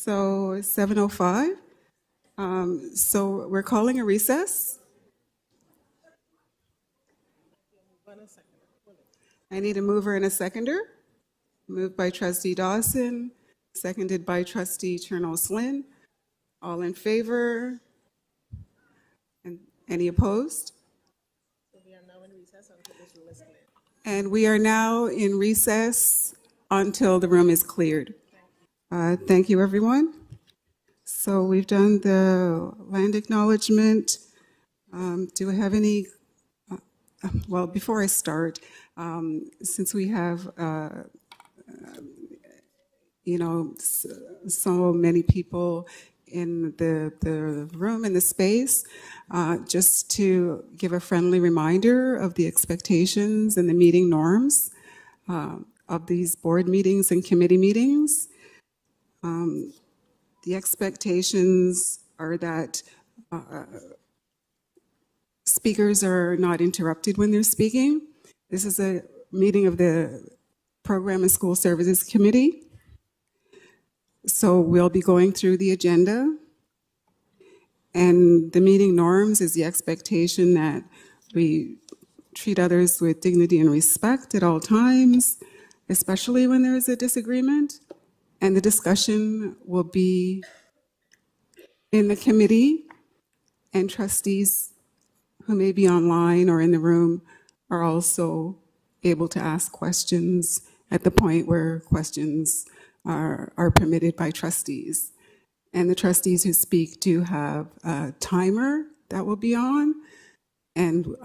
So it's 7:05. So we're calling a recess. I need a mover and a seconder. Moved by trustee Dawson, seconded by trustee Chernos-Lin. All in favor? And any opposed? So we are now in recess until this room is cleared. And we are now in recess until the room is cleared. Thank you, everyone. So we've done the land acknowledgement. Do I have any? Well, before I start, since we have, so many people in the room, in the space, just to give a friendly reminder of the expectations and the meeting norms of these board meetings and committee meetings. The expectations are that speakers are not interrupted when they're speaking. This is a meeting of the Program and School Services Committee. So we'll be going through the agenda. And the meeting norms is the expectation that we treat others with dignity and respect at all times, especially when there is a disagreement. And the discussion will be in the committee, and trustees who may be online or in the room are also able to ask questions at the point where questions are permitted by trustees. And the trustees who speak do have a timer that will be on. And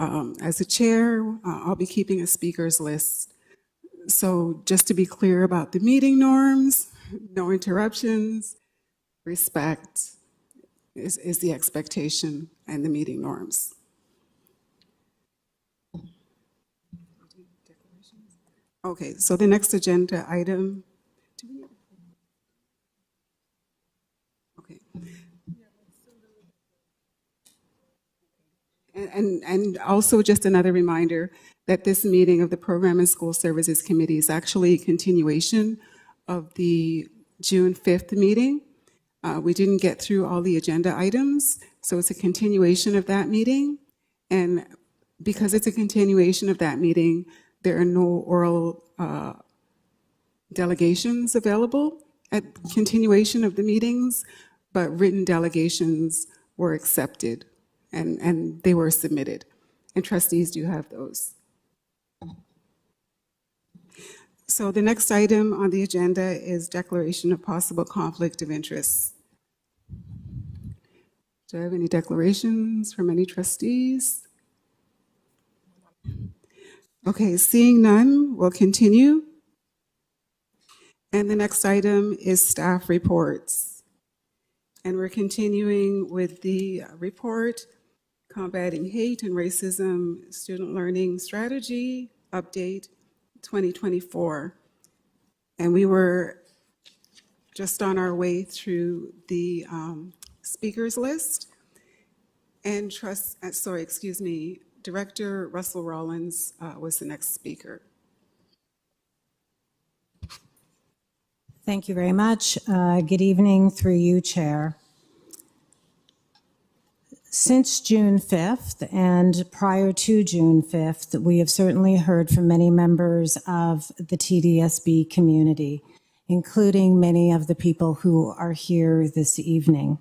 as a chair, I'll be keeping a speakers list. So just to be clear about the meeting norms, no interruptions, respect is the expectation and the meeting norms. Okay, so the next agenda item. Okay. And also just another reminder that this meeting of the Program and School Services Committee is actually a continuation of the June 5th meeting. We didn't get through all the agenda items, so it's a continuation of that meeting. And because it's a continuation of that meeting, there are no oral delegations available at continuation of the meetings, but written delegations were accepted and they were submitted. And trustees do have those. So the next item on the agenda is declaration of possible conflict of interest. Do I have any declarations from any trustees? Okay, seeing none, we'll continue. And the next item is staff reports. And we're continuing with the report, Combating Hate and Racism Student Learning Strategy Update 2024. And we were just on our way through the speakers list. And Director Russell-Rawlins was the next speaker. Thank you very much. Good evening through you, Chair. Since June 5th and prior to June 5th, we have certainly heard from many members of the TDSB community, including many of the people who are here this evening.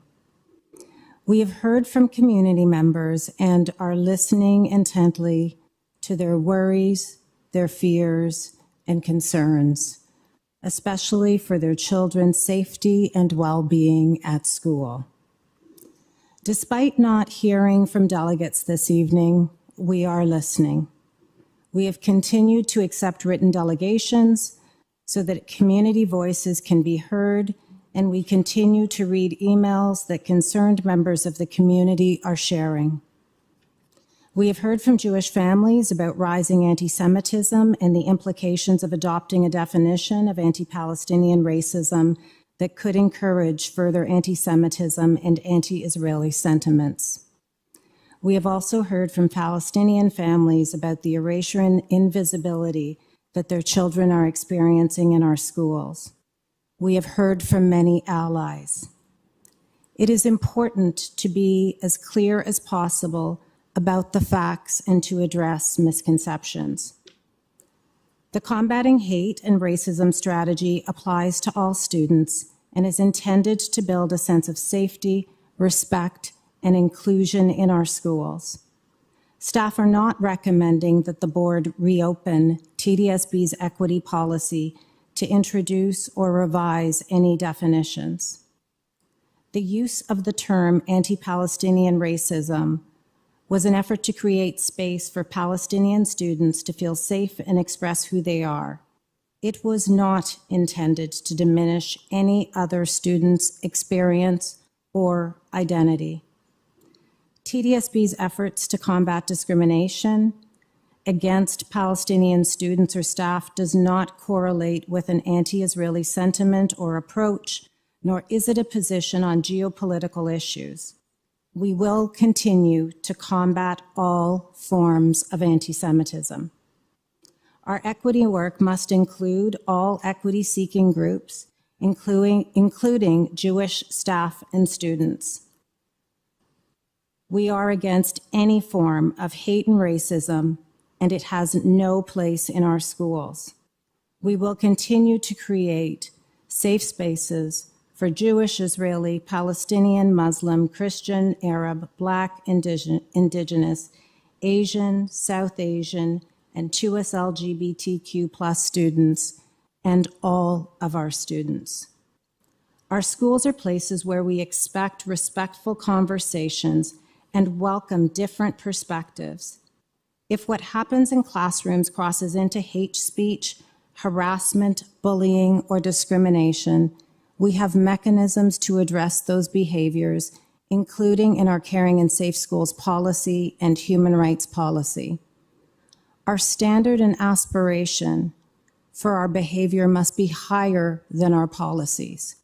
We have heard from community members and are listening intently to their worries, their fears, and concerns, especially for their children's safety and well-being at school. Despite not hearing from delegates this evening, we are listening. We have continued to accept written delegations so that community voices can be heard, and we continue to read emails that concerned members of the community are sharing. We have heard from Jewish families about rising anti-Semitism and the implications of adopting a definition of anti-Palestinian racism that could encourage further anti-Semitism and anti-Israeli sentiments. We have also heard from Palestinian families about the erasure and invisibility that their children are experiencing in our schools. We have heard from many allies. It is important to be as clear as possible about the facts and to address misconceptions. The Combating Hate and Racism strategy applies to all students and is intended to build a sense of safety, respect, and inclusion in our schools. Staff are not recommending that the board reopen TDSB's equity policy to introduce or revise any definitions. The use of the term anti-Palestinian racism was an effort to create space for Palestinian students to feel safe and express who they are. It was not intended to diminish any other student's experience or identity. TDSB's efforts to combat discrimination against Palestinian students or staff does not correlate with an anti-Israeli sentiment or approach, nor is it a position on geopolitical issues. We will continue to combat all forms of anti-Semitism. Our equity work must include all equity-seeking groups, including Jewish staff and students. We are against any form of hate and racism, and it has no place in our schools. We will continue to create safe spaces for Jewish, Israeli, Palestinian, Muslim, Christian, Arab, Black, Indigenous, Asian, South Asian, and 2S LGBTQ+ students, and all of our students. Our schools are places where we expect respectful conversations and welcome different perspectives. If what happens in classrooms crosses into hate speech, harassment, bullying, or discrimination, we have mechanisms to address those behaviors, including in our Caring and Safe Schools policy and human rights policy. Our standard and aspiration for our behavior must be higher than our policies.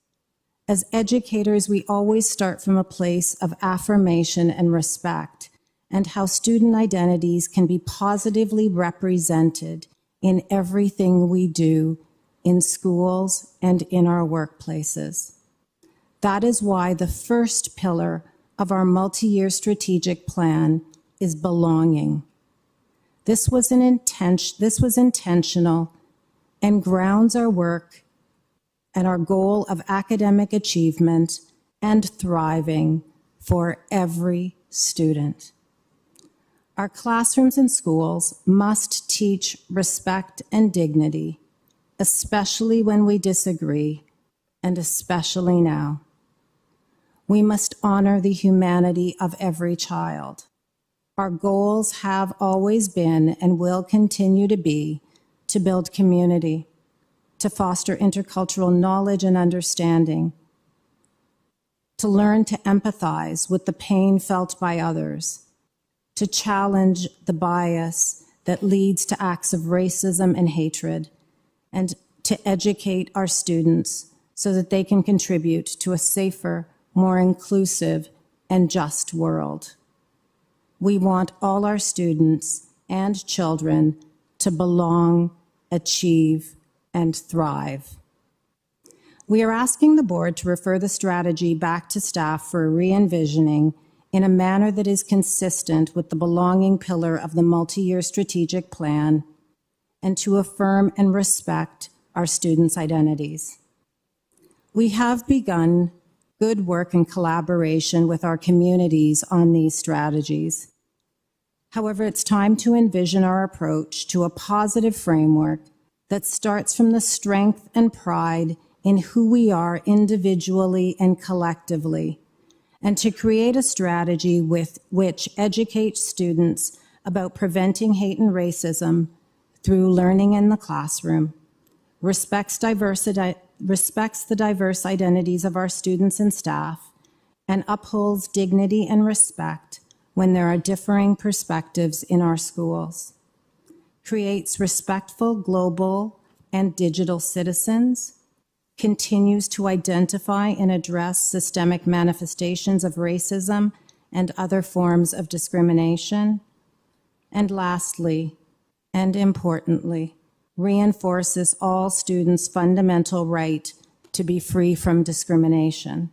As educators, we always start from a place of affirmation and respect, and how student identities can be positively represented in everything we do in schools and in our workplaces. That is why the first pillar of our multi-year strategic plan is belonging. This was intentional and grounds our work and our goal of academic achievement and thriving for every student. Our classrooms and schools must teach respect and dignity, especially when we disagree, and especially now. We must honor the humanity of every child. Our goals have always been and will continue to be to build community, to foster intercultural knowledge and understanding, to learn to empathize with the pain felt by others, to challenge the bias that leads to acts of racism and hatred, and to educate our students so that they can contribute to a safer, more inclusive, and just world. We want all our students and children to belong, achieve, and thrive. We are asking the board to refer the strategy back to staff for re-envisioning in a manner that is consistent with the belonging pillar of the multi-year strategic plan, and to affirm and respect our students' identities. We have begun good work in collaboration with our communities on these strategies. However, it's time to envision our approach to a positive framework that starts from the strength and pride in who we are individually and collectively, and to create a strategy with which educates students about preventing hate and racism through learning in the classroom, respects the diverse identities of our students and staff, and upholds dignity and respect when there are differing perspectives in our schools, creates respectful global and digital citizens, continues to identify and address systemic manifestations of racism and other forms of discrimination, and lastly, and importantly, reinforces all students' fundamental right to be free from discrimination.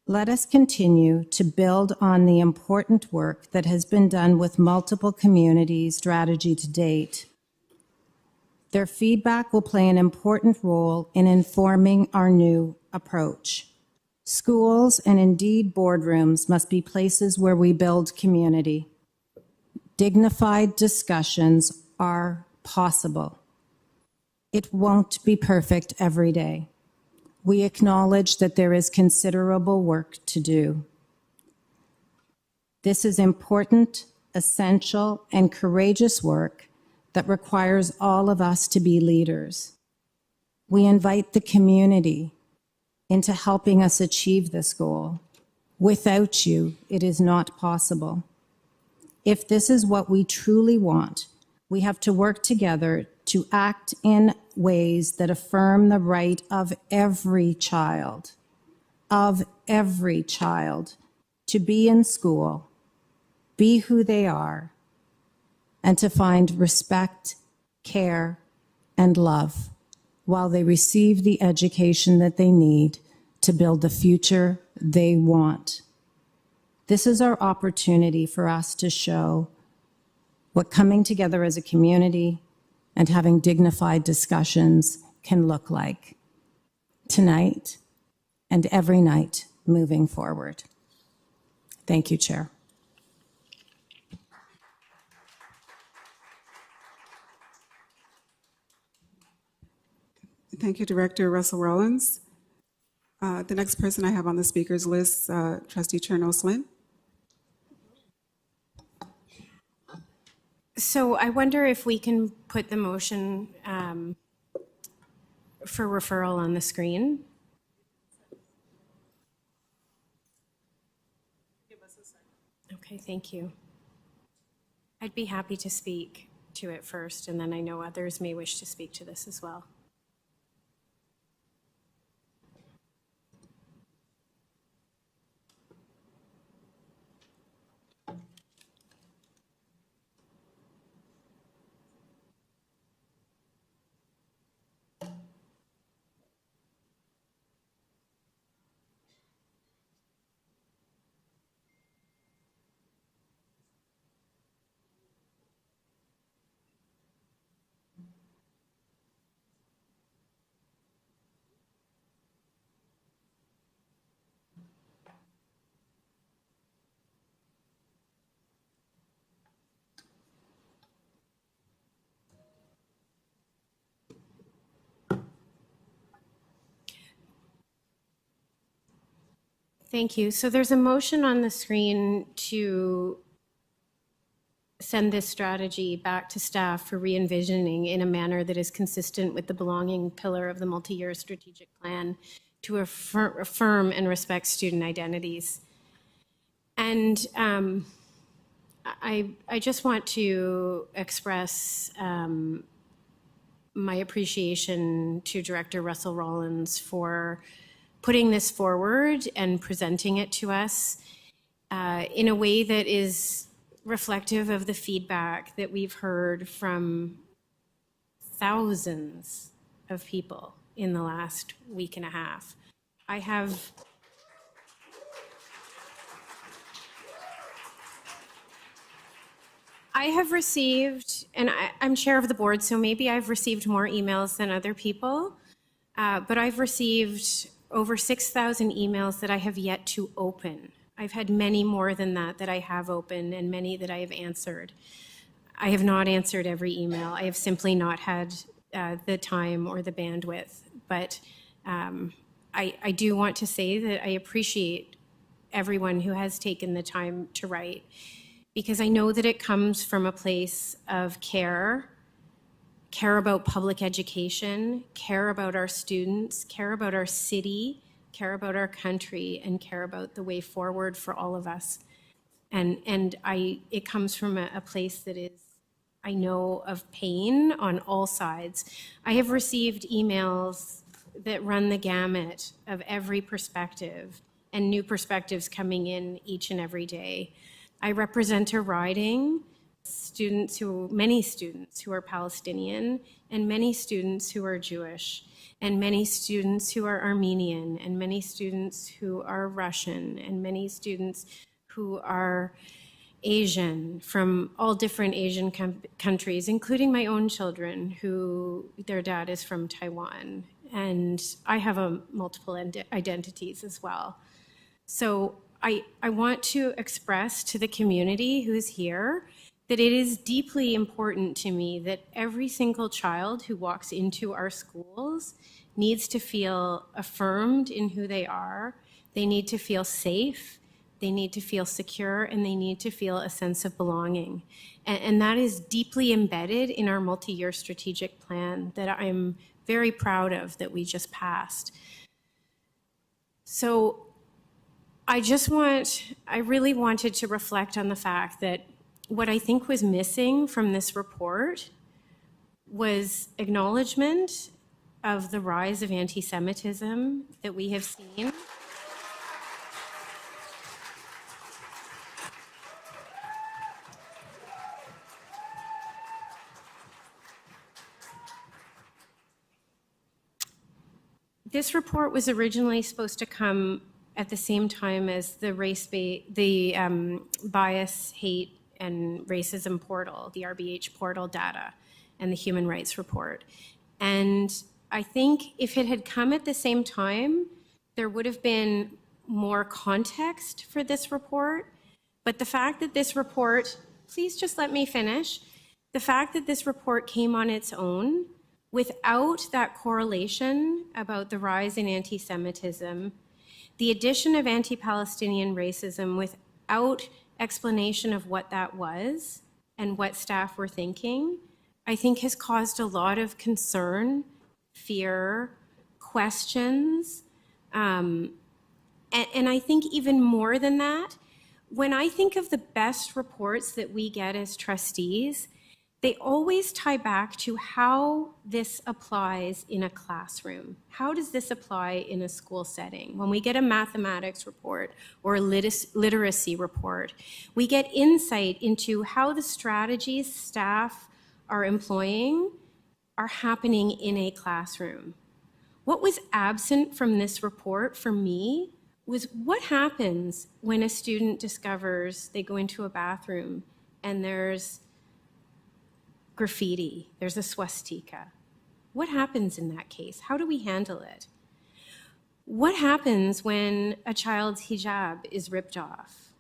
Let us continue to build on the important work that has been done with multiple communities strategy to date. Their feedback will play an important role in informing our new approach. Schools and indeed boardrooms must be places where we build community. Dignified discussions are possible. It won't be perfect every day. We acknowledge that there is considerable work to do. This is important, essential, and courageous work that requires all of us to be leaders. We invite the community into helping us achieve this goal. Without you, it is not possible. If this is what we truly want, we have to work together to act in ways that affirm the right of every child, to be in school, be who they are, and to find respect, care, and love while they receive the education that they need to build the future they want. This is our opportunity for us to show what coming together as a community and having dignified discussions can look like tonight and every night moving forward. Thank you, Chair. Thank you, Director Russell-Rawlins. The next person I have on the speakers list, Trustee Chernos-Lin. So I wonder if we can put the motion for referral on the screen. Okay, thank you. I'd be happy to speak to it first, and then I know others may wish to speak to this as well. Thank you. So there's a motion on the screen to send this strategy back to staff for re-envisioning in a manner that is consistent with the belonging pillar of the multi-year strategic plan to affirm and respect student identities. And I just want to express my appreciation to Director Russell-Rawlins for putting this forward and presenting it to us in a way that is reflective of the feedback that we've heard from thousands of people in the last week and a half. I have received, and I'm chair of the board, so maybe I've received more emails than other people, but I've received over 6,000 emails that I have yet to open. I've had many more than that I have opened and many that I have answered. I have not answered every email. I have simply not had the time or the bandwidth. But I do want to say that I appreciate everyone who has taken the time to write, because I know that it comes from a place of care about public education, care about our students, care about our city, care about our country, and care about the way forward for all of us. And it comes from a place that is, I know, of pain on all sides. I have received emails that run the gamut of every perspective and new perspectives coming in each and every day. I represent a riding many students who are Palestinian, and many students who are Jewish, and many students who are Armenian, and many students who are Russian, and many students who are Asian, from all different Asian countries, including my own children, who their dad is from Taiwan. And I have multiple identities as well. So I want to express to the community who's here that it is deeply important to me that every single child who walks into our schools needs to feel affirmed in who they are. They need to feel safe. They need to feel secure, and they need to feel a sense of belonging. And that is deeply embedded in our multi-year strategic plan that I'm very proud of that we just passed. So I really wanted to reflect on the fact that what I think was missing from this report was acknowledgement of the rise of anti-Semitism that we have seen. This report was originally supposed to come at the same time as the bias, hate, and racism portal, the RBH portal data, and the human rights report. And I think if it had come at the same time, there would have been more context for this report. But the fact that this report, please just let me finish, the fact that this report came on its own without that correlation about the rise in anti-Semitism, the addition of anti-Palestinian racism without explanation of what that was and what staff were thinking, I think has caused a lot of concern, fear, questions. And I think even more than that, when I think of the best reports that we get as trustees, they always tie back to how this applies in a classroom. How does this apply in a school setting? When we get a mathematics report or a literacy report, we get insight into how the strategies staff are employing are happening in a classroom. What was absent from this report for me was what happens when a student discovers they go into a bathroom and there's graffiti, there's a swastika. What happens in that case? How do we handle it? What happens when a child's hijab is ripped off?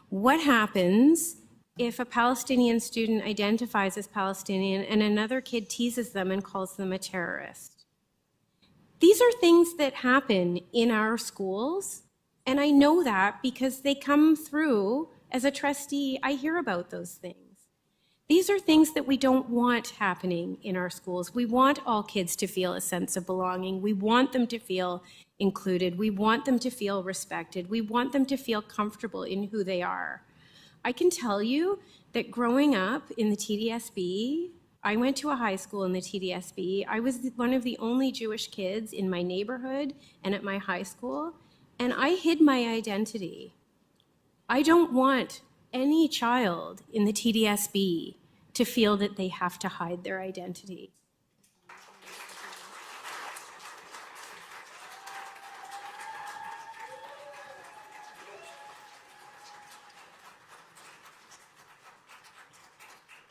What happens if a Palestinian student identifies as Palestinian and another kid teases them and calls them a terrorist? These are things that happen in our schools, and I know that because they come through as a trustee. I hear about those things. These are things that we don't want happening in our schools. We want all kids to feel a sense of belonging. We want them to feel included. We want them to feel respected. We want them to feel comfortable in who they are. I can tell you that growing up in the TDSB, I went to a high school in the TDSB. I was one of the only Jewish kids in my neighborhood and at my high school, and I hid my identity. I don't want any child in the TDSB to feel that they have to hide their identity.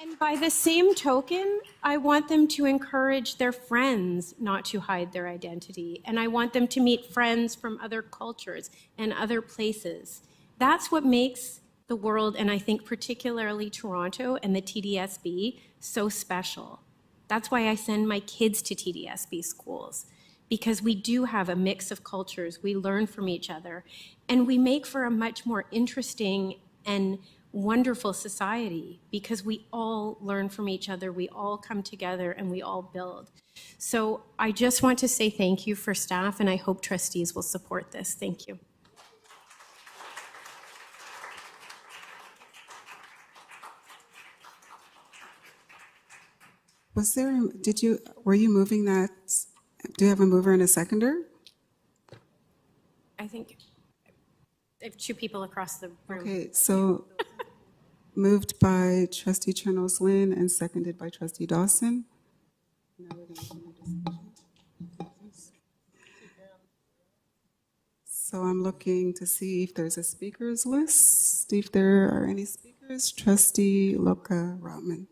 And by the same token, I want them to encourage their friends not to hide their identity. And I want them to meet friends from other cultures and other places. That's what makes the world, and I think particularly Toronto and the TDSB, so special. That's why I send my kids to TDSB schools, because we do have a mix of cultures. We learn from each other, and we make for a much more interesting and wonderful society because we all learn from each other, we all come together, and we all build. So I just want to say thank you for staff, and I hope trustees will support this. Thank you. Were you moving that? Do you have a mover and a seconder? I think I have two people across the room. Okay, so Moved by trustee Chernos-Lin and seconded by trustee Dawson. Now we're gonna open the discussion. So I'm looking to see if there's a speakers list, if there are any speakers. Trustee Lulka-Rotman.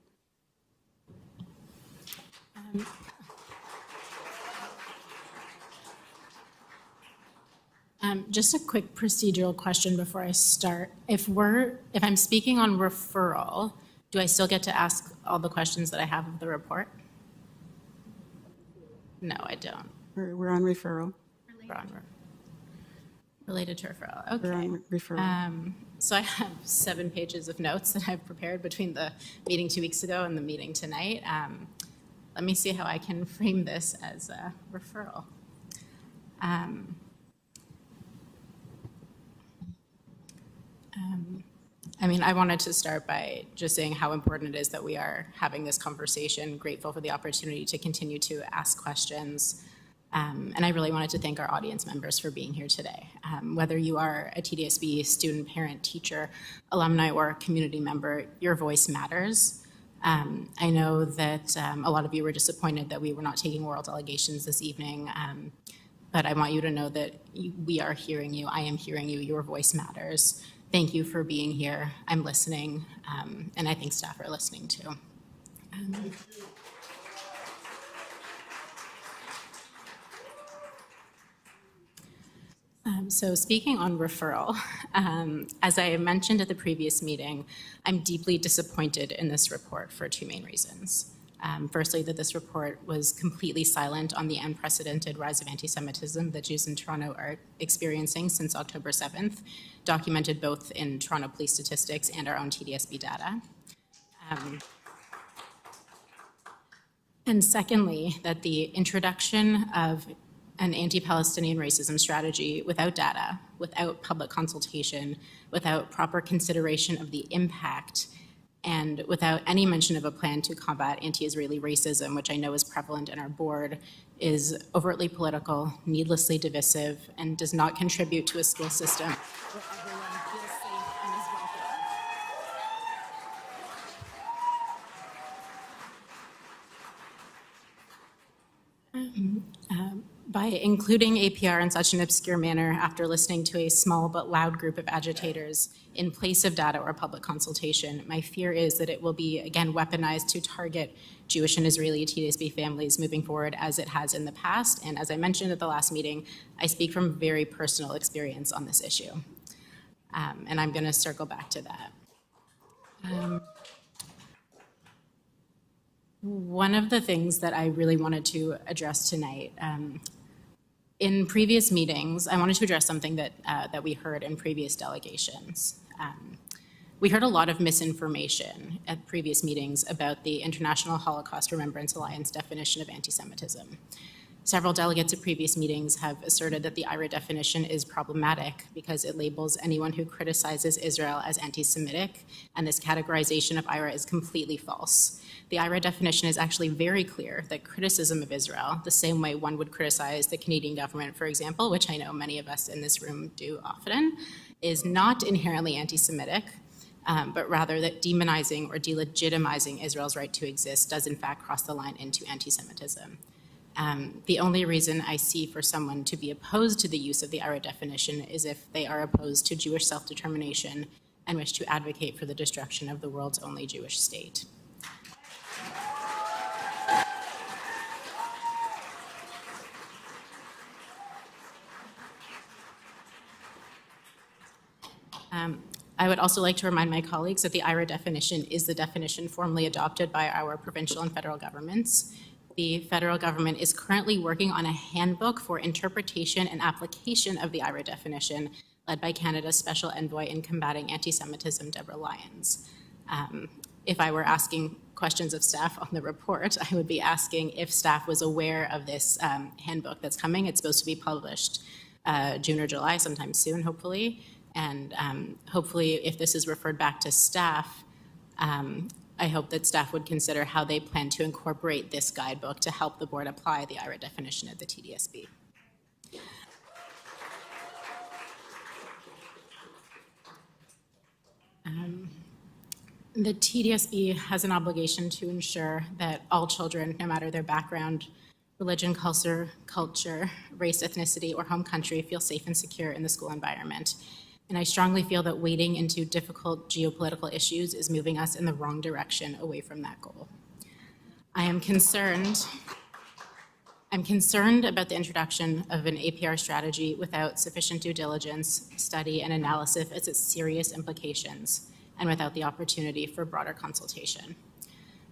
Just a quick procedural question before I start. If I'm speaking on referral, do I still get to ask all the questions that I have of the report? No, I don't. We're on referral. We're on related to referral. We're Okay. on referral. So I have 7 pages of notes that I've prepared between the meeting 2 weeks ago and the meeting tonight. Let me see how I can frame this as a referral. I wanted to start by just saying how important it is that we are having this conversation, grateful for the opportunity to continue to ask questions. And I really wanted to thank our audience members for being here today. Whether you are a TDSB student, parent, teacher, alumni, or community member, your voice matters. I know that a lot of you were disappointed that we were not taking oral delegations this evening, but I want you to know that we are hearing you. I am hearing you. Your voice matters. Thank you for being here. I'm listening, and I think staff are listening too. So speaking on referral, as I mentioned at the previous meeting, I'm deeply disappointed in this report for 2 main reasons. Firstly, that this report was completely silent on the unprecedented rise of anti-Semitism that Jews in Toronto are experiencing since October 7th, documented both in Toronto police statistics and our own TDSB data. And secondly, that the introduction of an anti-Palestinian racism strategy without data, without public consultation, without proper consideration of the impact, and without any mention of a plan to combat anti-Israeli racism, which I know is prevalent in our board, is overtly political, needlessly divisive, and does not contribute to a school system where everyone feels safe and is welcome. By including APR in such an obscure manner after listening to a small but loud group of agitators in place of data or public consultation, my fear is that it will be, again, weaponized to target Jewish and Israeli TDSB families moving forward as it has in the past. And as I mentioned at the last meeting, I speak from very personal experience on this issue. And I'm going to circle back to that. One of the things that I really wanted to address tonight, in previous meetings, I wanted to address something that we heard in previous delegations. We heard a lot of misinformation at previous meetings about the International Holocaust Remembrance Alliance definition of anti-Semitism. Several delegates at previous meetings have asserted that the IHRA definition is problematic because it labels anyone who criticizes Israel as anti-Semitic, and this categorization of IHRA is completely false. The IHRA definition is actually very clear that criticism of Israel, the same way one would criticize the Canadian government, for example, which I know many of us in this room do often, is not inherently anti-Semitic, but rather that demonizing or delegitimizing Israel's right to exist does in fact cross the line into anti-Semitism. The only reason I see for someone to be opposed to the use of the IHRA definition is if they are opposed to Jewish self-determination and wish to advocate for the destruction of the world's only Jewish state. I would also like to remind my colleagues that the IHRA definition is the definition formally adopted by our provincial and federal governments. The federal government is currently working on a handbook for interpretation and application of the IHRA definition, led by Canada's Special Envoy in Combating Anti-Semitism, Deborah Lyons. If I were asking questions of staff on the report, I would be asking if staff was aware of this handbook that's coming. It's supposed to be published June or July, sometime soon, hopefully. And hopefully, if this is referred back to staff, I hope that staff would consider how they plan to incorporate this guidebook to help the board apply the IHRA definition at the TDSB. The TDSB has an obligation to ensure that all children, no matter their background, religion, culture, race, ethnicity, or home country, feel safe and secure in the school environment. And I strongly feel that wading into difficult geopolitical issues is moving us in the wrong direction away from that goal. I'm concerned about the introduction of an APR strategy without sufficient due diligence, study, and analysis of its serious implications, and without the opportunity for broader consultation.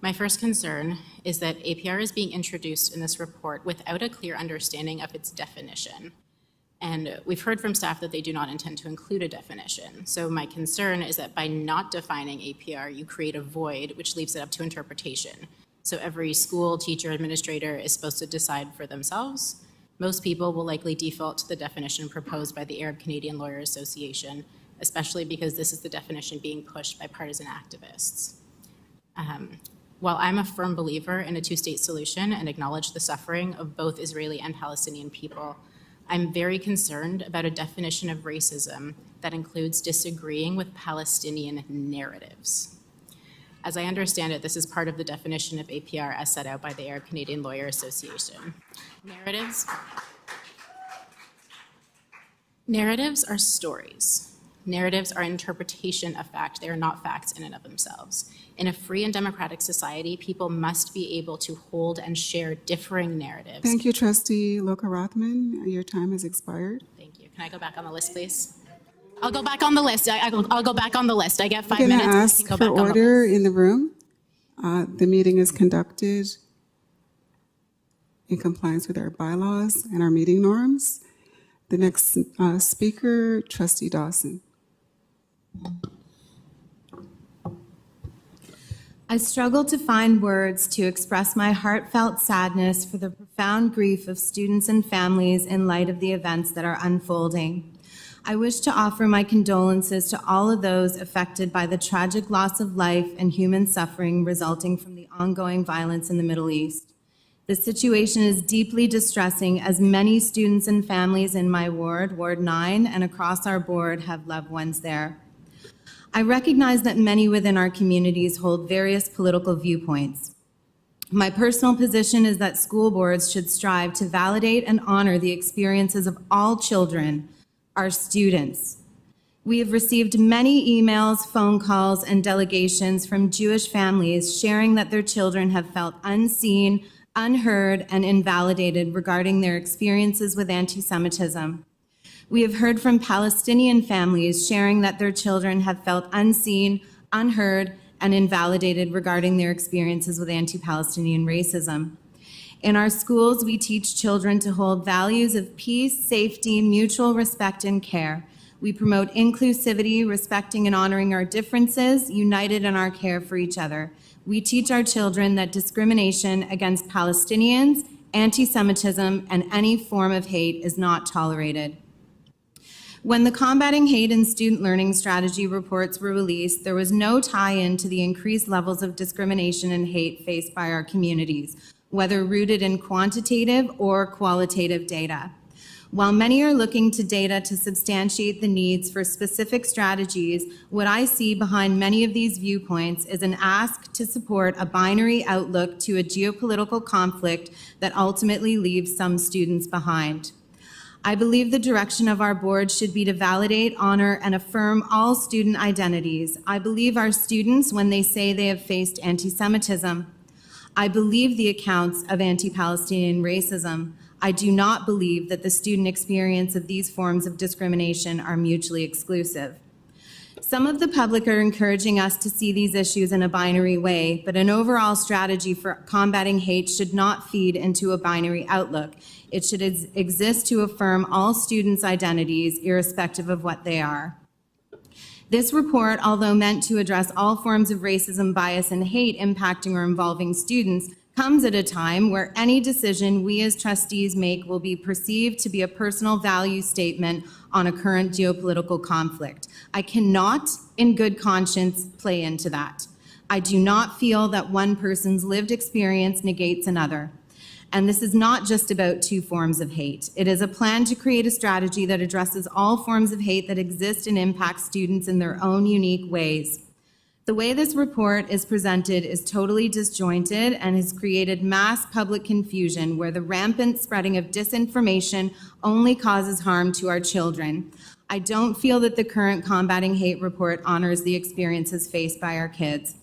My first concern is that APR is being introduced in this report without a clear understanding of its definition. And we've heard from staff that they do not intend to include a definition. So my concern is that by not defining APR, you create a void which leaves it up to interpretation. So every school, teacher, administrator is supposed to decide for themselves. Most people will likely default to the definition proposed by the Arab Canadian Lawyers Association, especially because this is the definition being pushed by partisan activists. While I'm a firm believer in a two-state solution and acknowledge the suffering of both Israeli and Palestinian people, I'm very concerned about a definition of racism that includes disagreeing with Palestinian narratives. As I understand it, this is part of the definition of APR as set out by the Arab Canadian Lawyer Association. Narratives are stories. Narratives are interpretation of fact. They are not facts in and of themselves. In a free and democratic society, people must be able to hold and share differing narratives. Thank you, Trustee Lulka-Rotman. Your time has expired. Thank you. Can I go back on the list, please? I'll go back on the list. I'll go back on the list. I get 5 I'm going minutes. to I ask can go for back on the order list. in the room. The meeting is conducted in compliance with our bylaws and our meeting norms. The next speaker, Trustee Dawson. I struggle to find words to express my heartfelt sadness for the profound grief of students and families in light of the events that are unfolding. I wish to offer my condolences to all of those affected by the tragic loss of life and human suffering resulting from the ongoing violence in the Middle East. The situation is deeply distressing as many students and families in my ward, Ward 9, and across our board have loved ones there. I recognize that many within our communities hold various political viewpoints. My personal position is that school boards should strive to validate and honor the experiences of all children, our students. We have received many emails, phone calls, and delegations from Jewish families sharing that their children have felt unseen, unheard, and invalidated regarding their experiences with anti-Semitism. We have heard from Palestinian families sharing that their children have felt unseen, unheard, and invalidated regarding their experiences with anti-Palestinian racism. In our schools, we teach children to hold values of peace, safety, mutual respect, and care. We promote inclusivity, respecting and honoring our differences, united in our care for each other. We teach our children that discrimination against Palestinians, anti-Semitism, and any form of hate is not tolerated. When the Combating Hate in Student Learning Strategy reports were released, there was no tie-in to the increased levels of discrimination and hate faced by our communities, whether rooted in quantitative or qualitative data. While many are looking to data to substantiate the needs for specific strategies, what I see behind many of these viewpoints is an ask to support a binary outlook to a geopolitical conflict that ultimately leaves some students behind. I believe the direction of our board should be to validate, honor, and affirm all student identities. I believe our students when they say they have faced anti-Semitism. I believe the accounts of anti-Palestinian racism. I do not believe that the student experience of these forms of discrimination are mutually exclusive. Some of the public are encouraging us to see these issues in a binary way, but an overall strategy for combating hate should not feed into a binary outlook. It should exist to affirm all students' identities, irrespective of what they are. This report, although meant to address all forms of racism, bias, and hate impacting or involving students, comes at a time where any decision we as trustees make will be perceived to be a personal value statement on a current geopolitical conflict. I cannot, in good conscience, play into that. I do not feel that one person's lived experience negates another. And this is not just about two forms of hate. It is a plan to create a strategy that addresses all forms of hate that exist and impact students in their own unique ways. The way this report is presented is totally disjointed and has created mass public confusion where the rampant spreading of disinformation only causes harm to our children. I don't feel that the current Combating Hate report honors the experiences faced by our kids.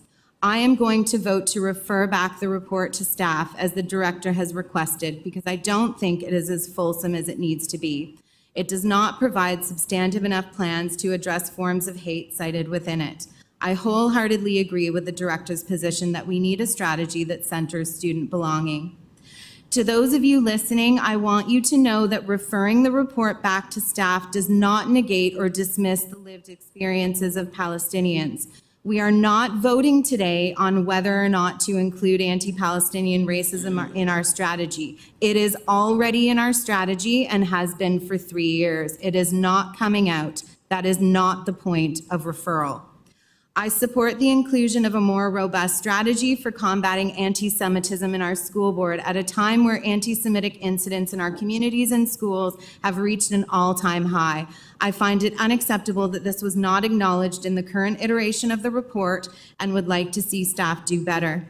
I am going to vote to refer back the report to staff as the director has requested because I don't think it is as fulsome as it needs to be. It does not provide substantive enough plans to address forms of hate cited within it. I wholeheartedly agree with the director's position that we need a strategy that centers student belonging. To those of you listening, I want you to know that referring the report back to staff does not negate or dismiss the lived experiences of Palestinians. We are not voting today on whether or not to include anti-Palestinian racism in our strategy. It is already in our strategy and has been for 3 years. It is not coming out. That is not the point of referral. I support the inclusion of a more robust strategy for combating anti-Semitism in our school board at a time where anti-Semitic incidents in our communities and schools have reached an all-time high. I find it unacceptable that this was not acknowledged in the current iteration of the report and would like to see staff do better.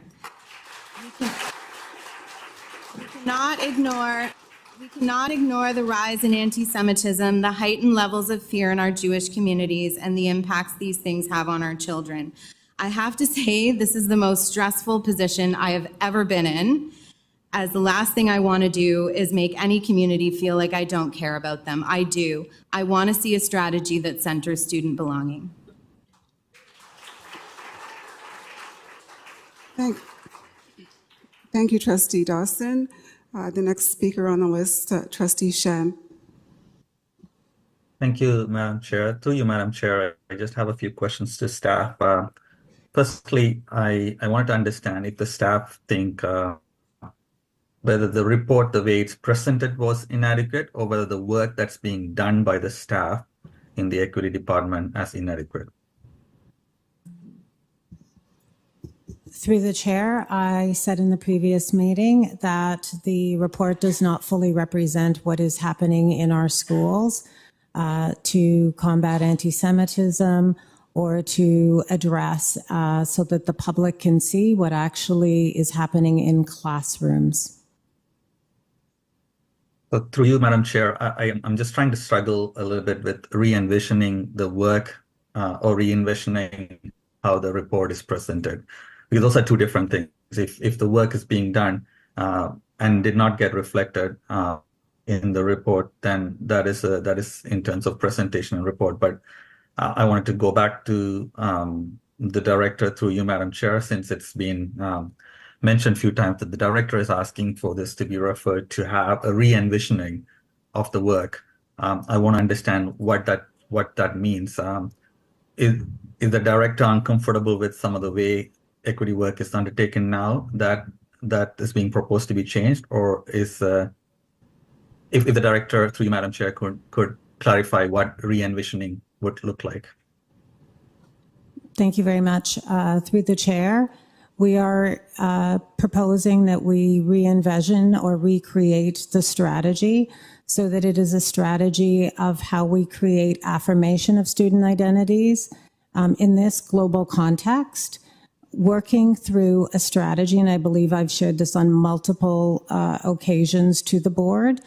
We cannot ignore the rise in anti-Semitism, the heightened levels of fear in our Jewish communities, and the impacts these things have on our children. I have to say, this is the most stressful position I have ever been in, as the last thing I want to do is make any community feel like I don't care about them. I do. I want to see a strategy that centers student belonging. Thank you, Trustee Dawson. The next speaker on the list, Trustee Shan. Thank you, Madam Chair. Through you, Madam Chair, I just have a few questions to staff. Firstly, I wanted to understand if the staff think whether the report, the way it's presented, was inadequate, or whether the work that's being done by the staff in the equity department as inadequate. Through the chair, I said in the previous meeting that the report does not fully represent what is happening in our schools to combat anti-Semitism or to address so that the public can see what actually is happening in classrooms. So through you, Madam Chair, I'm just trying to struggle a little bit with re-envisioning the work or re-envisioning how the report is presented. Because those are two different things. If the work is being done and did not get reflected in the report, then that is in terms of presentation and report. But I wanted to go back to the director through you, Madam Chair, since it's been mentioned a few times that the director is asking for this to be referred to have a re-envisioning of the work. I want to understand what that means. Is the director uncomfortable with some of the way equity work is undertaken now that is being proposed to be changed, or is if the director, through you, Madam Chair, could clarify what re-envisioning would look like? Thank you very much. Through the chair, we are proposing that we re-envision or recreate the strategy so that it is a strategy of how we create affirmation of student identities in this global context, working through a strategy, and I believe I've shared this on multiple occasions to the board,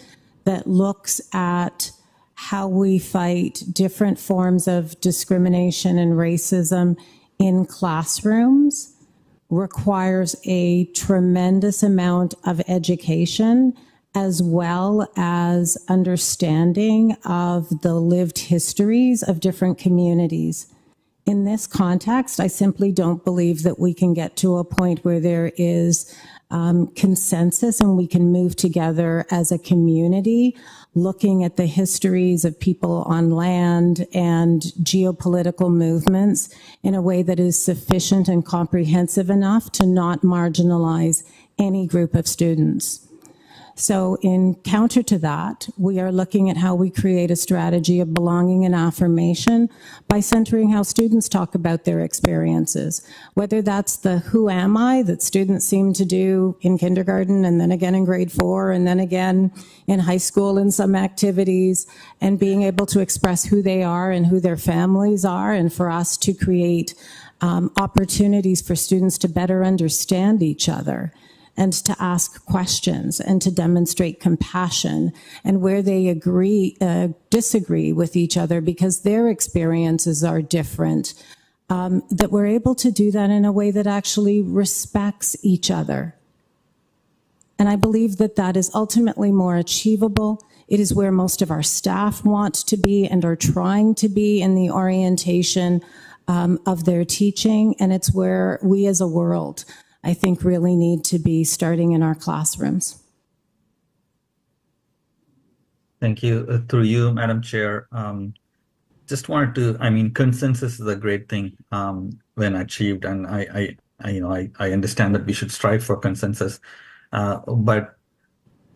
that looks at how we fight different forms of discrimination and racism in classrooms, requires a tremendous amount of education as well as understanding of the lived histories of different communities. In this context, I simply don't believe that we can get to a point where there is consensus and we can move together as a community, looking at the histories of people on land and geopolitical movements in a way that is sufficient and comprehensive enough to not marginalize any group of students. So in counter to that, we are looking at how we create a strategy of belonging and affirmation by centering how students talk about their experiences, whether that's the who am I that students seem to do in kindergarten and then again in grade 4 and then again in high school in some activities, and being able to express who they are and who their families are, and for us to create opportunities for students to better understand each other and to ask questions and to demonstrate compassion, and where they disagree with each other because their experiences are different, that we're able to do that in a way that actually respects each other. And I believe that that is ultimately more achievable. It is where most of our staff want to be and are trying to be in the orientation of their teaching, and it's where we as a world, I think, really need to be starting in our classrooms. Thank you. Through you, Madam Chair, just wanted to, I mean, consensus is a great thing when achieved, and I understand that we should strive for consensus, but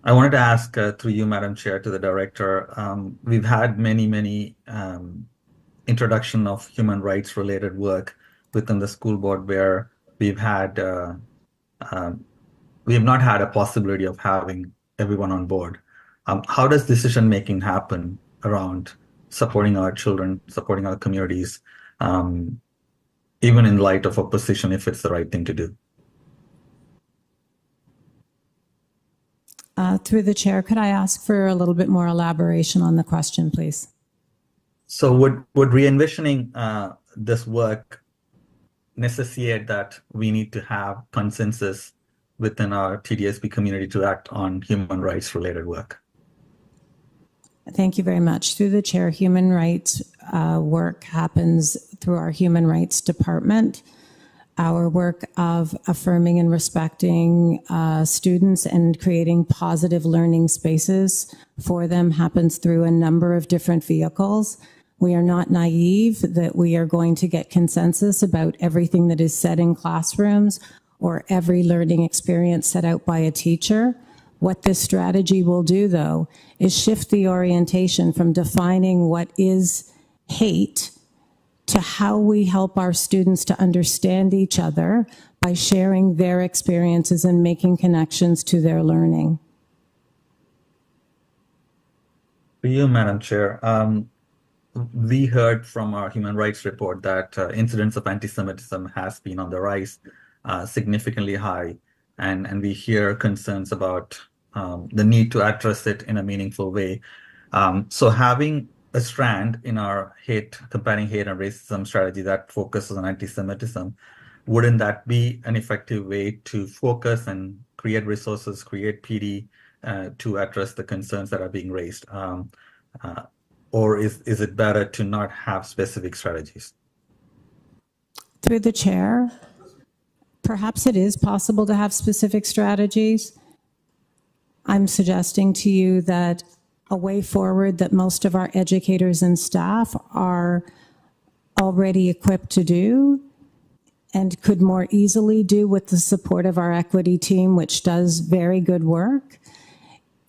I wanted to ask through you, Madam Chair, to the director. We've had many introduction of human rights related work within the school board where we've had we have not had a possibility of having everyone on board. How does decision making happen around supporting our children, supporting our communities, even in light of opposition, if it's the right thing to do? Through the chair, could I ask for a little bit more elaboration on the question, please? So would re-envisioning this work necessitate that we need to have consensus within our TDSB community to act on human rights related work? Thank you very much. Through the chair, human rights work happens through our human rights department. Our work of affirming and respecting students and creating positive learning spaces for them happens through a number of different vehicles. We are not naive that we are going to get consensus about everything that is said in classrooms or every learning experience set out by a teacher. What this strategy will do, though, is shift the orientation from defining what is hate to how we help our students to understand each other by sharing their experiences and making connections to their learning. For you, Madam Chair, we heard from our human rights report that incidents of anti-Semitism has been on the rise, significantly high, and we hear concerns about the need to address it in a meaningful way. So having a strand in our combating hate and racism strategy that focuses on anti-Semitism, wouldn't that be an effective way to focus and create resources, create PD to address the concerns that are being raised? Or is it better to not have specific strategies? Through the chair, perhaps it is possible to have specific strategies. I'm suggesting to you that a way forward that most of our educators and staff are already equipped to do and could more easily do with the support of our equity team, which does very good work,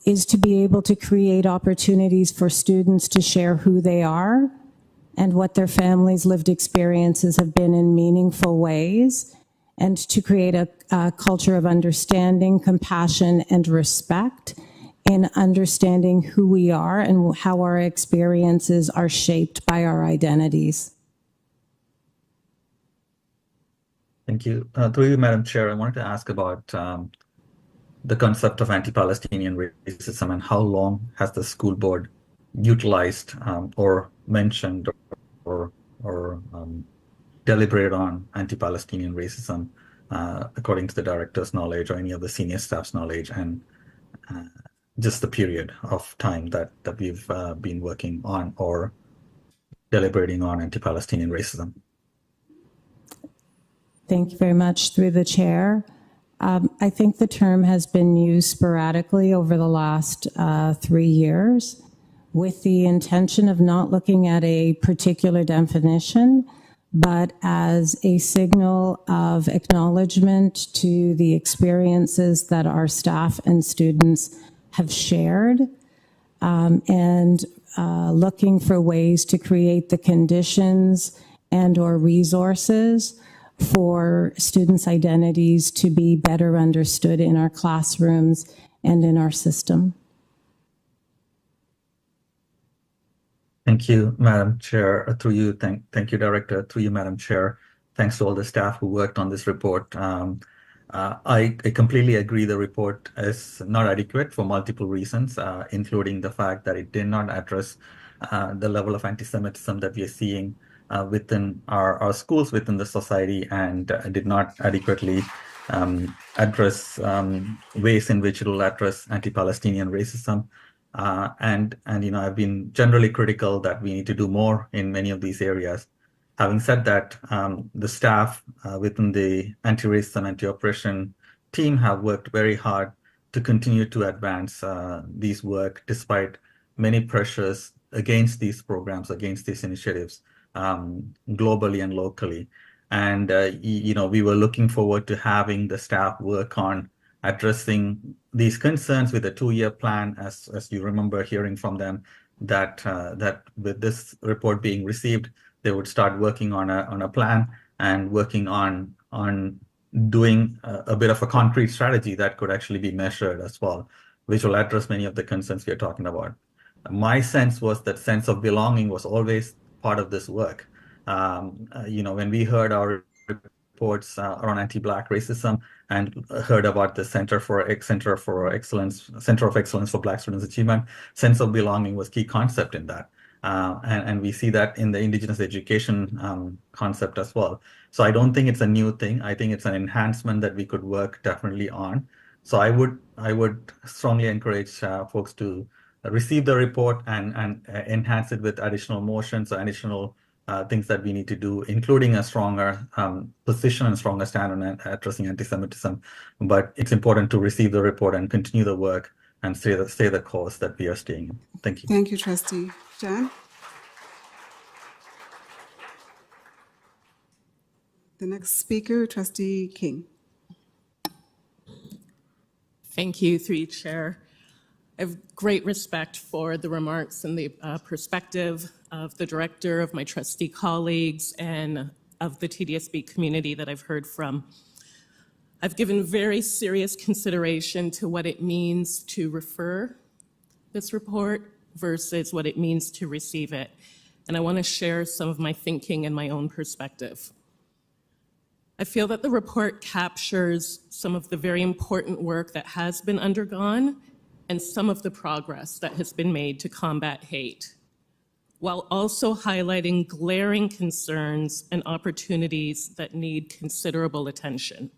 is to be able to create opportunities for students to share who they are and what their families' lived experiences have been in meaningful ways, and to create a culture of understanding, compassion, and respect in understanding who we are and how our experiences are shaped by our identities. Thank you. Through you, Madam Chair, I wanted to ask about the concept of anti-Palestinian racism and how long has the school board utilized or mentioned or deliberated on anti-Palestinian racism according to the director's knowledge or any of the senior staff's knowledge, and just the period of time that we've been working on or deliberating on anti-Palestinian racism. Thank you very much. Through the chair, I think the term has been used sporadically over the last 3 years with the intention of not looking at a particular definition, but as a signal of acknowledgement to the experiences that our staff and students have shared, and looking for ways to create the conditions and/or resources for students' identities to be better understood in our classrooms and in our system. Thank you, Madam Chair. Through you, thank you, Director. Through you, Madam Chair. Thanks to all the staff who worked on this report. I completely agree the report is not adequate for multiple reasons, including the fact that it did not address the level of anti-Semitism that we are seeing within our schools, within the society, and did not adequately address ways in which it will address anti-Palestinian racism. And I've been generally critical that we need to do more in many of these areas. Having said that, the staff within the anti-racism, anti-oppression team have worked very hard to continue to advance these work despite many pressures against these programs, against these initiatives, globally and locally. And, we were looking forward to having the staff work on addressing these concerns with a 2-year plan, as you remember hearing from them, that with this report being received, they would start working on a plan and working on doing a bit of a concrete strategy that could actually be measured as well, which will address many of the concerns we are talking about. My sense was that sense of belonging was always part of this work. When we heard our reports around anti-Black racism and heard about the Center of Excellence for Black Students' Achievement, sense of belonging was key concept in that. And we see that in the Indigenous education concept as well. So I don't think it's a new thing. I think it's an enhancement that we could work definitely on. So I would strongly encourage folks to receive the report and enhance it with additional motions or additional things that we need to do, including a stronger position and stronger stand on addressing anti-Semitism. But it's important to receive the report and continue the work and stay the course that we are staying in. Thank you. Thank you, Trustee. Jan? The next speaker, Trustee King. Thank you, through you, Chair. I have great respect for the remarks and the perspective of the director, of my trustee colleagues, and of the TDSB community that I've heard from. I've given very serious consideration to what it means to refer this report versus what it means to receive it. And I want to share some of my thinking and my own perspective. I feel that the report captures some of the very important work that has been undergone and some of the progress that has been made to combat hate, while also highlighting glaring concerns and opportunities that need considerable attention.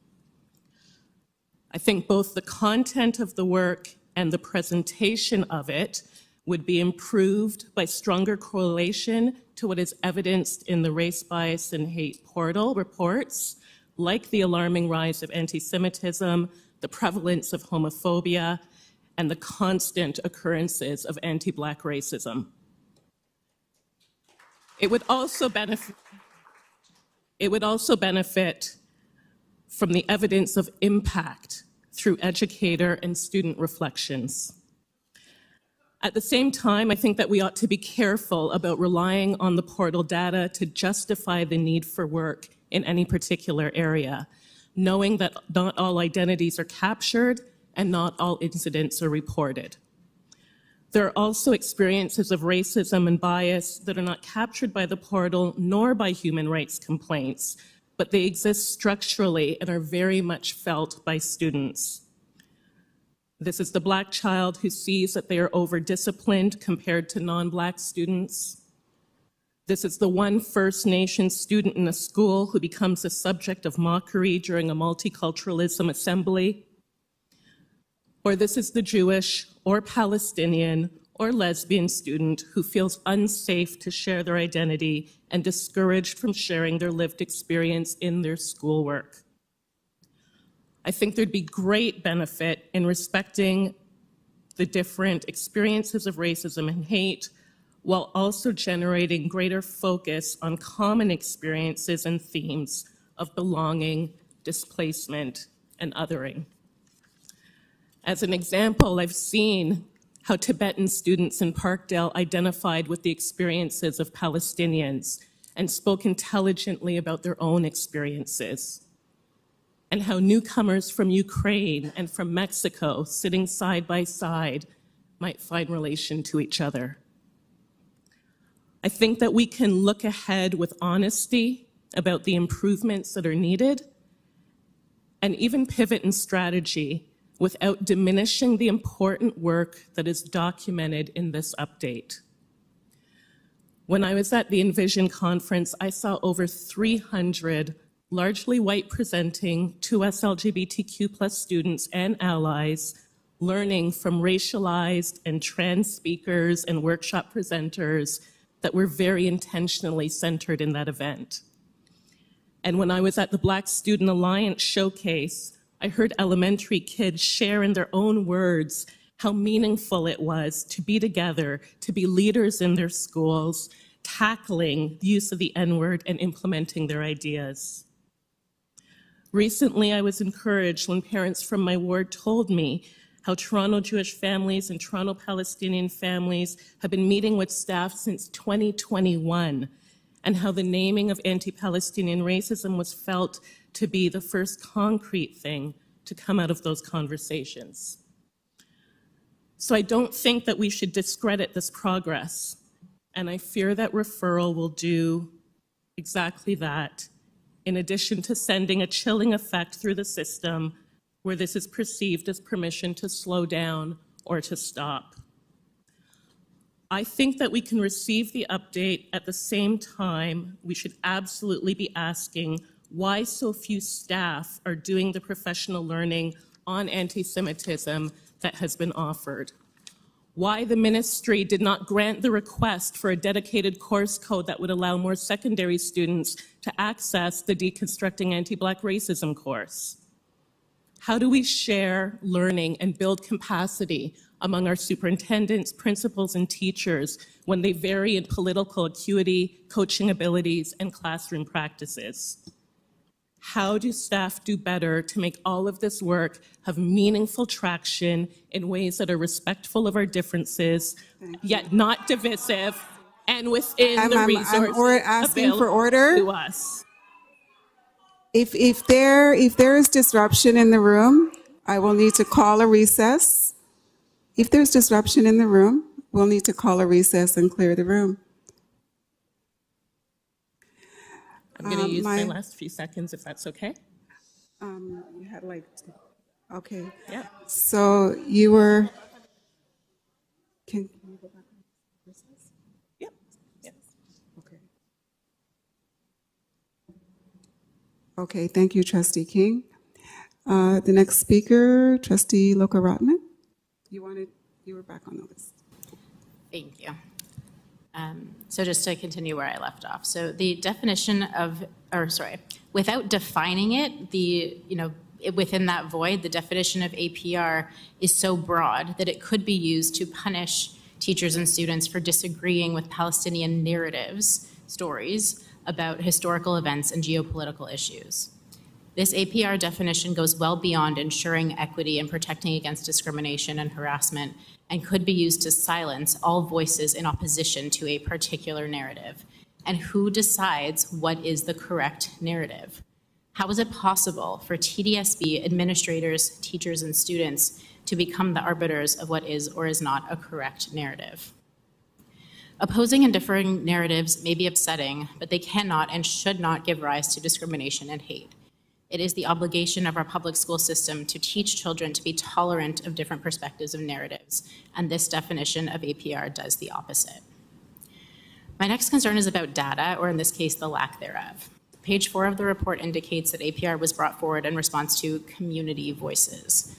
I think both the content of the work and the presentation of it would be improved by stronger correlation to what is evidenced in the race bias and hate portal reports, like the alarming rise of anti-Semitism, the prevalence of homophobia, and the constant occurrences of anti-Black racism. It would also benefit from the evidence of impact through educator and student reflections. At the same time, I think that we ought to be careful about relying on the portal data to justify the need for work in any particular area, knowing that not all identities are captured and not all incidents are reported. There are also experiences of racism and bias that are not captured by the portal nor by human rights complaints, but they exist structurally and are very much felt by students. This is the Black child who sees that they are over-disciplined compared to non-Black students. This is the one First Nation student in a school who becomes the subject of mockery during a multiculturalism assembly. Or this is the Jewish or Palestinian or lesbian student who feels unsafe to share their identity and discouraged from sharing their lived experience in their schoolwork. I think there'd be great benefit in respecting the different experiences of racism and hate, while also generating greater focus on common experiences and themes of belonging, displacement, and othering. As an example, I've seen how Tibetan students in Parkdale identified with the experiences of Palestinians and spoke intelligently about their own experiences, and how newcomers from Ukraine and from Mexico, sitting side by side, might find relation to each other. I think that we can look ahead with honesty about the improvements that are needed, and even pivot in strategy without diminishing the important work that is documented in this update. When I was at the Envision conference, I saw over 300 largely white-presenting 2S LGBTQ+ students and allies learning from racialized and trans speakers and workshop presenters that were very intentionally centered in that event. And when I was at the Black Student Alliance showcase, I heard elementary kids share in their own words how meaningful it was to be together, to be leaders in their schools, tackling the use of the N-word and implementing their ideas. Recently, I was encouraged when parents from my ward told me how Toronto Jewish families and Toronto Palestinian families have been meeting with staff since 2021, and how the naming of anti-Palestinian racism was felt to be the first concrete thing to come out of those conversations. So I don't think that we should discredit this progress, and I fear that referral will do exactly that, in addition to sending a chilling effect through the system where this is perceived as permission to slow down or to stop. I think that we can receive the update at the same time. We should absolutely be asking why so few staff are doing the professional learning on anti-Semitism that has been offered. Why the ministry did not grant the request for a dedicated course code that would allow more secondary students to access the Deconstructing Anti-Black Racism course. How do we share learning and build capacity among our superintendents, principals, and teachers when they vary in political acuity, coaching abilities, and classroom practices? How do staff do better to make all of this work have meaningful traction in ways that are respectful of our differences, yet not divisive, and within the resources asking for available order. to us? If there is disruption in the room, I will need to call a recess. If there's disruption in the room, we'll need to call a recess and clear the room. I'm going to use my last few seconds, if that's okay. You had okay. Yeah. So you were, can you go back? Yep. Yes. Okay. Okay, thank you, Trustee King. The next speaker, Trustee Lulka-Rotman. You were back on the list. Thank you. So just to continue where I left off. So the definition of, without defining it, within that void, the definition of APR is so broad that it could be used to punish teachers and students for disagreeing with Palestinian narratives, stories about historical events and geopolitical issues. This APR definition goes well beyond ensuring equity and protecting against discrimination and harassment, and could be used to silence all voices in opposition to a particular narrative. And who decides what is the correct narrative? How is it possible for TDSB administrators, teachers, and students to become the arbiters of what is or is not a correct narrative? Opposing and differing narratives may be upsetting, but they cannot and should not give rise to discrimination and hate. It is the obligation of our public school system to teach children to be tolerant of different perspectives of narratives, and this definition of APR does the opposite. My next concern is about data, or in this case, the lack thereof. Page 4 of the report indicates that APR was brought forward in response to community voices.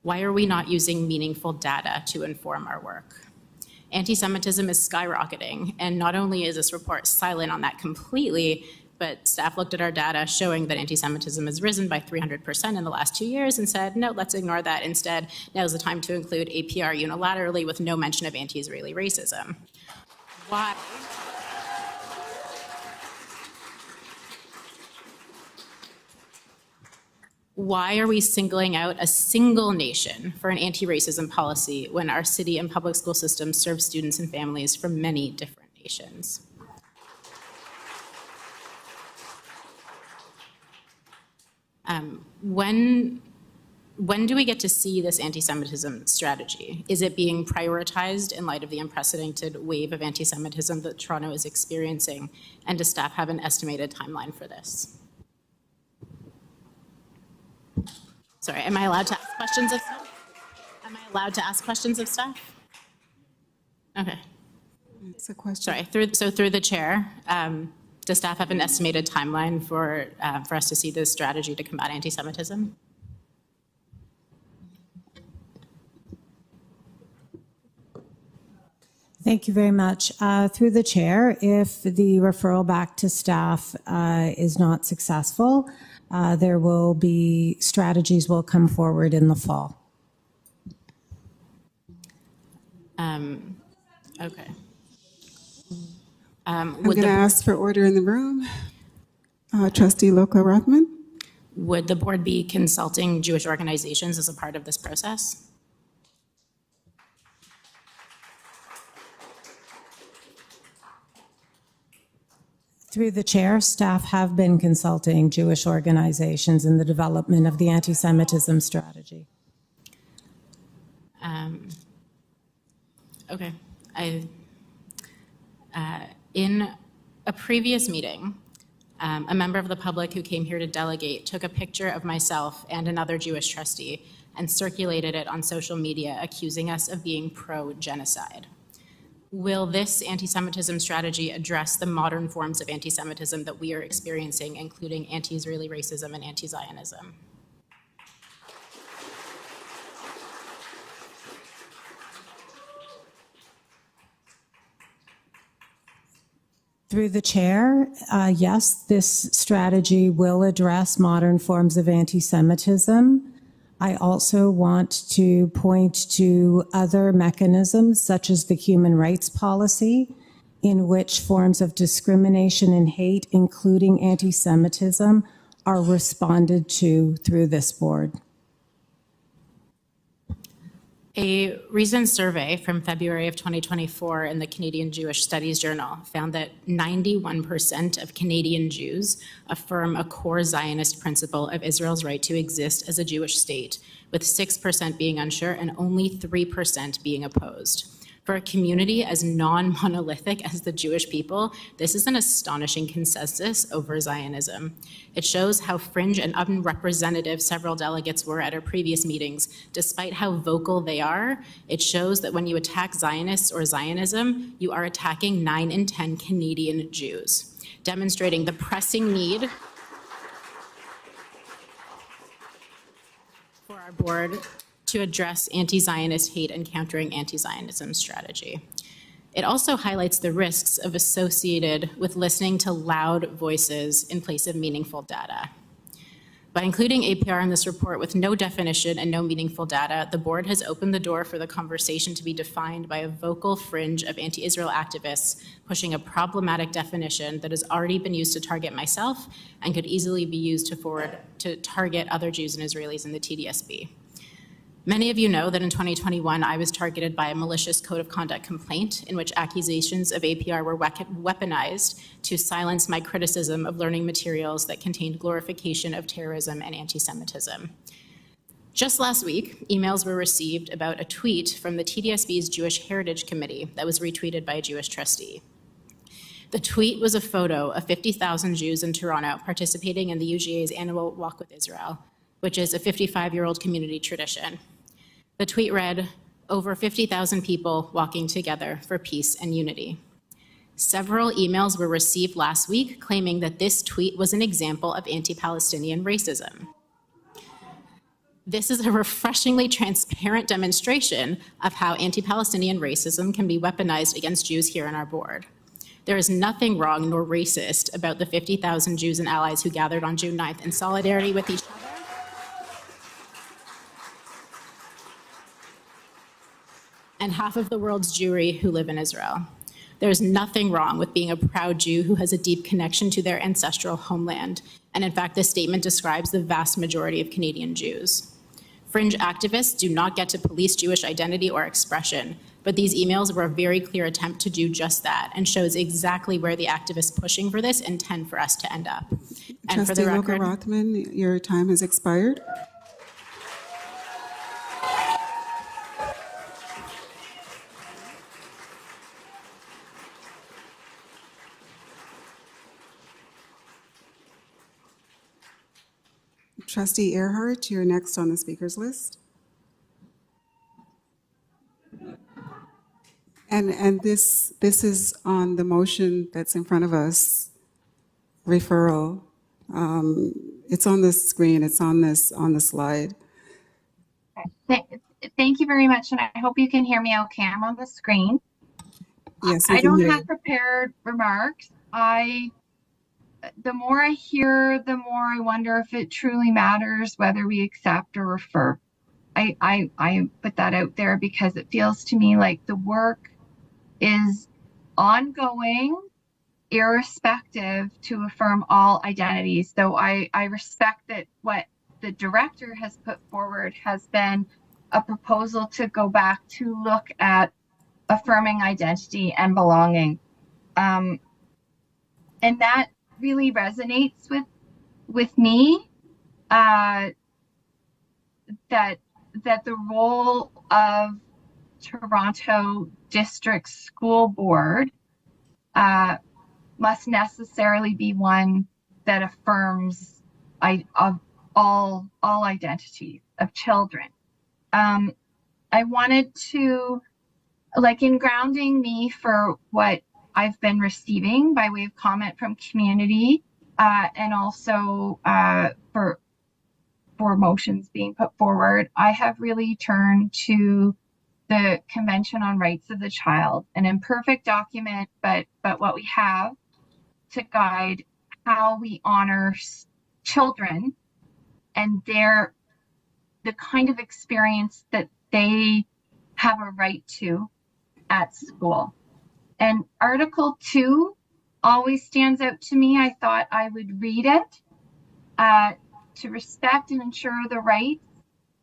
Why are we not using meaningful data to inform our work? Anti-Semitism is skyrocketing, and not only is this report silent on that completely, but staff looked at our data showing that anti-Semitism has risen by 300% in the last 2 years and said, no, let's ignore that. Instead, now's the time to include APR unilaterally with no mention of anti-Israeli racism. Why? Why are we singling out a single nation for an anti-racism policy when our city and public school systems serve students and families from many different nations? When do we get to see this anti-Semitism strategy? Is it being prioritized in light of the unprecedented wave of anti-Semitism that Toronto is experiencing? And does staff have an estimated timeline for this? Sorry, am I allowed to ask questions of staff? Am I allowed to ask questions of staff? Okay, It's a question. sorry, through the chair, does staff have an estimated timeline for us to see this strategy to combat anti-Semitism? Thank you very much. Through the chair, if the referral back to staff is not successful, there will be strategies will come forward in the fall. Okay. I'm going to ask for order in the room. Trustee Lulka-Rotman. Would the board be consulting Jewish organizations as a part of this process? Through the chair, staff have been consulting Jewish organizations in the development of the anti-Semitism strategy. Okay. In a previous meeting, a member of the public who came here to delegate took a picture of myself and another Jewish trustee and circulated it on social media, accusing us of being pro-genocide. Will this anti-Semitism strategy address the modern forms of anti-Semitism that we are experiencing, including anti-Israeli racism and anti-Zionism? Through the chair, yes, this strategy will address modern forms of anti-Semitism. I also want to point to other mechanisms, such as the human rights policy, in which forms of discrimination and hate, including anti-Semitism, are responded to through this board. A recent survey from February of 2024 in the Canadian Jewish Studies Journal found that 91% of Canadian Jews affirm a core Zionist principle of Israel's right to exist as a Jewish state, with 6% being unsure and only 3% being opposed. For a community as non-monolithic as the Jewish people, this is an astonishing consensus over Zionism. It shows how fringe and unrepresentative several delegates were at our previous meetings. Despite how vocal they are, it shows that when you attack Zionists or Zionism, you are attacking 9 in 10 Canadian Jews, demonstrating the pressing need for our board to address anti-Zionist hate and countering anti-Zionism strategy. It also highlights the risks of associated with listening to loud voices in place of meaningful data. By including APR in this report with no definition and no meaningful data, the board has opened the door for the conversation to be defined by a vocal fringe of anti-Israel activists pushing a problematic definition that has already been used to target myself and could easily be used to target other Jews and Israelis in the TDSB. Many of you know that in 2021, I was targeted by a malicious code of conduct complaint in which accusations of APR were weaponized to silence my criticism of learning materials that contained glorification of terrorism and anti-Semitism. Just last week, emails were received about a tweet from the TDSB's Jewish Heritage Committee that was retweeted by a Jewish trustee. The tweet was a photo of 50,000 Jews in Toronto participating in the UGA's annual Walk with Israel, which is a 55-year-old community tradition. The tweet read, "Over 50,000 people walking together for peace and unity." Several emails were received last week claiming that this tweet was an example of anti-Palestinian racism. This is a refreshingly transparent demonstration of how anti-Palestinian racism can be weaponized against Jews here on our board. There is nothing wrong nor racist about the 50,000 Jews and allies who gathered on June 9th in solidarity with each other and half of the world's Jewry who live in Israel. There is nothing wrong with being a proud Jew who has a deep connection to their ancestral homeland. And in fact, this statement describes the vast majority of Canadian Jews. Fringe activists do not get to police Jewish identity or expression, but these emails were a very clear attempt to do just that and shows exactly where the activists pushing for this intend for us to end up. And for Trustee the record, Lulka-Rotman, your time has expired. Trustee Ehrhardt, you're next on the speakers list. And this is on the motion that's in front of us, referral. It's on the screen, it's on the slide. Thank you very much, and I hope you can hear me okay. I'm on the screen. Yes, we I can don't hear have you. prepared remarks. The more I hear, the more I wonder if it truly matters whether we accept or refer. I put that out there because it feels to me like the work is ongoing, irrespective to affirm all identities. Though I respect that what the director has put forward has been a proposal to go back to look at affirming identity and belonging. And that really resonates with me, that the role of Toronto District School Board must necessarily be one that affirms of all identities of children. I wanted to, like, in grounding me for what I've been receiving by way of comment from community, and also for motions being put forward, I have really turned to the Convention on Rights of the Child, an imperfect document, but what we have to guide how we honor children and the kind of experience that they have a right to at school. And Article 2 always stands out to me. I thought I would read it, to respect and ensure the rights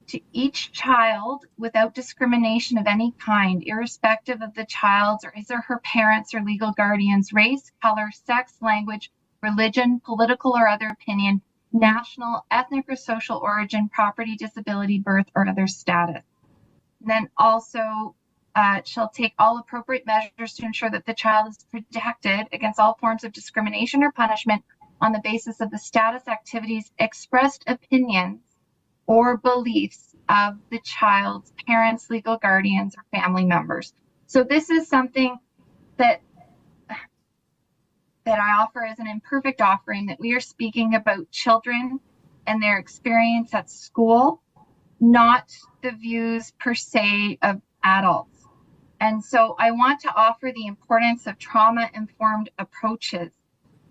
to each child without discrimination of any kind, irrespective of the child's or his or her parents or legal guardians' race, color, sex, language, religion, political or other opinion, national, ethnic or social origin, property, disability, birth, or other status. And then also shall take all appropriate measures to ensure that the child is protected against all forms of discrimination or punishment on the basis of the status, activities, expressed opinions, or beliefs of the child's parents, legal guardians, or family members. So this is something that I offer as an imperfect offering, that we are speaking about children and their experience at school, not the views per se of adults. And so I want to offer the importance of trauma-informed approaches.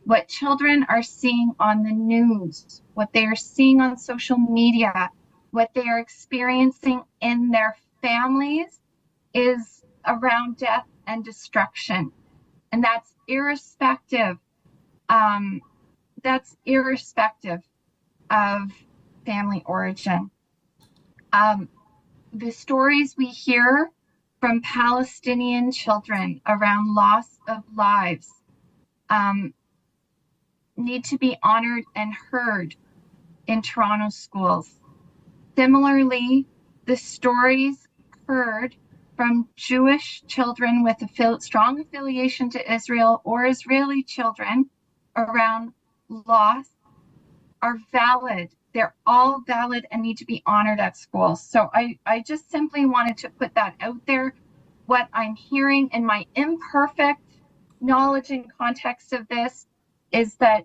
What children are seeing on the news, what they are seeing on social media, what they are experiencing in their families is around death and destruction. And that's irrespective. That's irrespective of family origin. The stories we hear from Palestinian children around loss of lives need to be honored and heard in Toronto schools. Similarly, the stories heard from Jewish children with a strong affiliation to Israel or Israeli children around loss are valid. They're all valid and need to be honored at schools. So I just simply wanted to put that out there. What I'm hearing in my imperfect knowledge and context of this is that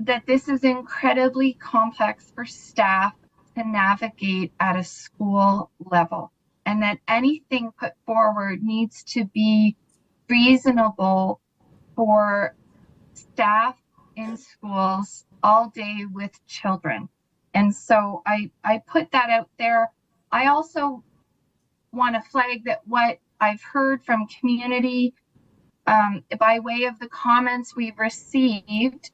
that this is incredibly complex for staff to navigate at a school level, and that anything put forward needs to be reasonable for staff in schools all day with children. And so I put that out there. I also want to flag that what I've heard from community by way of the comments we've received,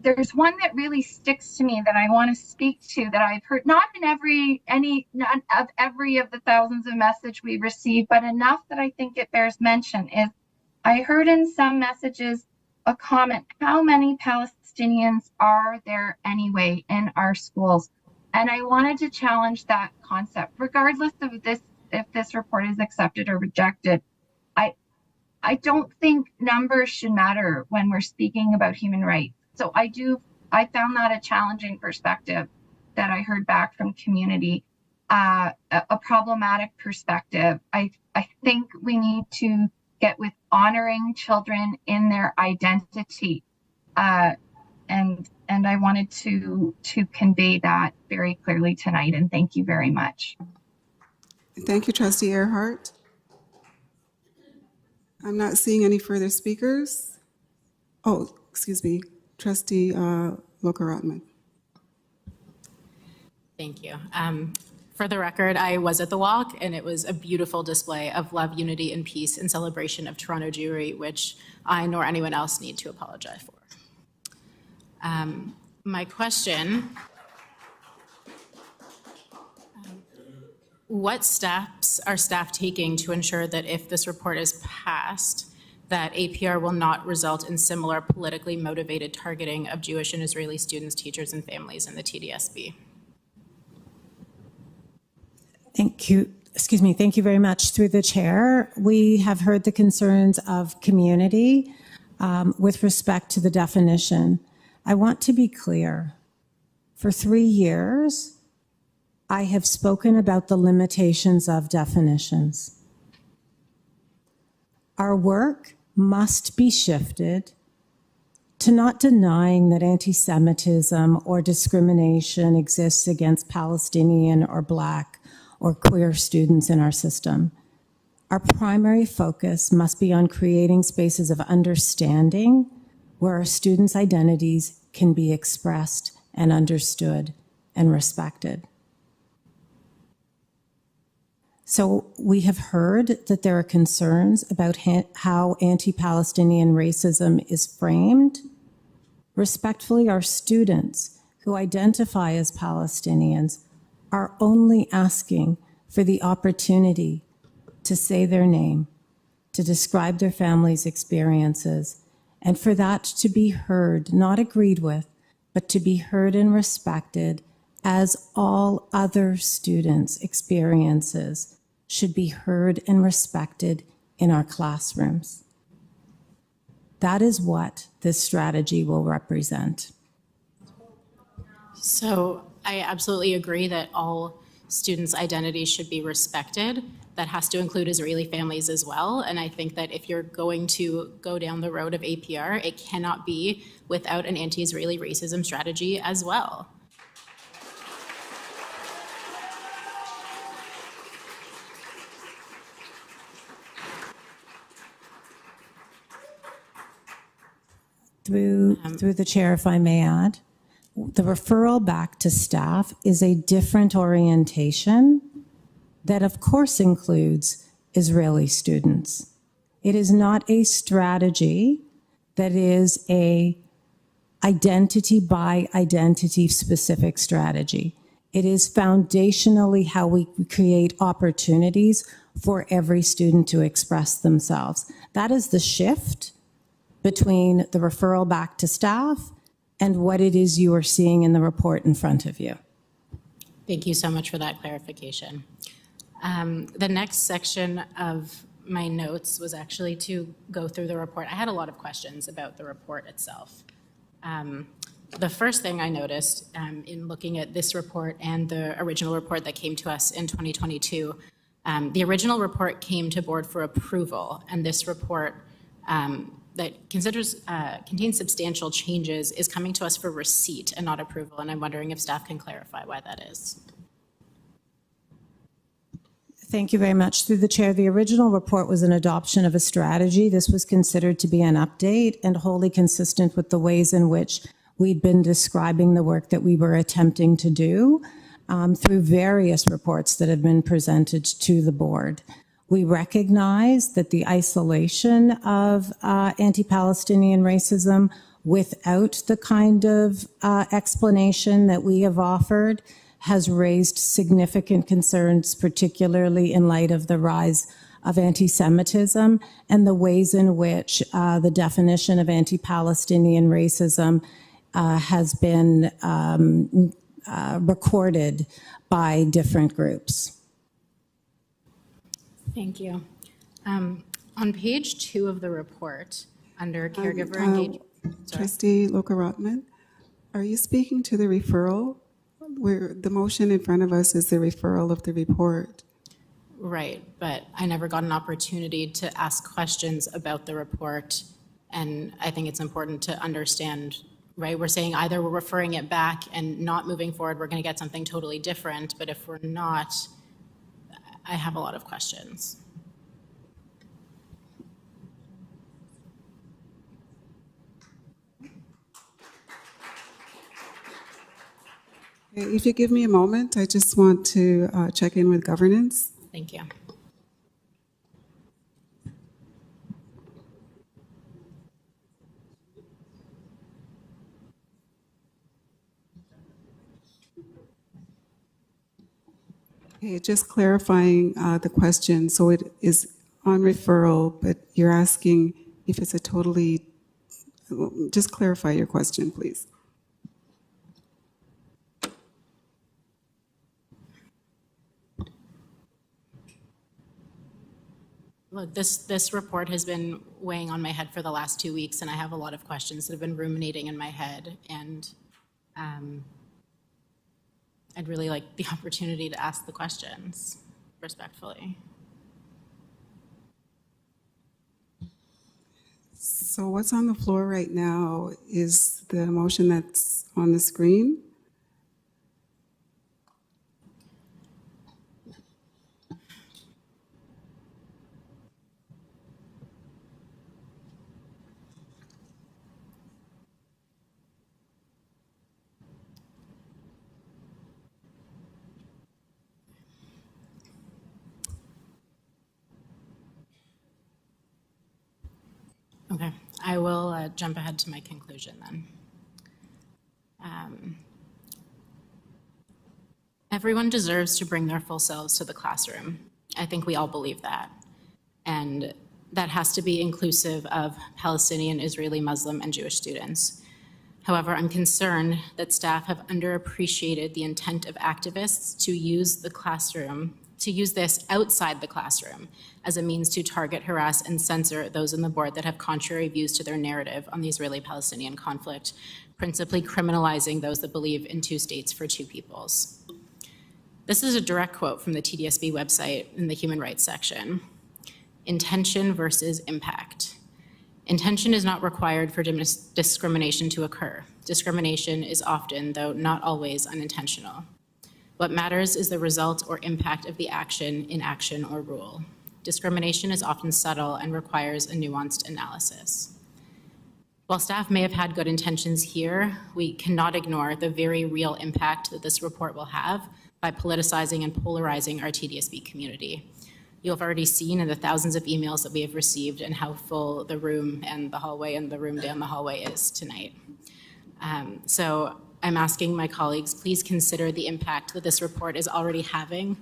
there's one that really sticks to me that I want to speak to, that I've heard, not of every of the thousands of messages we receive, but enough that I think it bears mention, is I heard in some messages a comment, how many Palestinians are there anyway in our schools? And I wanted to challenge that concept, regardless of this, if this report is accepted or rejected. I don't think numbers should matter when we're speaking about human rights. So I found that a challenging perspective that I heard back from community, a problematic perspective. I think we need to get with honoring children in their identity. And I wanted to convey that very clearly tonight, and thank you very much. Thank you, Trustee Ehrhardt. I'm not seeing any further speakers. Oh, excuse me, Trustee Lulka-Rotman. Thank you. For the record, I was at the walk, and it was a beautiful display of love, unity, and peace in celebration of Toronto Jewry, which I nor anyone else need to apologize for. My question, what steps are staff taking to ensure that if this report is passed, that APR will not result in similar politically motivated targeting of Jewish and Israeli students, teachers, and families in the TDSB? Thank you. Excuse me. Thank you very much. Through the chair, we have heard the concerns of community with respect to the definition. I want to be clear. For 3 years, I have spoken about the limitations of definitions. Our work must be shifted to not denying that anti-Semitism or discrimination exists against Palestinian or Black or queer students in our system. Our primary focus must be on creating spaces of understanding where our students' identities can be expressed and understood and respected. So we have heard that there are concerns about how anti-Palestinian racism is framed. Respectfully, our students who identify as Palestinians are only asking for the opportunity to say their name, to describe their family's experiences, and for that to be heard, not agreed with, but to be heard and respected as all other students' experiences should be heard and respected in our classrooms. That is what this strategy will represent. So I absolutely agree that all students' identities should be respected. That has to include Israeli families as well. And I think that if you're going to go down the road of APR, it cannot be without an anti-Israeli racism strategy as well. Through the chair, if I may add, the referral back to staff is a different orientation that of course includes Israeli students. It is not a strategy that is a identity by identity specific strategy. It is foundationally how we create opportunities for every student to express themselves. That is the shift between the referral back to staff and what it is you are seeing in the report in front of you. Thank you so much for that clarification. The next section of my notes was actually to go through the report. I had a lot of questions about the report itself. The first thing I noticed in looking at this report and the original report that came to us in 2022, the original report came to board for approval, and this report that contains substantial changes is coming to us for receipt and not approval, and I'm wondering if staff can clarify why that is. Thank you very much. Through the chair, the original report was an adoption of a strategy. This was considered to be an update and wholly consistent with the ways in which we'd been describing the work that we were attempting to do through various reports that had been presented to the board. We recognize that the isolation of anti-Palestinian racism without the kind of explanation that we have offered has raised significant concerns, particularly in light of the rise of anti-Semitism and the ways in which the definition of anti-Palestinian racism has been recorded by different groups. Thank you. On page 2 of the report, under caregiver engagement. Trustee Lulka-Rotman, are you speaking to the referral? Where the motion in front of us is the referral of the report. Right, but I never got an opportunity to ask questions about the report, and I think it's important to understand, right? We're saying either we're referring it back and not moving forward, we're going to get something totally different, but if we're not, I have a lot of questions. If you give me a moment, I just want to check in with governance. Thank you. Okay, just clarifying the question. So it is on referral, but you're asking if it's a totally, just clarify your question, please. Look, this report has been weighing on my head for the last 2 weeks, and I have a lot of questions that have been ruminating in my head, and I'd really like the opportunity to ask the questions respectfully. So what's on the floor right now is the motion that's on the screen. Okay, I will jump ahead to my conclusion then. Everyone deserves to bring their full selves to the classroom. I think we all believe that. And that has to be inclusive of Palestinian, Israeli, Muslim, and Jewish students. However, I'm concerned that staff have underappreciated the intent of activists to use the classroom, to use this outside the classroom as a means to target, harass, and censor those on the board that have contrary views to their narrative on the Israeli-Palestinian conflict, principally criminalizing those that believe in two states for two peoples. This is a direct quote from the TDSB website in the human rights section. Intention versus impact. Intention is not required for discrimination to occur. Discrimination is often, though not always, unintentional. What matters is the result or impact of the action, inaction, or rule. Discrimination is often subtle and requires a nuanced analysis. While staff may have had good intentions here, we cannot ignore the very real impact that this report will have by politicizing and polarizing our TDSB community. You have already seen in the thousands of emails that we have received and how full the room and the hallway and the room down the hallway is tonight. So I'm asking my colleagues, please consider the impact that this report is already having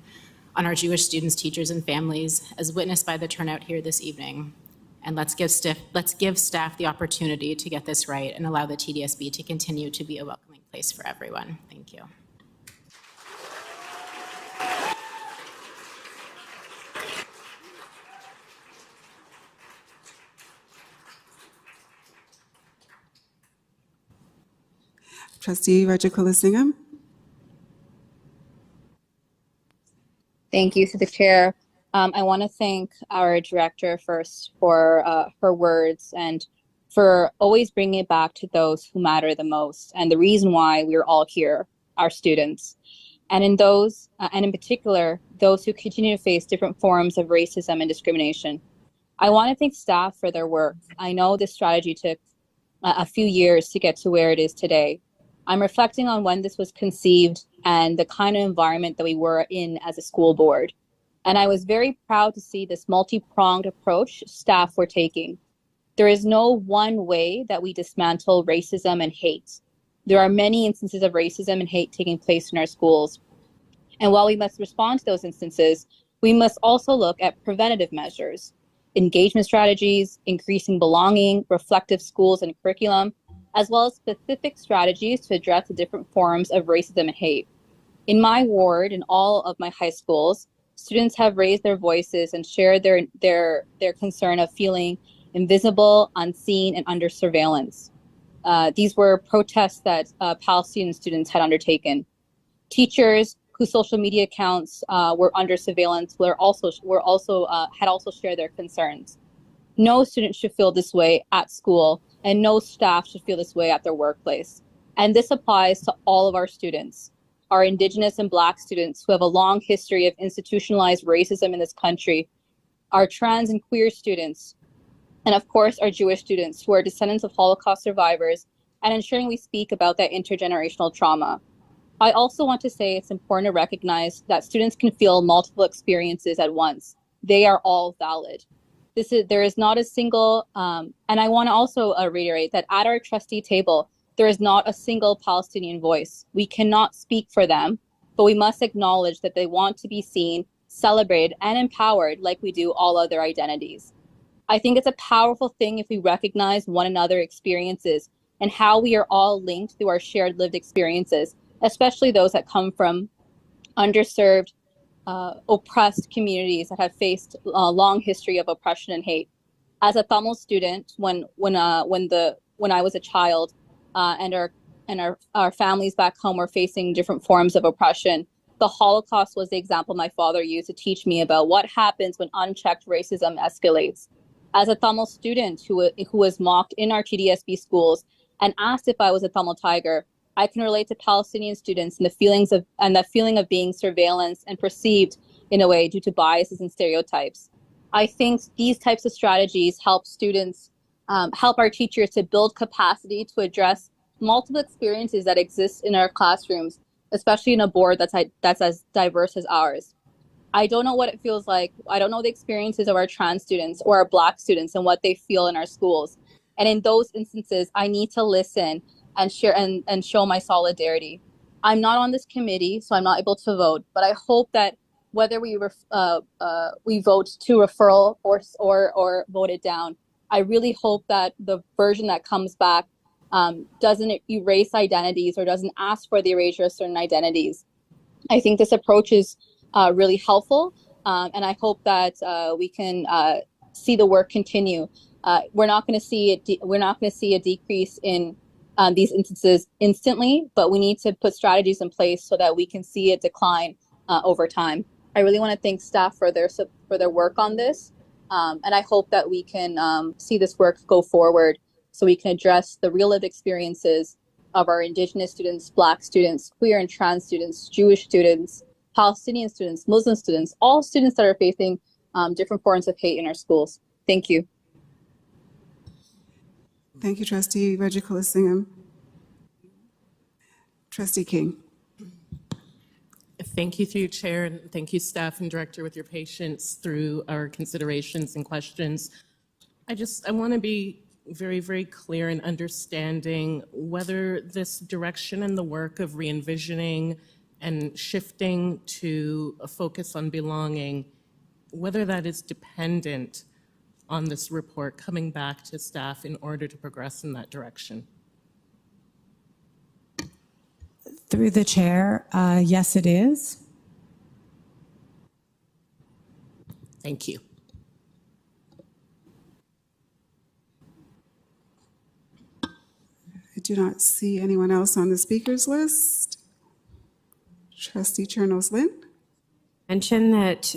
on our Jewish students, teachers, and families, as witnessed by the turnout here this evening. And let's give staff the opportunity to get this right and allow the TDSB to continue to be a welcoming place for everyone. Thank you. Trustee Rajikula-Singham. Thank you to the chair. I want to thank our director first for her words and for always bringing it back to those who matter the most and the reason why we're all here, our students. And in those, and in particular, those who continue to face different forms of racism and discrimination. I want to thank staff for their work. I know this strategy took a few years to get to where it is today. I'm reflecting on when this was conceived and the kind of environment that we were in as a school board. And I was very proud to see this multi-pronged approach staff were taking. There is no one way that we dismantle racism and hate. There are many instances of racism and hate taking place in our schools. And while we must respond to those instances, we must also look at preventative measures, engagement strategies, increasing belonging, reflective schools and curriculum, as well as specific strategies to address the different forms of racism and hate. In my ward, in all of my high schools, students have raised their voices and shared their concern of feeling invisible, unseen, and under surveillance. These were protests that Palestinian students had undertaken. Teachers whose social media accounts were under surveillance had also shared their concerns. No student should feel this way at school, and no staff should feel this way at their workplace. And this applies to all of our students, our Indigenous and Black students who have a long history of institutionalized racism in this country, our trans and queer students, and of course, our Jewish students who are descendants of Holocaust survivors, and ensuring we speak about that intergenerational trauma. I also want to say it's important to recognize that students can feel multiple experiences at once. They are all valid. There is not a single, and I want to also reiterate that at our trustee table, there is not a single Palestinian voice. We cannot speak for them, but we must acknowledge that they want to be seen, celebrated, and empowered like we do all other identities. I think it's a powerful thing if we recognize one another's experiences and how we are all linked through our shared lived experiences, especially those that come from underserved, oppressed communities that have faced a long history of oppression and hate. As a Tamil student, when I was a child, and our families back home were facing different forms of oppression, the Holocaust was the example my father used to teach me about what happens when unchecked racism escalates. As a Tamil student who was mocked in our TDSB schools and asked if I was a Tamil tiger, I can relate to Palestinian students and the feeling of being surveillance and perceived in a way due to biases and stereotypes. I think these types of strategies help students, help our teachers to build capacity to address multiple experiences that exist in our classrooms, especially in a board that's as diverse as ours. I don't know what it feels like. I don't know the experiences of our trans students or our Black students and what they feel in our schools. And in those instances, I need to listen and share and show my solidarity. I'm not on this committee, so I'm not able to vote, but I hope that whether we vote to referral or vote it down, I really hope that the version that comes back doesn't erase identities or doesn't ask for the erasure of certain identities. I think this approach is really helpful, and I hope that we can see the work continue. We're not going to see a decrease in these instances instantly, but we need to put strategies in place so that we can see a decline over time. I really want to thank staff for their work on this, and I hope that we can see this work go forward so we can address the real lived experiences of our Indigenous students, Black students, queer and trans students, Jewish students, Palestinian students, Muslim students, all students that are facing different forms of hate in our schools. Thank you. Thank you, Trustee Reggie-Colasingham. Trustee King. Thank you through you, Chair, and thank you, staff and Director, with your patience through our considerations and questions. I want to be very, very clear in understanding whether this direction and the work of re-envisioning and shifting to a focus on belonging, whether that is dependent on this report coming back to staff in order to progress in that direction. Through the chair, yes, it is. Thank you. I do not see anyone else on the speakers list. Trustee Chernos-Lin. Mention that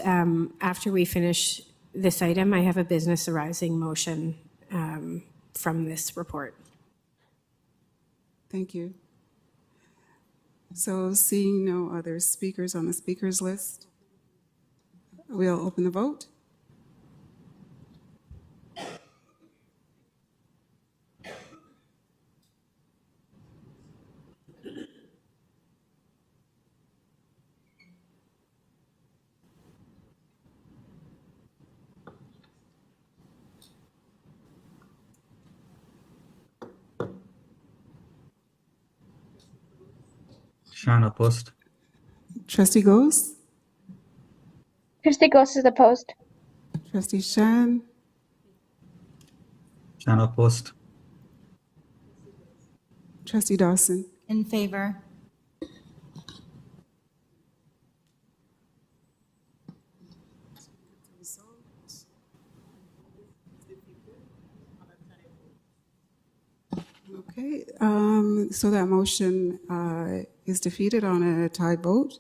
after we finish this item, I have a business arising motion from this report. Thank you. So seeing no other speakers on the speakers list, we'll open the vote. Shan opposed. Trustee Gose? Trustee Ghost is opposed. Trustee Shan? Shan opposed. Trustee Dawson? In favor. Okay, so that motion is defeated on a tied vote.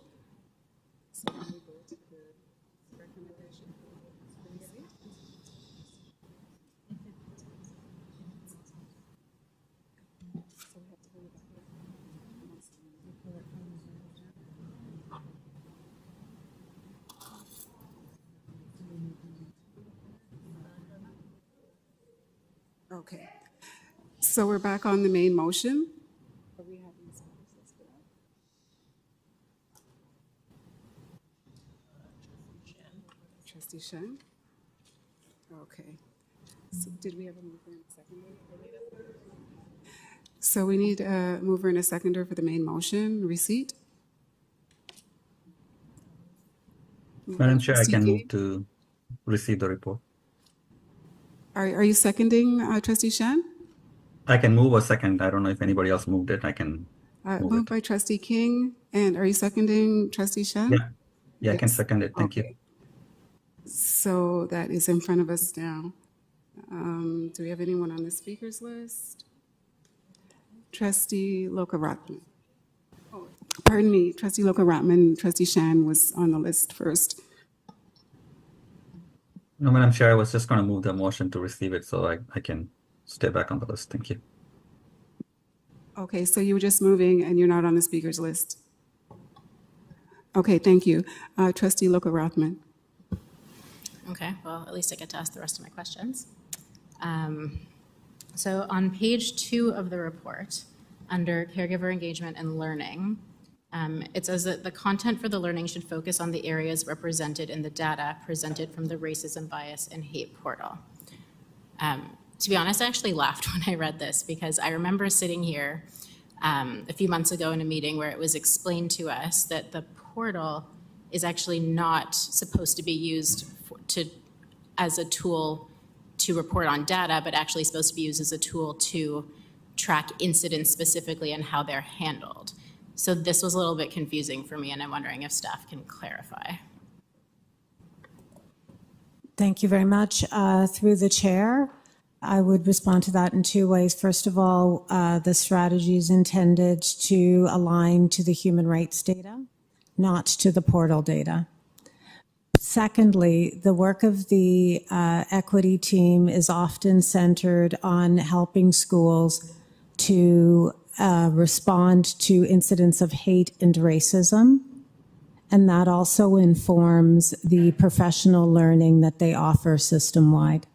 Okay, so we're back on the main motion. Trustee Shan? Okay. So did we have a mover and a seconder? So we need a mover and a seconder for the main motion. Receipt? Madam Chair, I Trustee can King? move to receive the report. Are you seconding, Trustee Shan? I can move a second. I don't know if anybody else moved it. I can move Moved it. by Trustee King, and are you seconding, Trustee Shan? Yeah, yeah, I can Yes. second it. Thank you. Okay. So that is in front of us now. Do we have anyone on the speakers list? Trustee Lulka-Rotman. Oh, pardon me, Trustee Lulka-Rotman. Trustee Shan was on the list first. No, Madam Chair, I was just going to move the motion to receive it so I can stay back on the list. Thank you. Okay, so you were just moving and you're not on the speakers list. Okay, thank you. Trustee Lulka-Rotman. Okay, well, at least I get to ask the rest of my questions. So on page 2 of the report, under caregiver engagement and learning, it says that the content for the learning should focus on the areas represented in the data presented from the racism, bias, and hate portal. To be honest, I actually laughed when I read this because I remember sitting here a few months ago in a meeting where it was explained to us that the portal is actually not supposed to be used as a tool to report on data, but actually supposed to be used as a tool to track incidents specifically and how they're handled. So this was a little bit confusing for me, and I'm wondering if staff can clarify. Thank you very much. Through the chair, I would respond to that in 2 ways. First of all, the strategy is intended to align to the human rights data, not to the portal data. Secondly, the work of the equity team is often centered on helping schools to respond to incidents of hate and racism, and that also informs the professional learning that they offer system-wide.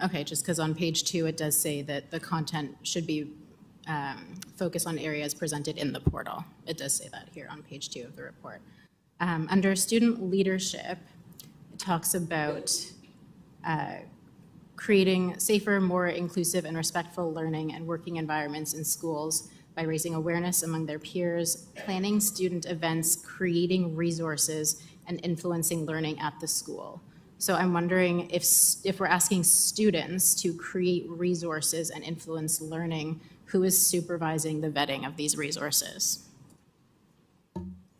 Okay, just because on page 2 it does say that the content should be focused on areas presented in the portal. It does say that here on page 2 of the report. Under student leadership, it talks about creating safer, more inclusive and respectful learning and working environments in schools by raising awareness among their peers, planning student events, creating resources, and influencing learning at the school. So I'm wondering if we're asking students to create resources and influence learning, who is supervising the vetting of these resources?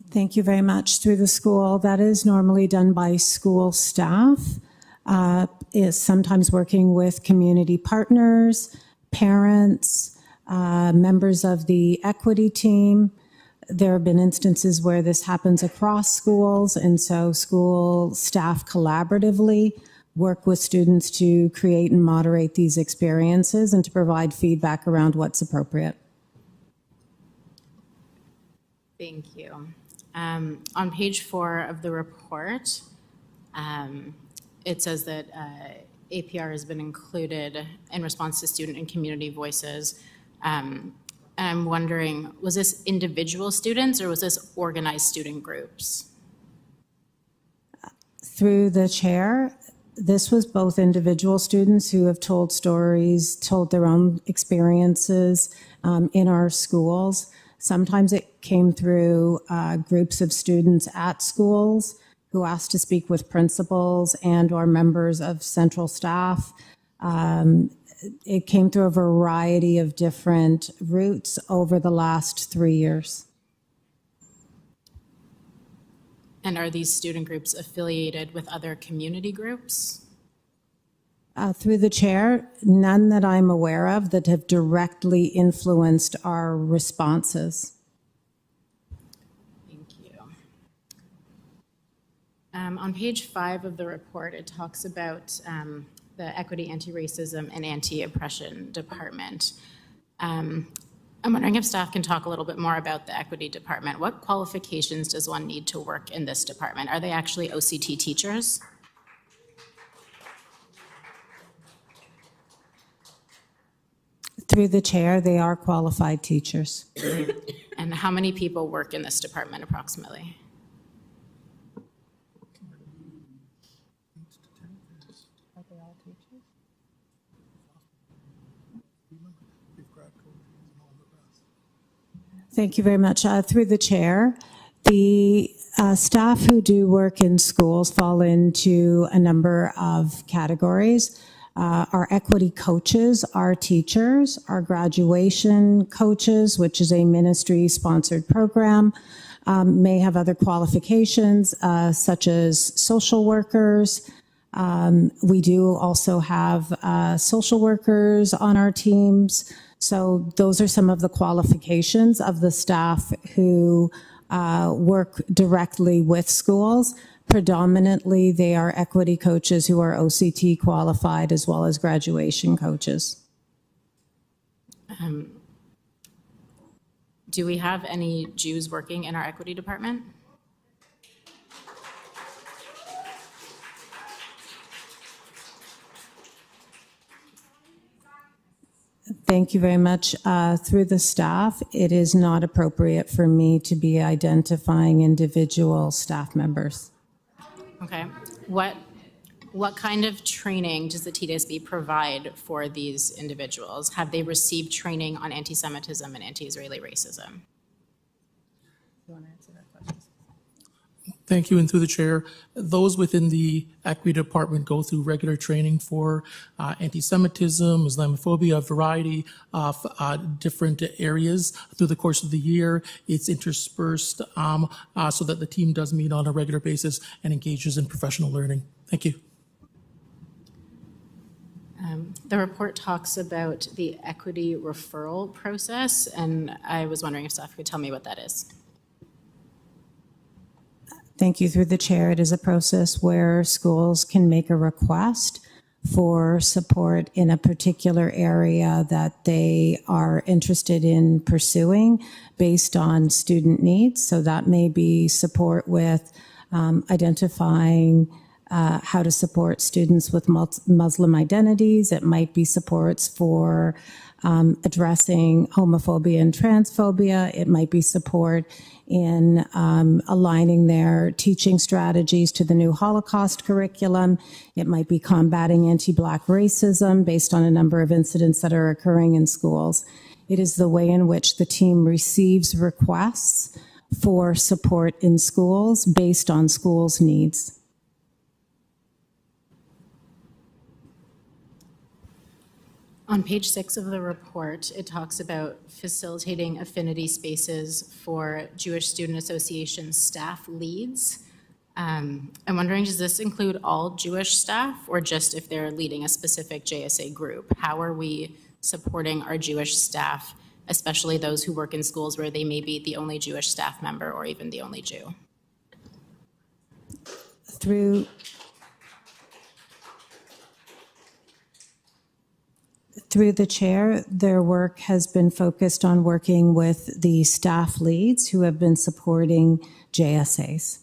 Thank you very much. Through the school, that is normally done by school staff. Is sometimes working with community partners, parents, members of the equity team. There have been instances where this happens across schools, and so school staff collaboratively work with students to create and moderate these experiences and to provide feedback around what's appropriate. Thank you. On page 4 of the report, it says that APR has been included in response to student and community voices. And I'm wondering, was this individual students or was this organized student groups? Through the chair, This was both individual students who have told stories, told their own experiences in our schools. Sometimes it came through groups of students at schools who asked to speak with principals and or members of central staff. It came through a variety of different routes over the last 3 years. And are these student groups affiliated with other community groups? Through the chair, none that I'm aware of that have directly influenced our responses. Thank you. On page 5 of the report, it talks about the Equity, Anti-Racism, and Anti-Oppression Department. I'm wondering if staff can talk a little bit more about the Equity Department. What qualifications does one need to work in this department? Are they actually OCT teachers? Through the chair, they are qualified teachers. And how many people work in this department approximately? Thank you very much. Through the chair, the staff who do work in schools fall into a number of categories. Our equity coaches are teachers, our graduation coaches, which is a ministry-sponsored program, may have other qualifications, such as social workers. We do also have social workers on our teams. So those are some of the qualifications of the staff who work directly with schools. Predominantly, they are equity coaches who are OCT qualified, as well as graduation coaches. Do we have any Jews working in our equity department? Thank you very much. Through the staff, it is not appropriate for me to be identifying individual staff members. Okay. What kind of training does the TDSB provide for these individuals? Have they received training on anti-Semitism and anti-Israeli racism? You want to answer that question? Thank you, and through the chair, those within the equity department go through regular training for anti-Semitism, Islamophobia, a variety of different areas through the course of the year. It's interspersed so that the team does meet on a regular basis and engages in professional learning. Thank you. The report talks about the equity referral process, and I was wondering if staff could tell me what that is. Thank you. Through the chair, it is a process where schools can make a request for support in a particular area that they are interested in pursuing based on student needs. So that may be support with identifying how to support students with Muslim identities. It might be supports for addressing homophobia and transphobia. It might be support in aligning their teaching strategies to the new Holocaust curriculum. It might be combating anti-Black racism based on a number of incidents that are occurring in schools. It is the way in which the team receives requests for support in schools based on schools' needs. On page 6 of the report, it talks about facilitating affinity spaces for Jewish Student Association staff leads. I'm wondering, does this include all Jewish staff or just if they're leading a specific JSA group? How are we supporting our Jewish staff, especially those who work in schools where they may be the only Jewish staff member or even the only Jew? Through the chair, their work has been focused on working with the staff leads who have been supporting JSAs.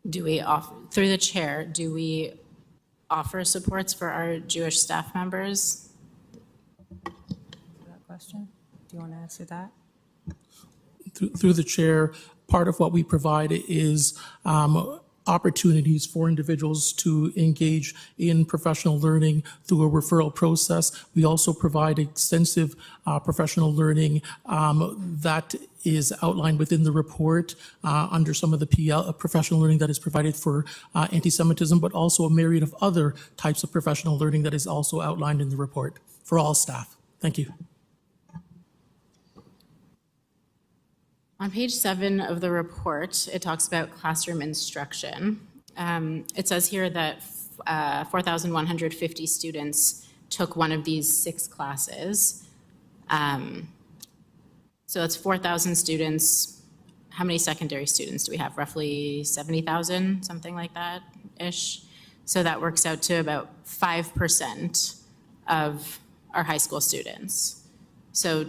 Do we offer, through the chair, do we offer supports for our Jewish staff members? That question? Do you want to answer that? Through the chair, part of what we provide is opportunities for individuals to engage in professional learning through a referral process. We also provide extensive professional learning that is outlined within the report under some of the professional learning that is provided for anti-Semitism, but also a myriad of other types of professional learning that is also outlined in the report for all staff. Thank you. On page 7 of the report, it talks about classroom instruction. It says here that 4,150 students took one of these 6 classes. So that's 4,000 students. How many secondary students do we have? Roughly 70,000, something like that-ish. So that works out to about 5% of our high school students. So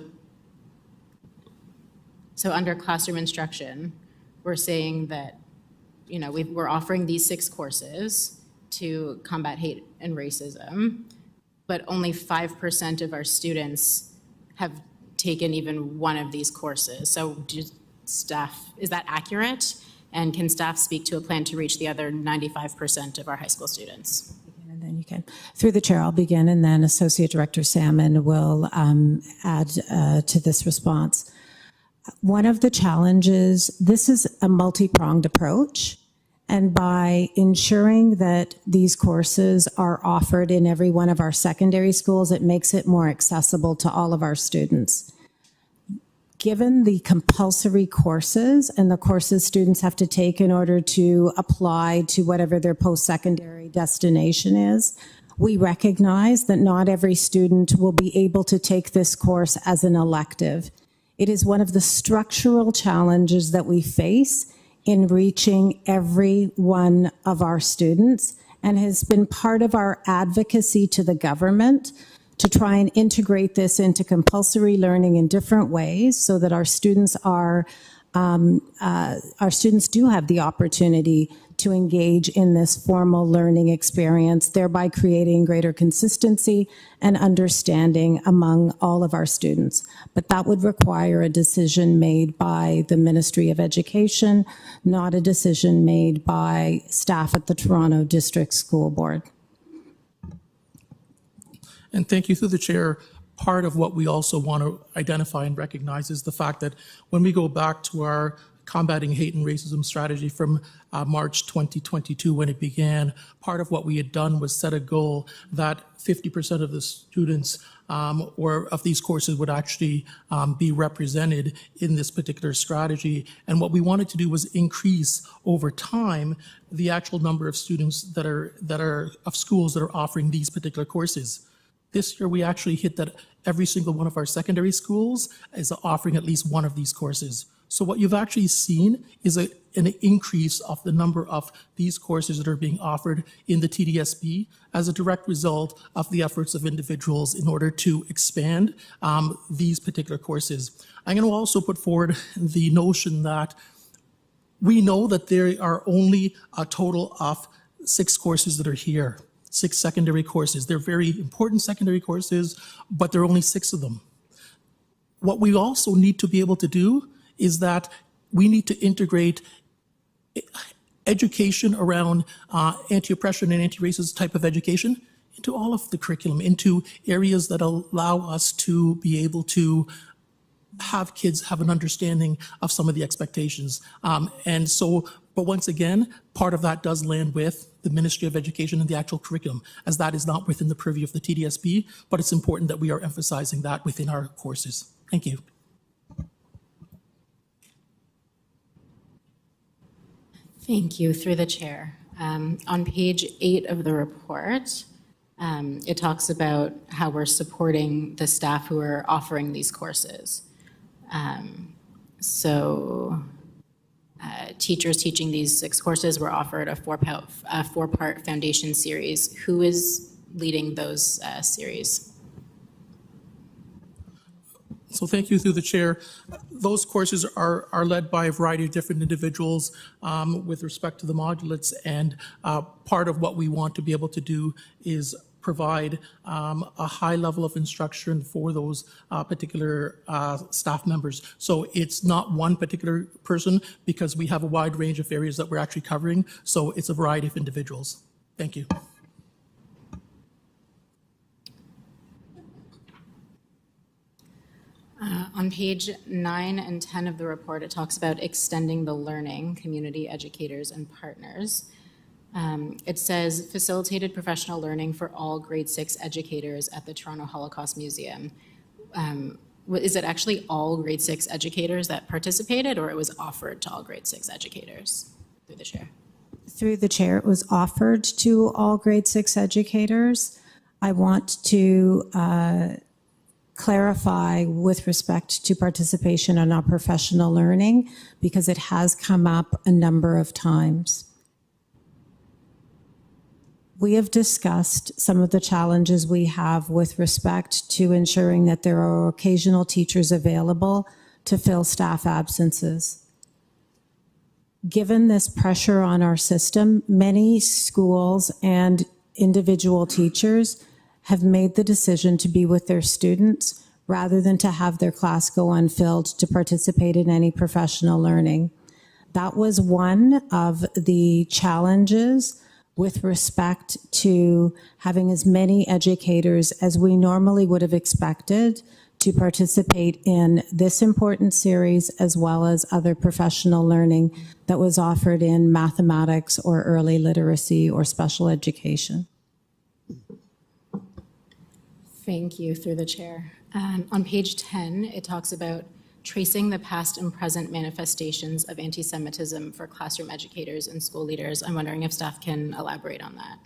under classroom instruction, we're saying that, you know, we're offering these 6 courses to combat hate and racism, but only 5% of our students have taken even one of these courses. So staff, is that accurate? And can staff speak to a plan to reach the other 95% of our high school students? And then you can, through the chair, I'll begin, and then Associate Director Salmon will add to this response. One of the challenges, this is a multi-pronged approach, and by ensuring that these courses are offered in every one of our secondary schools, it makes it more accessible to all of our students. Given the compulsory courses and the courses students have to take in order to apply to whatever their post-secondary destination is, we recognize that not every student will be able to take this course as an elective. It is one of the structural challenges that we face in reaching every one of our students, and has been part of our advocacy to the government to try and integrate this into compulsory learning in different ways so that our students do have the opportunity to engage in this formal learning experience, thereby creating greater consistency and understanding among all of our students. But that would require a decision made by the Ministry of Education, not a decision made by staff at the Toronto District School Board. And thank you, through the chair. Part of what we also want to identify and recognize is the fact that when we go back to our combating hate and racism strategy from March 2022, when it began, part of what we had done was set a goal that 50% of the students or of these courses would actually be represented in this particular strategy. And what we wanted to do was increase over time the actual number of students that are of schools that are offering these particular courses. This year, we actually hit that every single one of our secondary schools is offering at least one of these courses. So what you've actually seen is an increase of the number of these courses that are being offered in the TDSB as a direct result of the efforts of individuals in order to expand these particular courses. I'm going to also put forward the notion that we know that there are only a total of 6 courses that are here. 6 secondary courses. They're very important secondary courses, but there are only 6 of them. What we also need to be able to do is that we need to integrate education around anti-oppression and anti-racist type of education into all of the curriculum, into areas that allow us to be able to have kids have an understanding of some of the expectations. But once again, part of that does land with the Ministry of Education and the actual curriculum, as that is not within the purview of the TDSB, but it's important that we are emphasizing that within our courses. Thank you. Thank you, through the chair. On page 8 of the report, it talks about how we're supporting the staff who are offering these courses. Teachers teaching these 6 courses were offered a 4-part foundation series. Who is leading those series? So thank you, through the chair. Those courses are led by a variety of different individuals with respect to the modulates, and part of what we want to be able to do is provide a high level of instruction for those particular staff members. So it's not one particular person because we have a wide range of areas that we're actually covering. So it's a variety of individuals. Thank you. On page 9 and 10 of the report, it talks about extending the learning, community educators and partners. It says facilitated professional learning for all grade 6 educators at the Toronto Holocaust Museum. Is it actually all grade 6 educators that participated, or it was offered to all grade 6 educators? Through the chair. Through the chair, it was offered to all grade 6 educators. I want to clarify with respect to participation in our professional learning because it has come up a number of times. We have discussed some of the challenges we have with respect to ensuring that there are occasional teachers available to fill staff absences. Given this pressure on our system, many schools and individual teachers have made the decision to be with their students rather than to have their class go unfilled to participate in any professional learning. That was one of the challenges with respect to having as many educators as we normally would have expected to participate in this important series as well as other professional learning that was offered in mathematics or early literacy or special education. Thank you, through the chair. On page 10, it talks about tracing the past and present manifestations of anti-Semitism for classroom educators and school leaders. I'm wondering if staff can elaborate on that.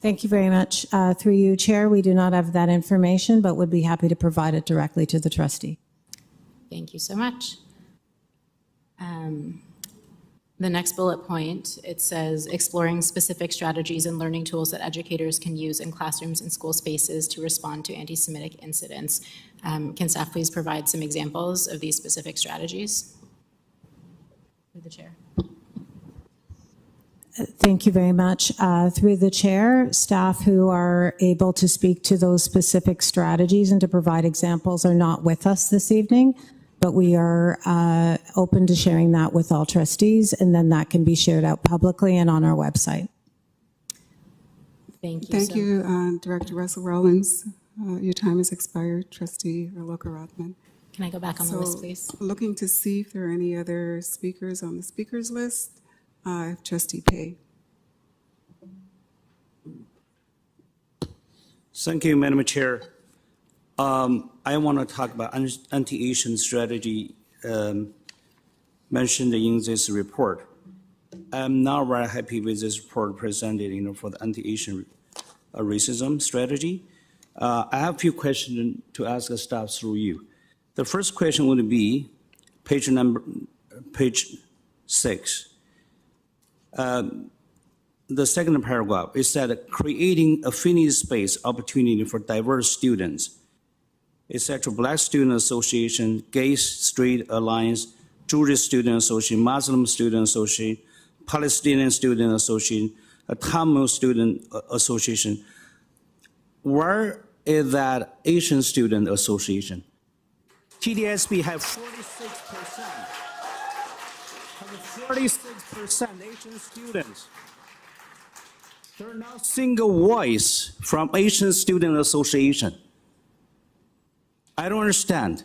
Thank you very much. Through you, Chair, we do not have that information, but would be happy to provide it directly to the trustee. Thank you so much. The next bullet point, it says exploring specific strategies and learning tools that educators can use in classrooms and school spaces to respond to anti-Semitic incidents. Can staff please provide some examples of these specific strategies? Through the chair. Thank you very much. Through the chair, staff who are able to speak to those specific strategies and to provide examples are not with us this evening, but we are open to sharing that with all trustees, and then that can be shared out publicly and on our website. Thank you. Thank you, Director Russell-Rawlins. Your time has expired, Trustee Lulka-Rotman. Can I go back on the list, please? Looking to see if there are any other speakers on the speakers list. Trustee Pei. Thank you, Madam Chair. I want to talk about anti-Asian strategy mentioned in this report. I'm not very happy with this report presented, for the anti-Asian racism strategy. I have a few questions to ask the staff through you. The first question would be page 6. The second paragraph is that creating affinity space opportunity for diverse students. Etc. Black Student Association, Gay Straight Alliance, Jewish Student Association, Muslim Student Association, Palestinian Student Association, Tamil Student Association. Where is that Asian Student Association? TDSB have 46%. Have 46% Asian students. There are not a single voice from Asian Student Association. I don't understand.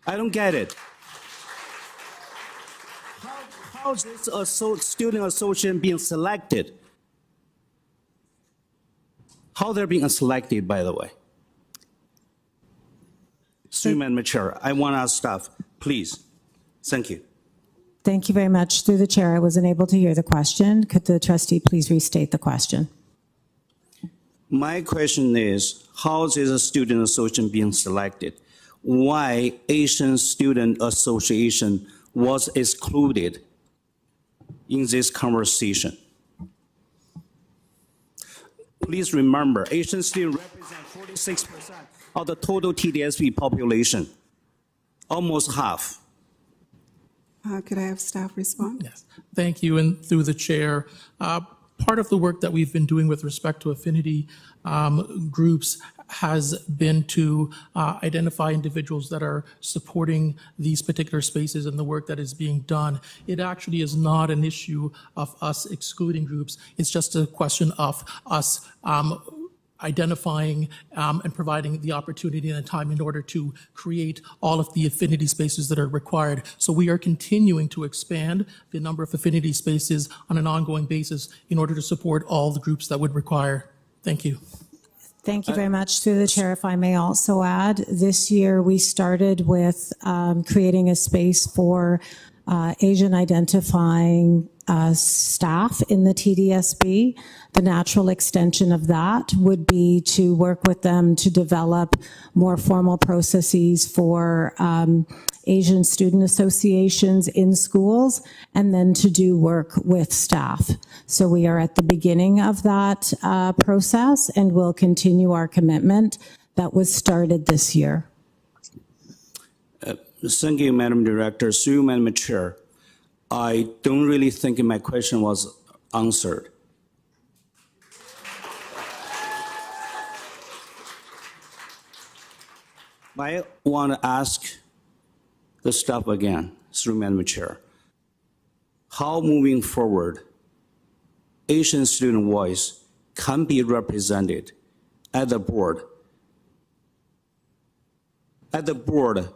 I don't get it. How is this student association being selected? How they're being selected, by the way? Madam Chair, I want to ask staff, please. Thank you. Thank you very much. Through the chair, I wasn't able to hear the question. Could the trustee please restate the question? My question is, how is a student association being selected? Why Asian Student Association was excluded in this conversation? Please remember, Asian students represent 46% of the total TDSB population, almost half. Could I have staff respond? Yes, thank you, and through the chair. Part of the work that we've been doing with respect to affinity groups has been to identify individuals that are supporting these particular spaces and the work that is being done. It actually is not an issue of us excluding groups. It's just a question of us identifying and providing the opportunity and the time in order to create all of the affinity spaces that are required. So we are continuing to expand the number of affinity spaces on an ongoing basis in order to support all the groups that would require. Thank you. Thank you very much. Through the chair, if I may also add, this year we started with creating a space for Asian identifying staff in the TDSB. The natural extension of that would be to work with them to develop more formal processes for Asian student associations in schools, and then to do work with staff. So we are at the beginning of that process, and we'll continue our commitment that was started this year. Thank you, Madam Director. Through you, Madam Chair. I don't really think my question was answered. I want to ask the staff again, through Madam Chair. How moving forward, Asian student voice can be represented at the board. At the board,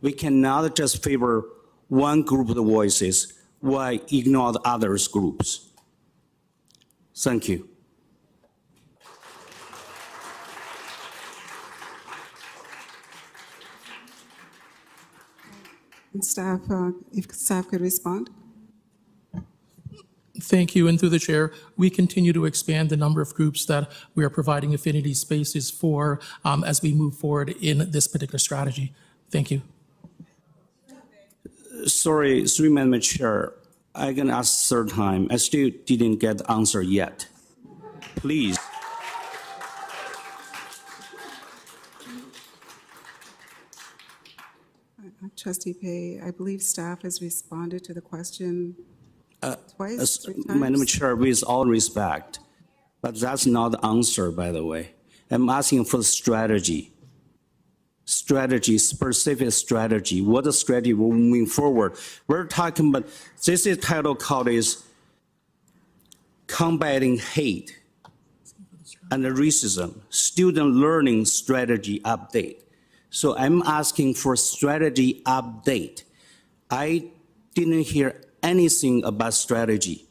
we cannot just favor one group of the voices while ignore the other groups. Thank you. And staff, if staff could respond. Thank you, and through the chair, we continue to expand the number of groups that we are providing affinity spaces for as we move forward in this particular strategy. Thank you. Sorry, through Madam Chair, I'm going to ask third time. I still didn't get the answer yet. Please. Trustee Pei, I believe staff has responded to the question twice, 3 times. Madam Chair, with all respect, but that's not the answer, by the way. I'm asking for the strategy. Strategy, specific strategy. What the strategy moving forward? We're talking about, this is title called is Combating Hate and Racism, Student Learning Strategy Update. So I'm asking for strategy update. I didn't hear anything about strategy.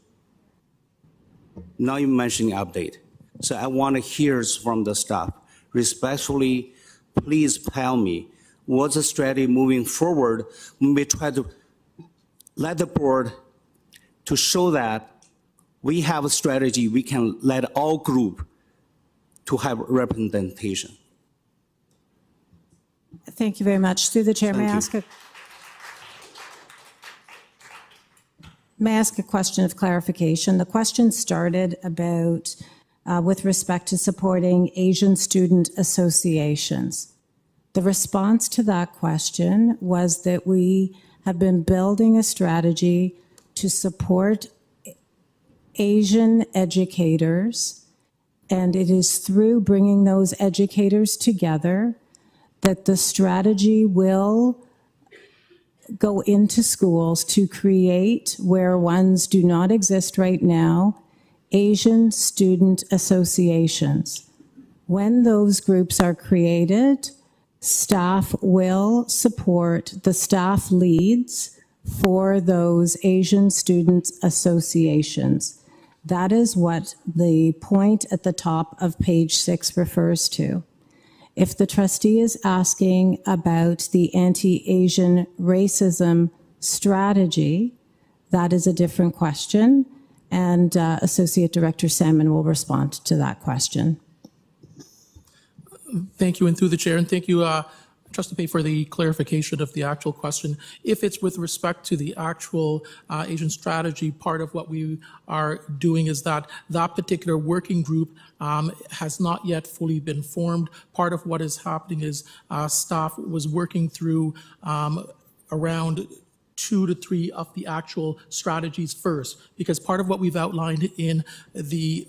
Now you're mentioning update. So I want to hear from the staff. Respectfully, please tell me what's the strategy moving forward when we try to let the board to show that we have a strategy, we can let all group to have representation. Thank you very much. Through the chair, may I ask a question of clarification? The question started about with respect to supporting Asian student associations. The response to that question was that we have been building a strategy to support Asian educators, and it is through bringing those educators together that the strategy will go into schools to create, where ones do not exist right now, Asian student associations. When those groups are created, staff will support the staff leads for those Asian student associations. That is what the point at the top of page 6 refers to. If the trustee is asking about the anti-Asian racism strategy, that is a different question, and Associate Director Salmon will respond to that question. Thank you, and through the chair, and thank you, Trustee Pei, for the clarification of the actual question. If it's with respect to the actual Asian strategy, part of what we are doing is that that particular working group has not yet fully been formed. Part of what is happening is staff was working through around 2 to 3 of the actual strategies first, because part of what we've outlined in the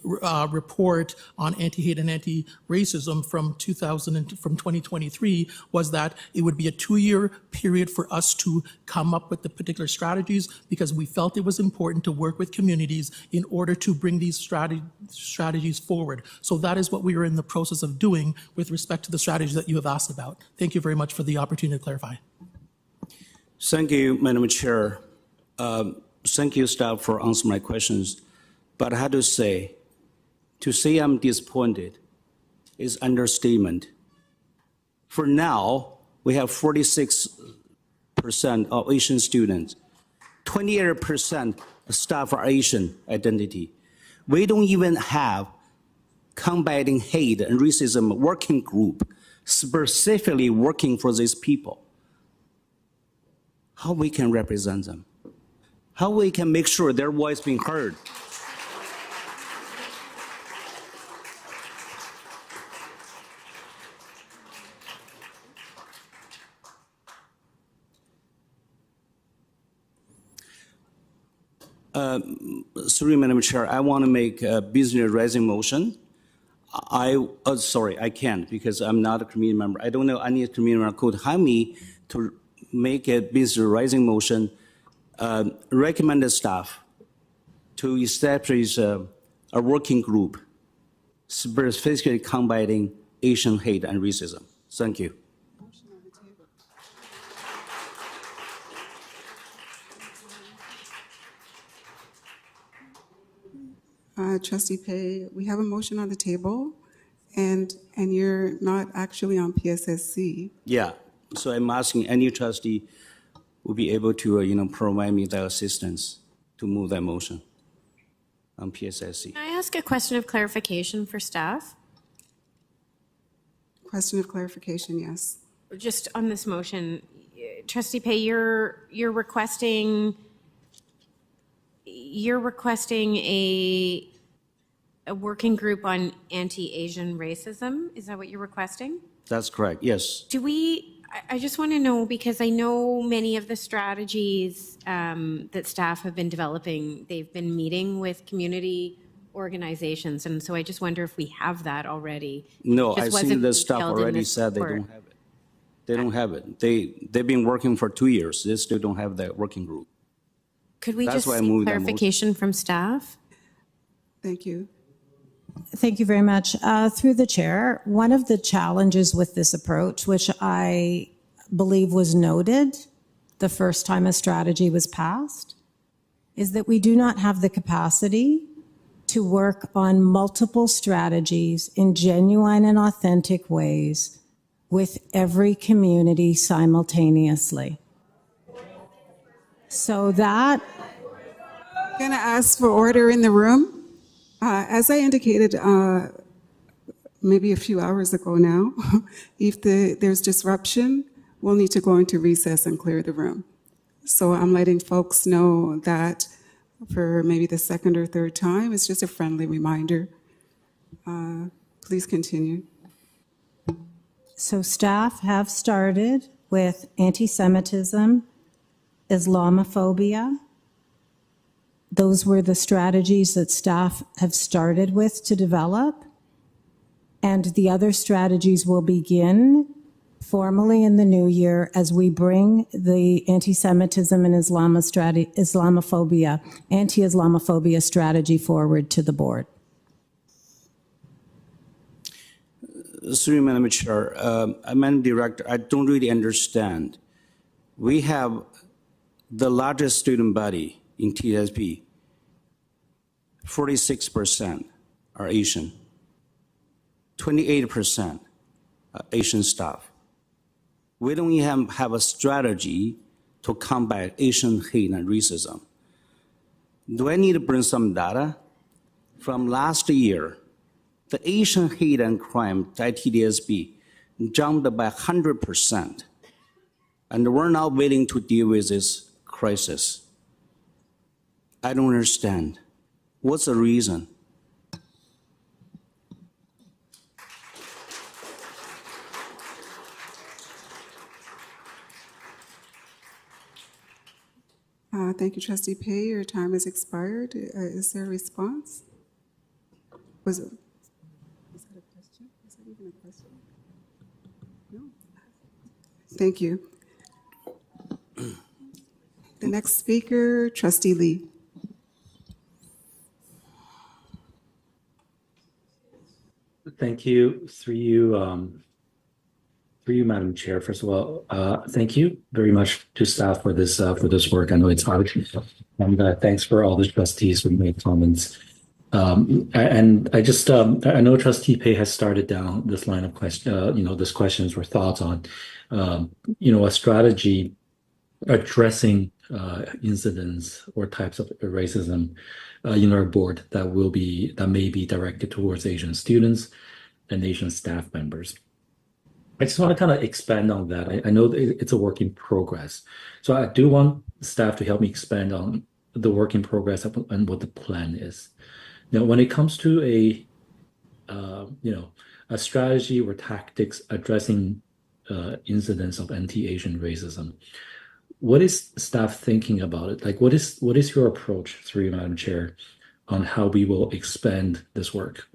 report on anti-hate and anti-racism from 2023 was that it would be a 2-year period for us to come up with the particular strategies, because we felt it was important to work with communities in order to bring these strategies forward. So that is what we are in the process of doing with respect to the strategies that you have asked about. Thank you very much for the opportunity to clarify. Thank you, Madam Chair. Thank you, staff, for answering my questions. But I had to say I'm disappointed is understatement. For now, we have 46% of Asian students. 28% of staff are Asian identity. We don't even have combating hate and racism working group specifically working for these people. How we can represent them? How we can make sure their voice being heard? Sorry, Madam Chair, I want to make a business raising motion. Sorry, I can't because I'm not a committee member. I don't know any committee member could help me to make a business raising motion, recommend the staff to establish a working group specifically combating Asian hate and racism. Thank you. Trustee Pei, we have a motion on the table, and you're not actually on PSSC. Yeah, so I'm asking any trustee will be able to, provide me the assistance to move that motion on PSSC. Can I ask a question of clarification for staff? Question of clarification, yes. Just on this motion, Trustee Pei, you're requesting a working group on anti-Asian racism. Is that what you're requesting? That's correct, yes. I just want to know, because I know many of the strategies that staff have been developing, they've been meeting with community organizations, and so I just wonder if we have that already. No, I think the staff already said they don't have it. They don't have it. They've been working for 2 years. They still don't have that working group. Could we That's just why I see moved that clarification from staff? Thank you. Thank you very much. Through the chair, one of the challenges with this approach, which I believe was noted the first time a strategy was passed, is that we do not have the capacity to work on multiple strategies in genuine and authentic ways with every community simultaneously. So that... I'm going to ask for order in the room. As I indicated maybe a few hours ago now, if there's disruption, we'll need to go into recess and clear the room. So I'm letting folks know that for maybe the second or third time, it's just a friendly reminder. Please continue. So staff have started with anti-Semitism, Islamophobia. Those were the strategies that staff have started with to develop. And the other strategies will begin formally in the new year as we bring the anti-Semitism and Islamophobia, anti-Islamophobia strategy forward to the board. Sorry, Madam Chair. Madam Director, I don't really understand. We have the largest student body in TDSB. 46% are Asian. 28% are Asian staff. We don't even have a strategy to combat Asian hate and racism. Do I need to bring some data? From last year, the Asian hate and crime at TDSB jumped by 100%. And we're now willing to deal with this crisis. I don't understand. What's the reason? Thank you, Trustee Pei. Your time has expired. Is there a response? Was that a question? Was that even a question? No. Thank you. The next speaker, Trustee Lee. Thank you. Through you, Madam Chair. First of all, thank you very much to staff for this work. I know it's hard, and thanks for all the trustees who made comments. And I just I know Trustee Pei has started down this line of question, this questions or thoughts on, a strategy addressing incidents or types of racism in our board that may be directed towards Asian students and Asian staff members. I just want to kind of expand on that. I know it's a work in progress. So I do want staff to help me expand on the work in progress and what the plan is. Now, when it comes to a strategy or tactics addressing incidents of anti-Asian racism, what is staff thinking about it? Like, what is your approach, through you, Madam Chair, on how we will expand this work?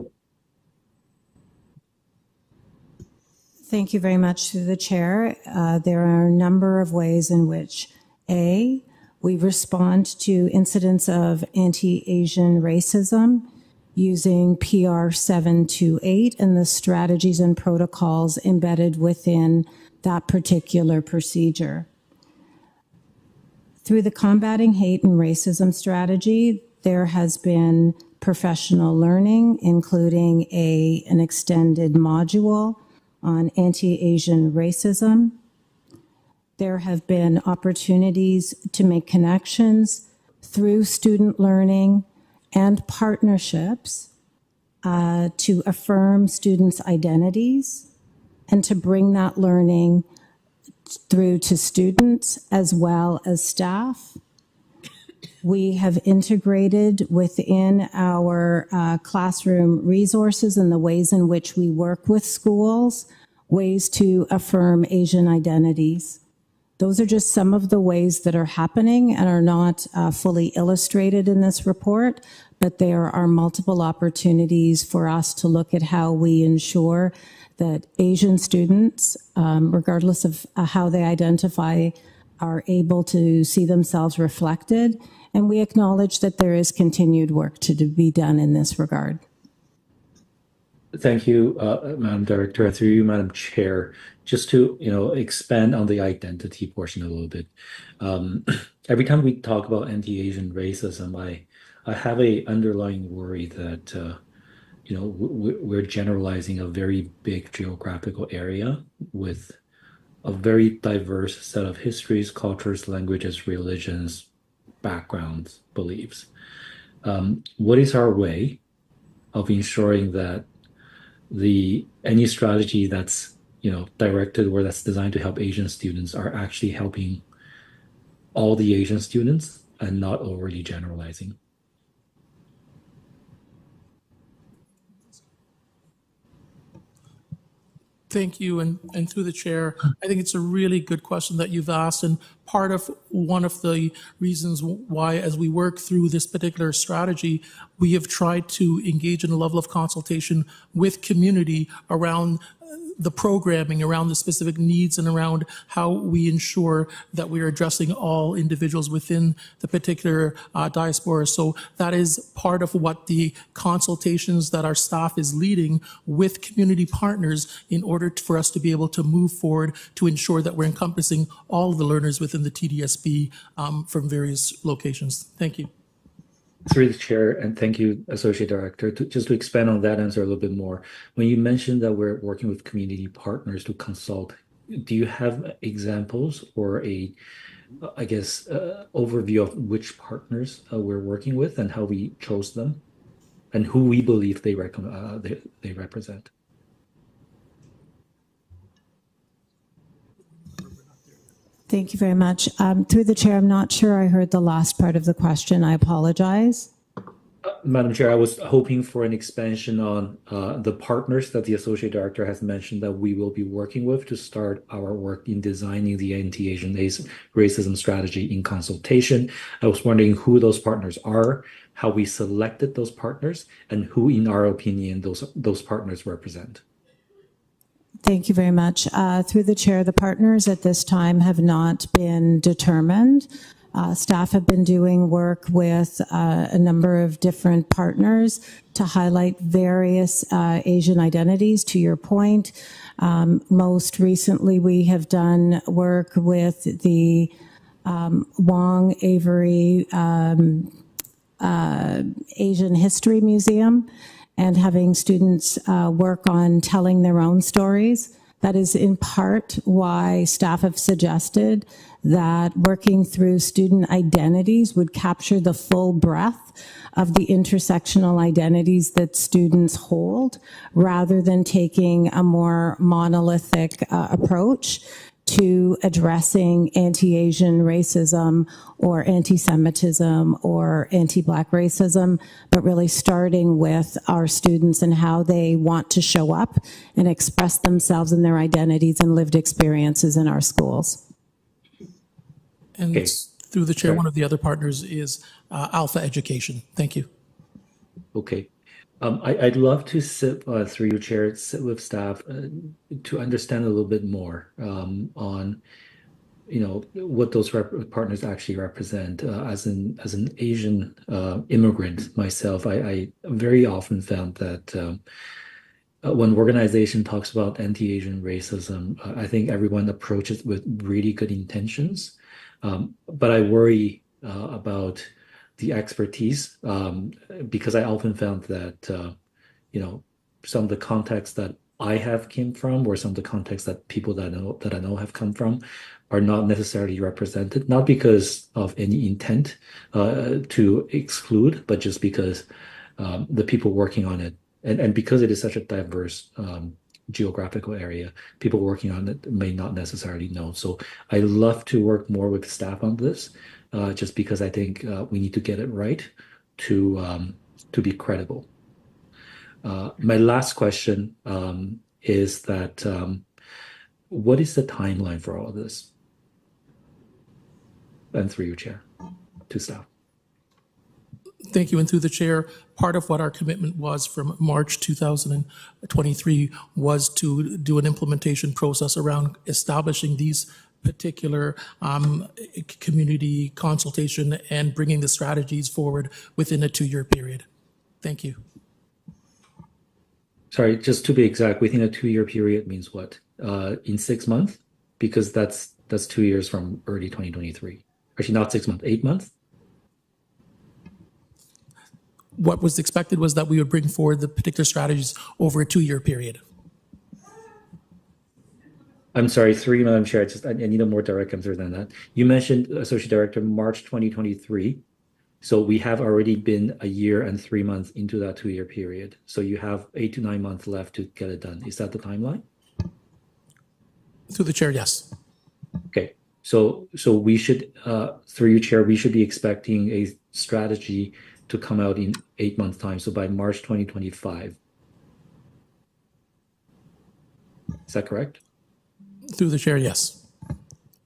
Thank you very much to the chair. There are a number of ways in which, A, we respond to incidents of anti-Asian racism using PR 728 and the strategies and protocols embedded within that particular procedure. Through the Combating Hate and Racism strategy, there has been professional learning, including an extended module on anti-Asian racism. There have been opportunities to make connections through student learning and partnerships to affirm students' identities and to bring that learning through to students as well as staff. We have integrated within our classroom resources and the ways in which we work with schools, ways to affirm Asian identities. Those are just some of the ways that are happening and are not fully illustrated in this report, but there are multiple opportunities for us to look at how we ensure that Asian students, regardless of how they identify, are able to see themselves reflected. And we acknowledge that there is continued work to be done in this regard. Thank you, Madam Director. Through you, Madam Chair, just to expand on the identity portion a little bit. Every time we talk about anti-Asian racism, I have a underlying worry that we're generalizing a very big geographical area with a very diverse set of histories, cultures, languages, religions, backgrounds, beliefs. What is our way of ensuring that any strategy that's directed or that's designed to help Asian students are actually helping all the Asian students and not overly generalizing? Thank you, and through the chair, I think it's a really good question that you've asked, and one of the reasons why, as we work through this particular strategy, we have tried to engage in a level of consultation with community around the programming, around the specific needs, and around how we ensure that we are addressing all individuals within the particular diaspora. So that is part of what the consultations that our staff is leading with community partners in order for us to be able to move forward to ensure that we're encompassing all of the learners within the TDSB from various locations. Thank you. Through the chair, and thank you, Associate Director. Just to expand on that answer a little bit more, when you mentioned that we're working with community partners to consult, do you have examples or overview of which partners we're working with and how we chose them and who we believe they represent? Thank you very much. Through the chair, I'm not sure I heard the last part of the question. I apologize. Madam Chair, I was hoping for an expansion on the partners that the Associate Director has mentioned that we will be working with to start our work in designing the anti-Asian racism strategy in consultation. I was wondering who those partners are, how we selected those partners, and who, in our opinion, those partners represent. Thank you very much. Through the chair, the partners at this time have not been determined. Staff have been doing work with a number of different partners to highlight various Asian identities, to your point. Most recently, we have done work with the Wong Avery Asian History Museum and having students work on telling their own stories. That is in part why staff have suggested that working through student identities would capture the full breadth of the intersectional identities that students hold, rather than taking a more monolithic approach to addressing anti-Asian racism or anti-Semitism or anti-Black racism, but really starting with our students and how they want to show up and express themselves and their identities and lived experiences in our schools. And Okay. through the chair, one of the other partners is Alpha Education. Thank you. Okay. I'd love to sit through your chair, sit with staff to understand a little bit more on, what those partners actually represent. As an Asian immigrant myself, I very often found that when organization talks about anti-Asian racism, I think everyone approaches with really good intentions, but I worry about the expertise, because I often found that, some of the contexts that I have came from, or some of the contexts that people that I know have come from, are not necessarily represented, not because of any intent to exclude, but just because the people working on it, and because it is such a diverse geographical area, people working on it may not necessarily know. So I love to work more with staff on this. Just because I think we need to get it right to be credible. My last question is that what is the timeline for all of this? And through you, Chair, to staff. Thank you. And through the chair, part of what our commitment was from March 2023 was to do an implementation process around establishing these particular community consultation and bringing the strategies forward within a 2-year period. Thank you. Sorry, just to be exact, within a 2-year period means what? In 6 months? Because that's 2 years from early 2023. Actually, not 6 months, 8 months? What was expected was that we would bring forward the particular strategies over a 2-year period. I'm sorry, Madam Chair, I need a more direct answer than that. You mentioned Associate Director March 2023. So we have already been 1 year and 3 months into that 2-year period. So you have 8 to 9 months left to get it done. Is that the timeline? Through the chair, yes. Okay. So we should, through you, Chair, we should be expecting a strategy to come out in 8 months' time. So by March 2025. Is that correct? Through the chair, yes.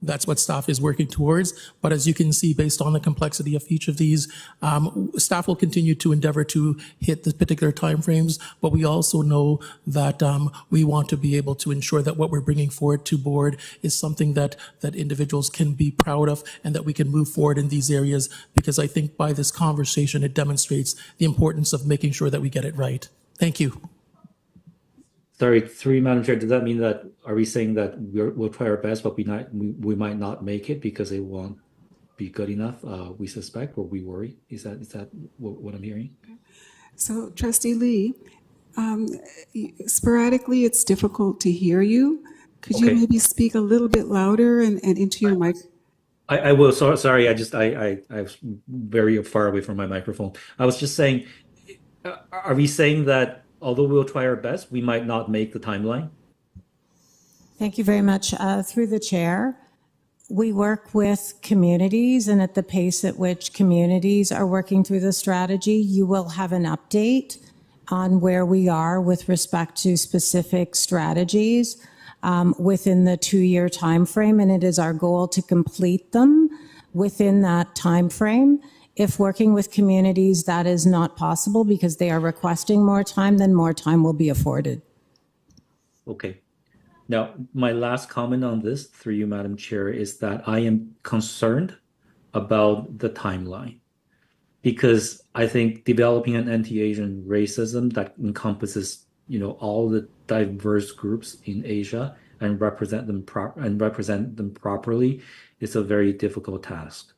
That's what staff is working towards. But as you can see, based on the complexity of each of these, staff will continue to endeavor to hit the particular timeframes. But we also know that we want to be able to ensure that what we're bringing forward to board is something that individuals can be proud of and that we can move forward in these areas. Because I think by this conversation, it demonstrates the importance of making sure that we get it right. Thank you. Sorry, through you, Madam Chair, does that mean that, are we saying that we'll try our best, but we might not make it because it won't be good enough, we suspect, or we worry? Is that what I'm hearing? So, Trustee Lee, sporadically it's difficult to hear you. Could you maybe speak a little bit louder and into your mic? I will. Sorry, I was very far away from my microphone. I was just saying, are we saying that although we'll try our best, we might not make the timeline? Thank you very much. Through the chair, We work with communities, and at the pace at which communities are working through the strategy, you will have an update on where we are with respect to specific strategies within the 2-year timeframe, and it is our goal to complete them within that timeframe. If working with communities that is not possible because they are requesting more time, then more time will be afforded. Okay. Now, my last comment on this, through you, Madam Chair, is that I am concerned about the timeline, because I think developing an anti-Asian racism that encompasses, all the diverse groups in Asia and represent them properly is a very difficult task.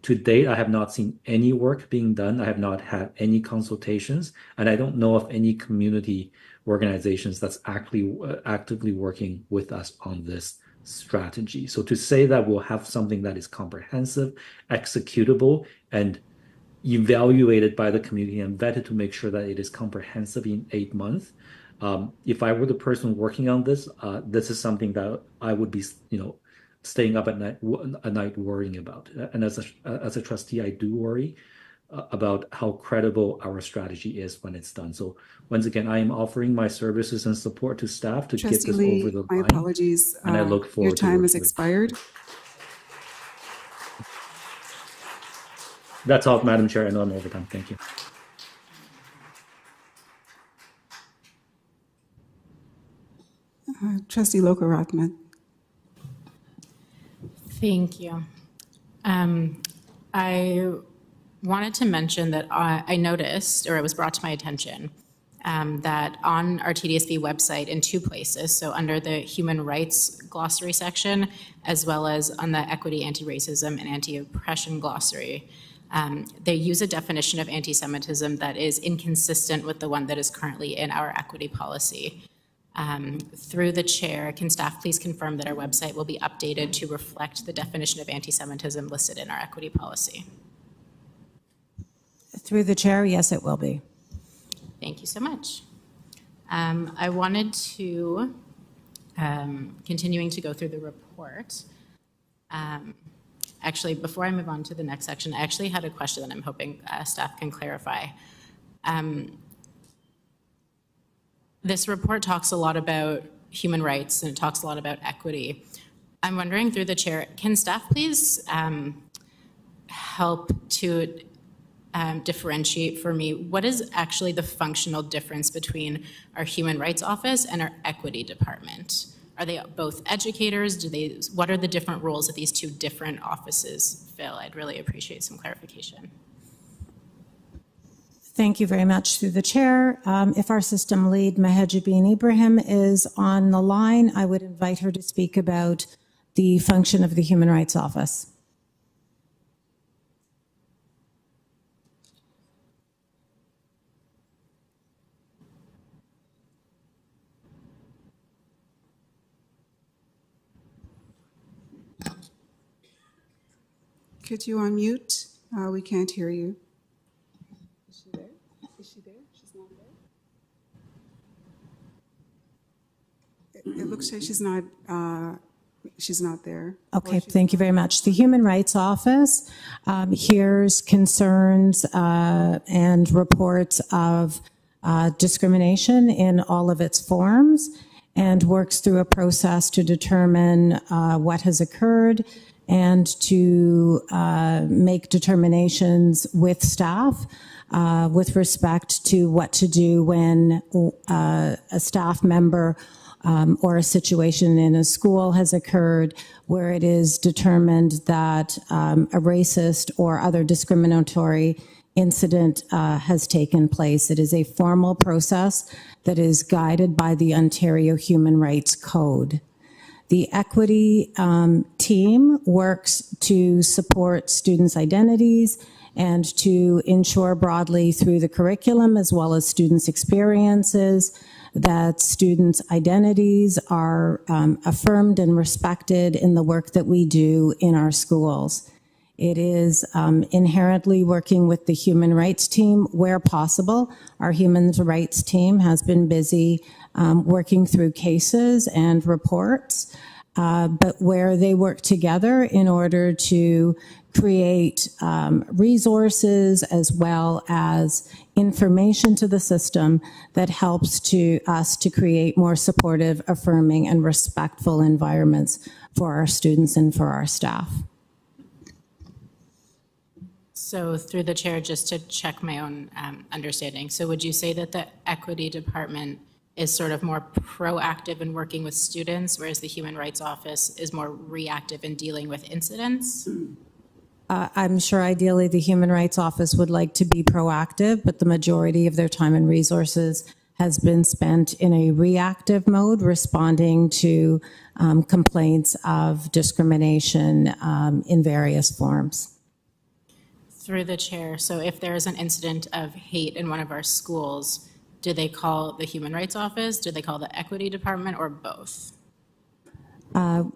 To date, I have not seen any work being done. I have not had any consultations, and I don't know of any community organizations that's actively working with us on this strategy. So to say that we'll have something that is comprehensive, executable, and evaluated by the community and vetted to make sure that it is comprehensive in 8 months. If I were the person working on this, this is something that I would be, staying up at night worrying about. And as a trustee, I do worry about how credible our strategy is when it's done. So once again, I am offering my services and support to staff to get this Lee, over the my line. apologies. And I look forward your to time working has with you. expired. That's all, Madam Chair. I know I'm over time. Thank you. Trustee Lulka-Rotman. Thank you. I wanted to mention that I noticed, or it was brought to my attention, that on our TDSB website in 2 places, so under the human rights glossary section, as well as on the equity, anti-racism, and anti-oppression glossary, they use a definition of anti-Semitism that is inconsistent with the one that is currently in our equity policy. Through the chair, can staff please confirm that our website will be updated to reflect the definition of anti-Semitism listed in our equity policy? Through the chair, yes, it will be. Thank you so much. I wanted to, continuing to go through the report, actually, before I move on to the next section, I actually had a question that I'm hoping staff can clarify. This report talks a lot about human rights and it talks a lot about equity. I'm wondering, through the chair, can staff please help to differentiate for me what is actually the functional difference between our Human Rights Office and our Equity Department? Are they both educators? What are the different roles that these 2 different offices fill? I'd really appreciate some clarification. Thank you very much, through the chair. If our system lead, Mahajabeen Ibrahim, is on the line, I would invite her to speak about the function of the Human Rights Office. Could you unmute? We can't hear you. Is she there? Is she there? She's not there? It looks like she's not there. Okay, thank you very much. The Human Rights Office hears concerns and reports of discrimination in all of its forms and works through a process to determine what has occurred and to make determinations with staff with respect to what to do when a staff member or a situation in a school has occurred where it is determined that a racist or other discriminatory incident has taken place. It is a formal process that is guided by the Ontario Human Rights Code. The equity team works to support students' identities and to ensure broadly through the curriculum as well as students' experiences that students' identities are affirmed and respected in the work that we do in our schools. It is inherently working with the human rights team where possible. Our human rights team has been busy working through cases and reports but where they work together in order to create resources as well as information to the system that helps us to create more supportive, affirming, and respectful environments for our students and for our staff. So through the chair, just to check my own understanding, so would you say that the equity department is sort of more proactive in working with students, whereas the Human Rights Office is more reactive in dealing with incidents? I'm sure ideally the Human Rights Office would like to be proactive, but the majority of their time and resources has been spent in a reactive mode, responding to complaints of discrimination in various forms. Through the chair, so if there is an incident of hate in one of our schools, do they call the Human Rights Office? Do they call the Equity Department, or both?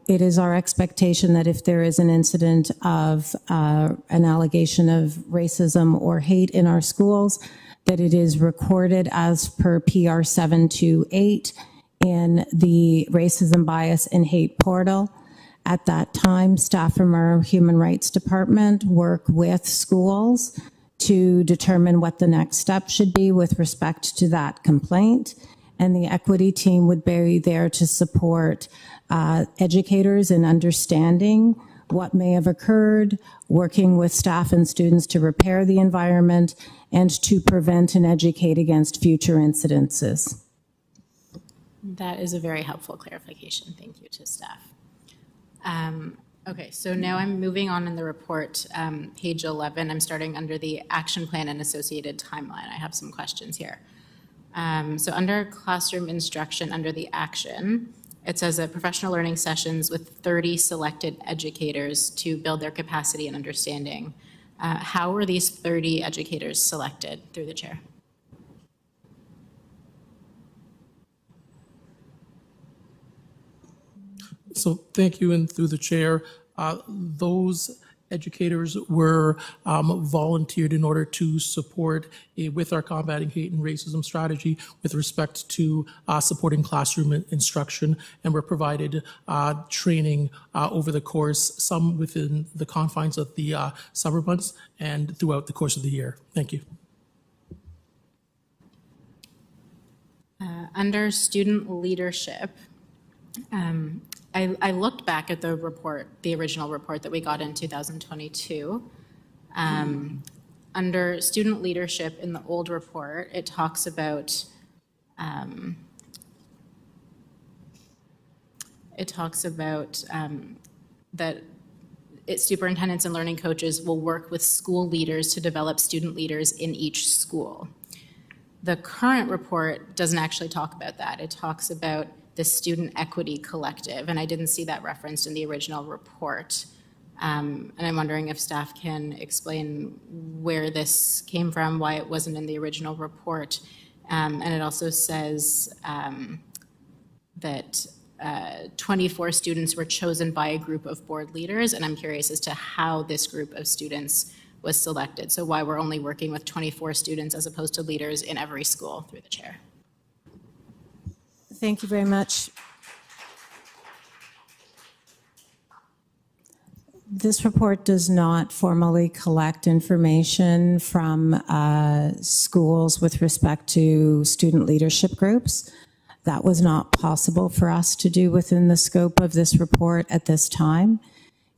It is our expectation that if there is an incident of an allegation of racism or hate in our schools, that it is recorded as per PR 728 in the Racism, Bias, and Hate portal. At that time, staff from our Human Rights Department work with schools to determine what the next step should be with respect to that complaint. And the equity team would be there to support educators in understanding what may have occurred, working with staff and students to repair the environment, and to prevent and educate against future incidences. That is a very helpful clarification. Thank you to staff. Okay, so now I'm moving on in the report, page 11. I'm starting under the action plan and associated timeline. I have some questions here. So under classroom instruction, under the action, it says that professional learning sessions with 30 selected educators to build their capacity and understanding. How were these 30 educators selected? Through the chair. So thank you, and through the chair, those educators were volunteered in order to support with our combating hate and racism strategy with respect to supporting classroom instruction, and were provided training over the course, some within the confines of the summer months and throughout the course of the year. Thank you. Under student leadership, I looked back at the report, the original report that we got in 2022. Under student leadership in the old report, it talks about that superintendents and learning coaches will work with school leaders to develop student leaders in each school. The current report doesn't actually talk about that. It talks about the Student Equity Collective, and I didn't see that referenced in the original report. And I'm wondering if staff can explain where this came from, why it wasn't in the original report. And it also says that 24 students were chosen by a group of board leaders, and I'm curious as to how this group of students was selected. So why we're only working with 24 students as opposed to leaders in every school, through the chair. Thank you very much. This report does not formally collect information from schools with respect to student leadership groups. That was not possible for us to do within the scope of this report at this time.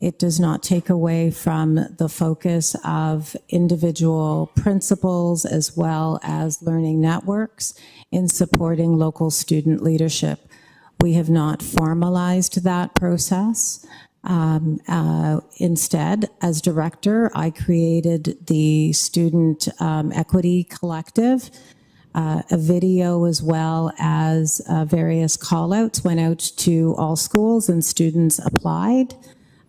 It does not take away from the focus of individual principals as well as learning networks in supporting local student leadership. We have not formalized that process. Instead, as director, I created the Student Equity Collective. A video as well as various call-outs went out to all schools, and students applied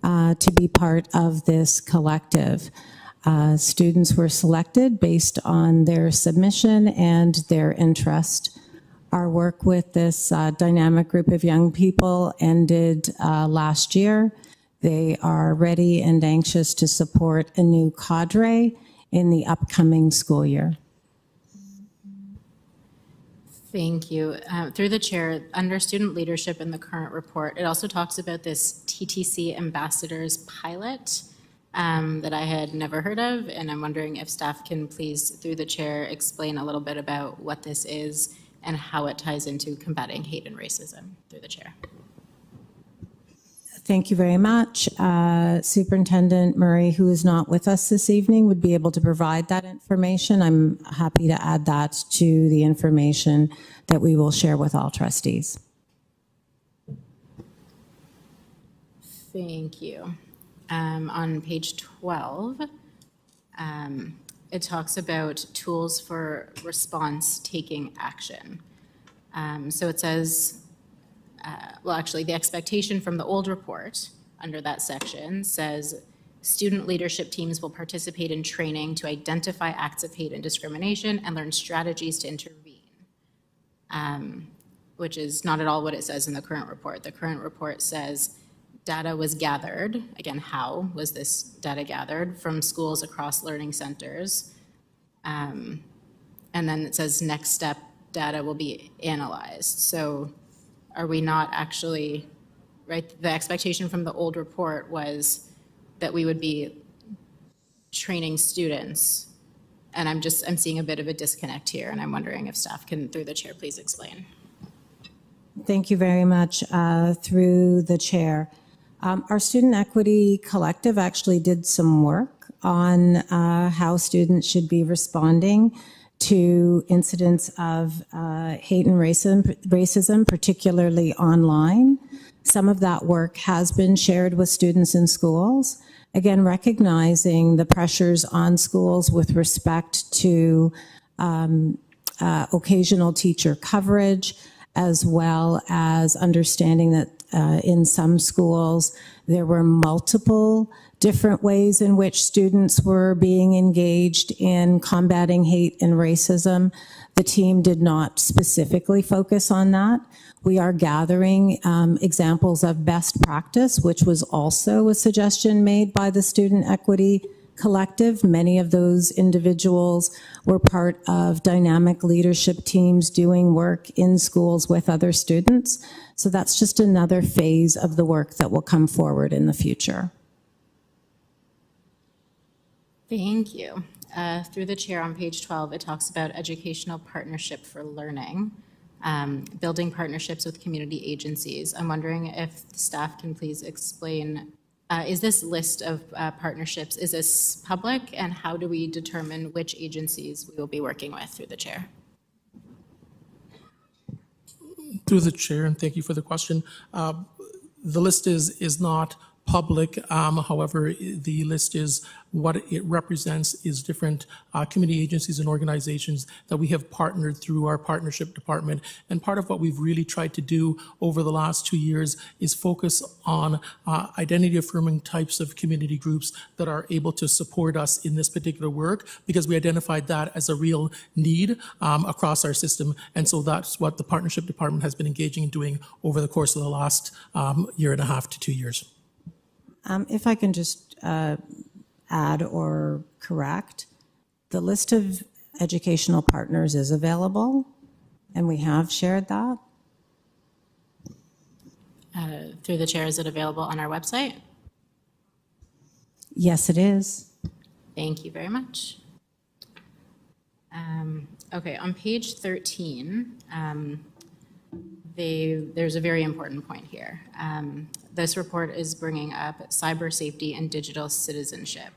to be part of this collective. Students were selected based on their submission and their interest. Our work with this dynamic group of young people ended last year. They are ready and anxious to support a new cadre in the upcoming school year. Thank you. Through the chair, under student leadership in the current report, it also talks about this TTC ambassadors pilot that I had never heard of, and I'm wondering if staff can please, through the chair, explain a little bit about what this is and how it ties into combating hate and racism, through the chair. Thank you very much. Superintendent Murray, who is not with us this evening, would be able to provide that information. I'm happy to add that to the information that we will share with all trustees. Thank you. On page 12, it talks about tools for response taking action. So it says, well, actually, the expectation from the old report under that section says student leadership teams will participate in training to identify acts of hate and discrimination and learn strategies to intervene, which is not at all what it says in the current report. The current report says data was gathered, again, how was this data gathered, from schools across learning centers. And then it says next step data will be analyzed. So are we not actually, right, the expectation from the old report was that we would be training students. And I'm seeing a bit of a disconnect here, and I'm wondering if staff can, through the chair, please explain. Thank you very much. Through the chair. Our Student Equity Collective actually did some work on how students should be responding to incidents of hate and racism, particularly online. Some of that work has been shared with students in schools. Again, recognizing the pressures on schools with respect to occasional teacher coverage, as well as understanding that in some schools there were multiple different ways in which students were being engaged in combating hate and racism. The team did not specifically focus on that. We are gathering examples of best practice, which was also a suggestion made by the Student Equity Collective. Many of those individuals were part of dynamic leadership teams doing work in schools with other students. So that's just another phase of the work that will come forward in the future. Thank you. Through the chair, on page 12, it talks about educational partnership for learning, building partnerships with community agencies. I'm wondering if the staff can please explain, is this list of partnerships, is this public, and how do we determine which agencies we will be working with, through the chair? Through the chair, and thank you for the question. The list is not public. However, the list is what it represents is different community agencies and organizations that we have partnered through our partnership department. And part of what we've really tried to do over the last 2 years is focus on identity affirming types of community groups that are able to support us in this particular work, because we identified that as a real need across our system. And so that's what the partnership department has been engaging in doing over the course of the last 1.5 to 2 years. If I can just add or correct, the list of educational partners is available, and we have shared that. Through the chair, is it available on our website? Yes, it is. Thank you very much. Okay, on page 13, there's a very important point here. This report is bringing up cyber safety and digital citizenship.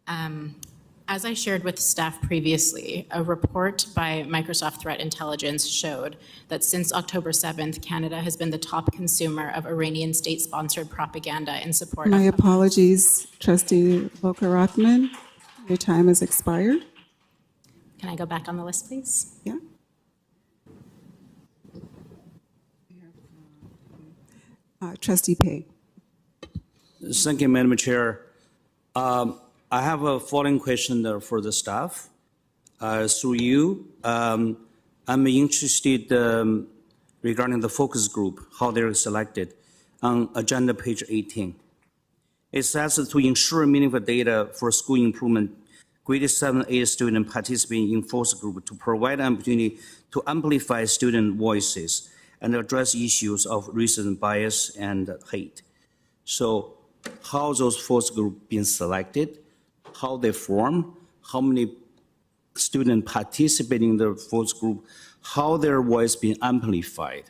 As I shared with staff previously, a report by Microsoft Threat Intelligence showed that since October 7th, Canada has been the top consumer of Iranian state-sponsored propaganda in support My of... apologies, Trustee Lulka-Rotman. Your time has expired. Can I go back on the list, please? Yeah. Trustee Pei. Thank you, Madam Chair. I have a following question there for the staff. Through you, I'm interested regarding the focus group, how they're selected on agenda page 18. It says to ensure meaningful data for school improvement grade 7, 8 students participating in focus group to provide an opportunity to amplify student voices and address issues of racism, bias, and hate. So how those focus groups been selected, how they form, how many students participating in the focus group, how their voice being amplified.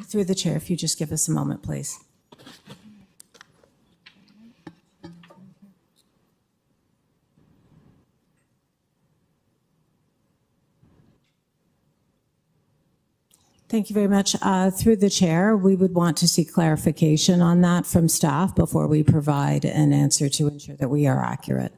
Through the chair, if you just give us a moment, please. Thank you very much. Through the chair, we would want to see clarification on that from staff before we provide an answer to ensure that we are accurate.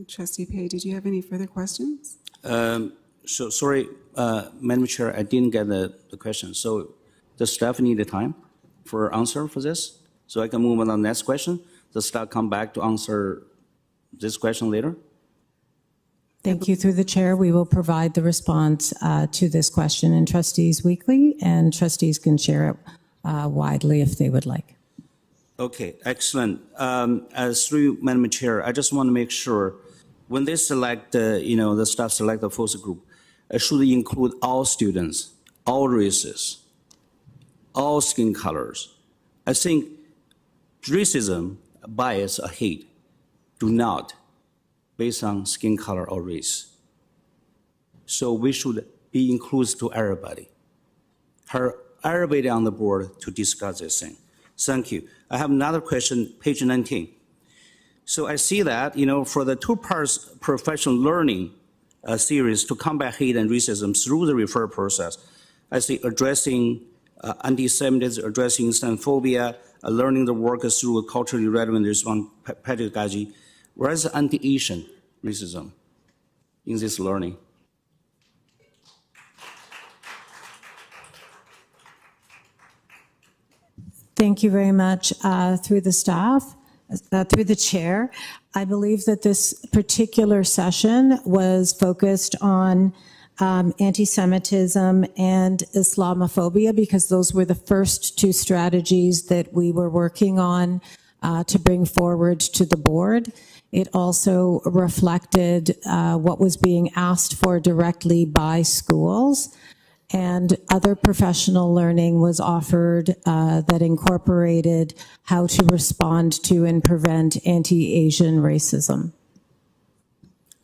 Trustee Pei, did you have any further questions? So sorry, Madam Chair, I didn't get the question. So does staff need the time for answer for this? So I can move on to the next question. Does staff come back to answer this question later? Thank you. Through the chair, we will provide the response to this question in Trustees Weekly, and trustees can share it widely if they would like. Okay, excellent. As through Madam Chair, I just want to make sure when they select, the staff select the focus group, should include all students, all races, all skin colors. I think racism, bias, or hate do not based on skin color or race. So we should be inclusive to everybody. Everybody on the board to discuss this thing. Thank you. I have another question, page 19. So I see that, for the two parts professional learning series to combat hate and racism through the referral process, I see addressing anti-Semitism, addressing Islamophobia, learning the work through a culturally relevant response pedagogy. Where is anti-Asian racism in this learning? Thank you very much. Through the staff, through the chair, I believe that this particular session was focused on anti-Semitism and Islamophobia because those were the first two strategies that we were working on to bring forward to the board. It also reflected what was being asked for directly by schools, and other professional learning was offered that incorporated how to respond to and prevent anti-Asian racism.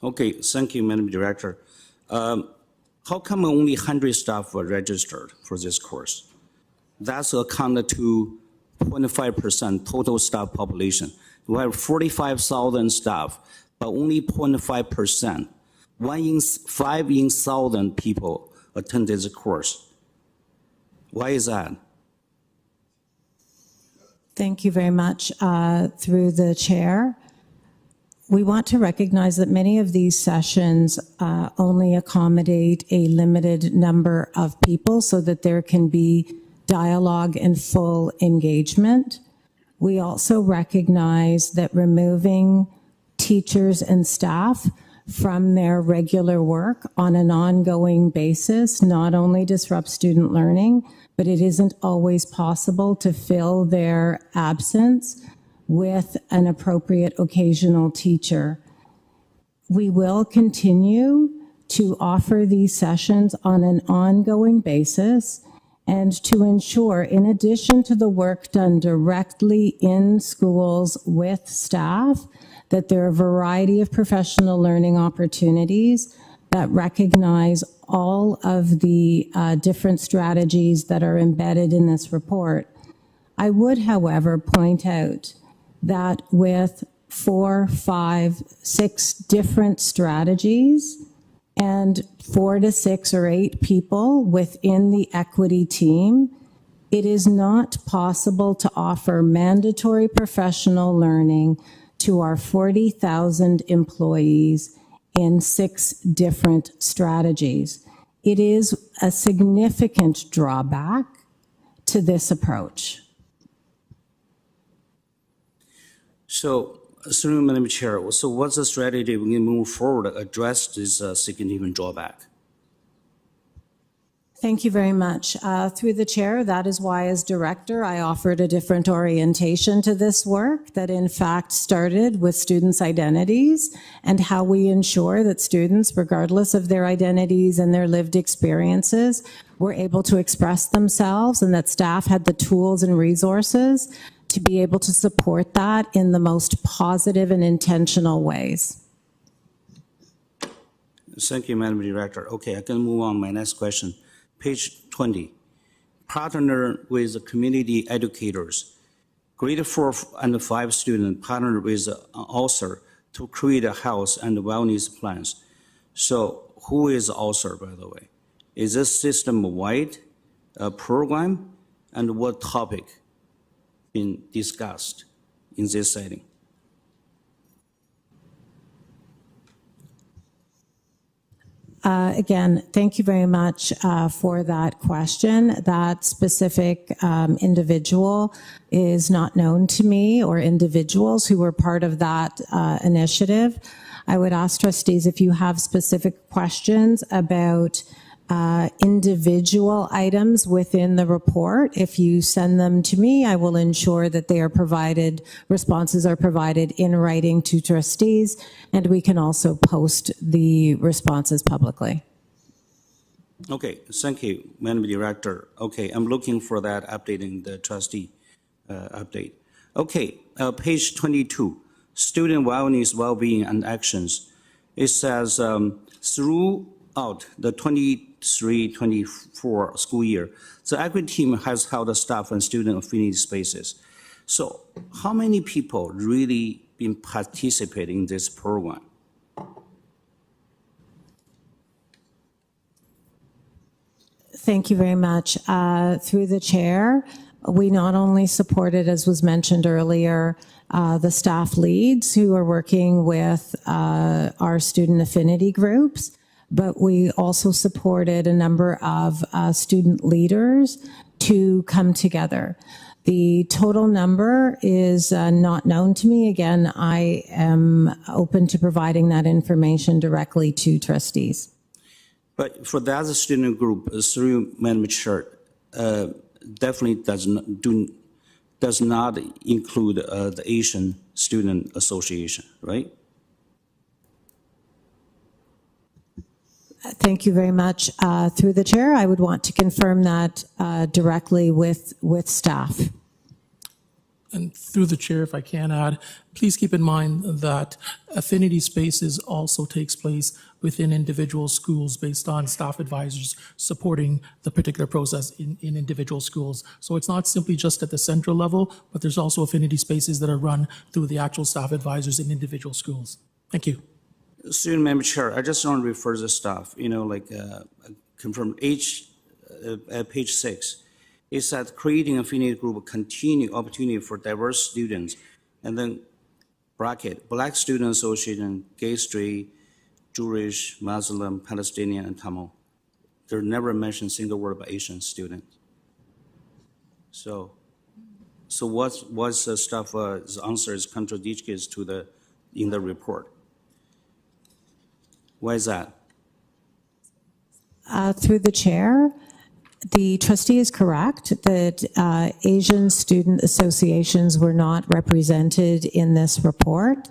Okay, thank you, Madam Director. How come only 100 staff were registered for this course? That's accounted to 0.5% total staff population. We have 45,000 staff, but only 0.5%. 1 in 5 in 1,000 people attended the course. Why is that? Thank you very much. Through the chair, we want to recognize that many of these sessions only accommodate a limited number of people so that there can be dialogue and full engagement. We also recognize that removing teachers and staff from their regular work on an ongoing basis not only disrupts student learning, but it isn't always possible to fill their absence with an appropriate occasional teacher. We will continue to offer these sessions on an ongoing basis and to ensure, in addition to the work done directly in schools with staff, that there are a variety of professional learning opportunities that recognize all of the different strategies that are embedded in this report. I would, however, point out that with 4, 5, 6 different strategies and 4 to 6 or 8 people within the equity team, it is not possible to offer mandatory professional learning to our 40,000 employees in 6 different strategies. It is a significant drawback to this approach. So, through Madam Chair, so what's the strategy we can move forward to address this significant drawback? Thank you very much. Through the chair, that is why as director, I offered a different orientation to this work that in fact started with students' identities and how we ensure that students, regardless of their identities and their lived experiences, were able to express themselves and that staff had the tools and resources to be able to support that in the most positive and intentional ways. Thank you, Madam Director. Okay, I can move on. My next question. Page 20, partner with the community educators. Grade 4 and 5 students partner with an author to create a health and wellness plans. So who is the author, by the way? Is this system-wide program, and what topic been discussed in this setting? Again, thank you very much for that question. That specific individual is not known to me, or individuals who were part of that initiative. I would ask trustees if you have specific questions about individual items within the report. If you send them to me, I will ensure that they are provided, responses are provided in writing to trustees, and we can also post the responses publicly. Okay, thank you, Madam Director. Okay, I'm looking for that update in the trustee update. Okay, page 22, student wellness, well-being, and actions. It says throughout the 23-24 school year, the equity team has held a staff and student affinity spaces. So how many people really been participating in this program? Thank you very much. Through the chair, we not only supported, as was mentioned earlier, the staff leads who are working with our student affinity groups, but we also supported a number of student leaders to come together. The total number is not known to me. Again, I am open to providing that information directly to trustees. But for the other student group, through Madam Chair, definitely does not include the Asian Student Association, right? Thank you very much. Through the chair, I would want to confirm that directly with staff. And through the chair, if I can add, please keep in mind that affinity spaces also takes place within individual schools based on staff advisors supporting the particular process in individual schools. So it's not simply just at the central level, but there's also affinity spaces that are run through the actual staff advisors in individual schools. Thank you. Student Member Chair, I just want to refer the staff, confirm page 6. It said creating affinity group continue opportunity for diverse students, and then bracket, Black Student Association, gay, straight, Jewish, Muslim, Palestinian, and Tamil. They're never mentioned a single word about Asian students. So what's the stuff, the answer is contradictory to in the report. Why is that? Through the chair, the trustee is correct that Asian student associations were not represented in this report.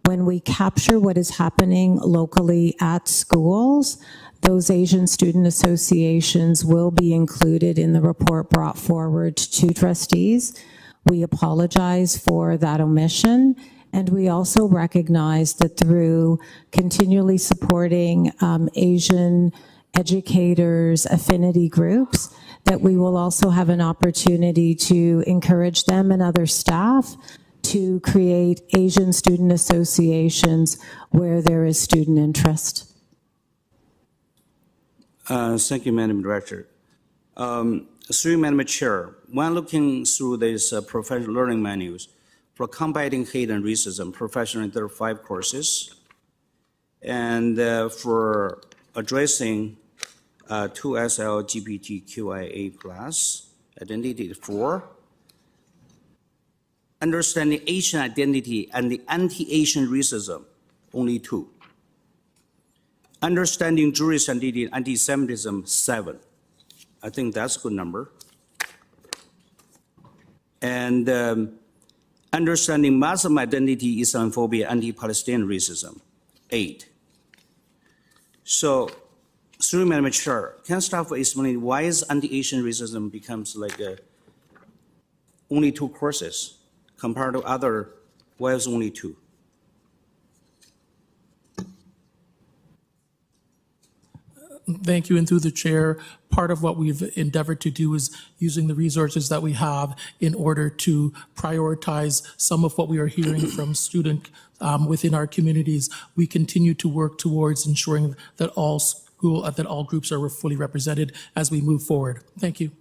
When we capture what is happening locally at schools, those Asian student associations will be included in the report brought forward to trustees. We apologize for that omission. And we also recognize that through continually supporting Asian educators, affinity groups, that we will also have an opportunity to encourage them and other staff to create Asian student associations where there is student interest. Thank you, Madam Director. Through Madam Chair, when looking through these professional learning manuals, for combating hate and racism, professional, there are 5 courses. And for addressing 2S LGBTQIA+, identity 4, understanding Asian identity and the anti-Asian racism, only 2. Understanding Jewish identity and anti-Semitism, 7. I think that's a good number. And understanding Muslim identity, Islamophobia, anti-Palestinian racism, 8. So, through Madam Chair, can staff explain why is anti-Asian racism becomes like only 2 courses compared to other, why is only 2? Thank you, and through the chair, part of what we've endeavored to do is using the resources that we have in order to prioritize some of what we are hearing from students within our communities. We continue to work towards ensuring that all groups are fully represented as we move forward. Thank you.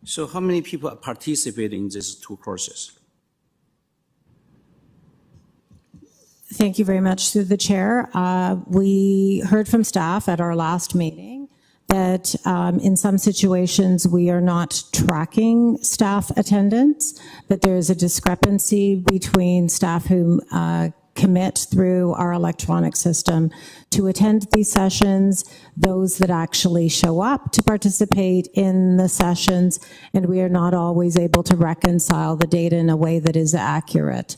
So how many people are participating in these 2 courses? Thank you very much through the chair. We heard from staff at our last meeting that in some situations we are not tracking staff attendance, that there is a discrepancy between staff who commit through our electronic system to attend these sessions, those that actually show up to participate in the sessions, and we are not always able to reconcile the data in a way that is accurate.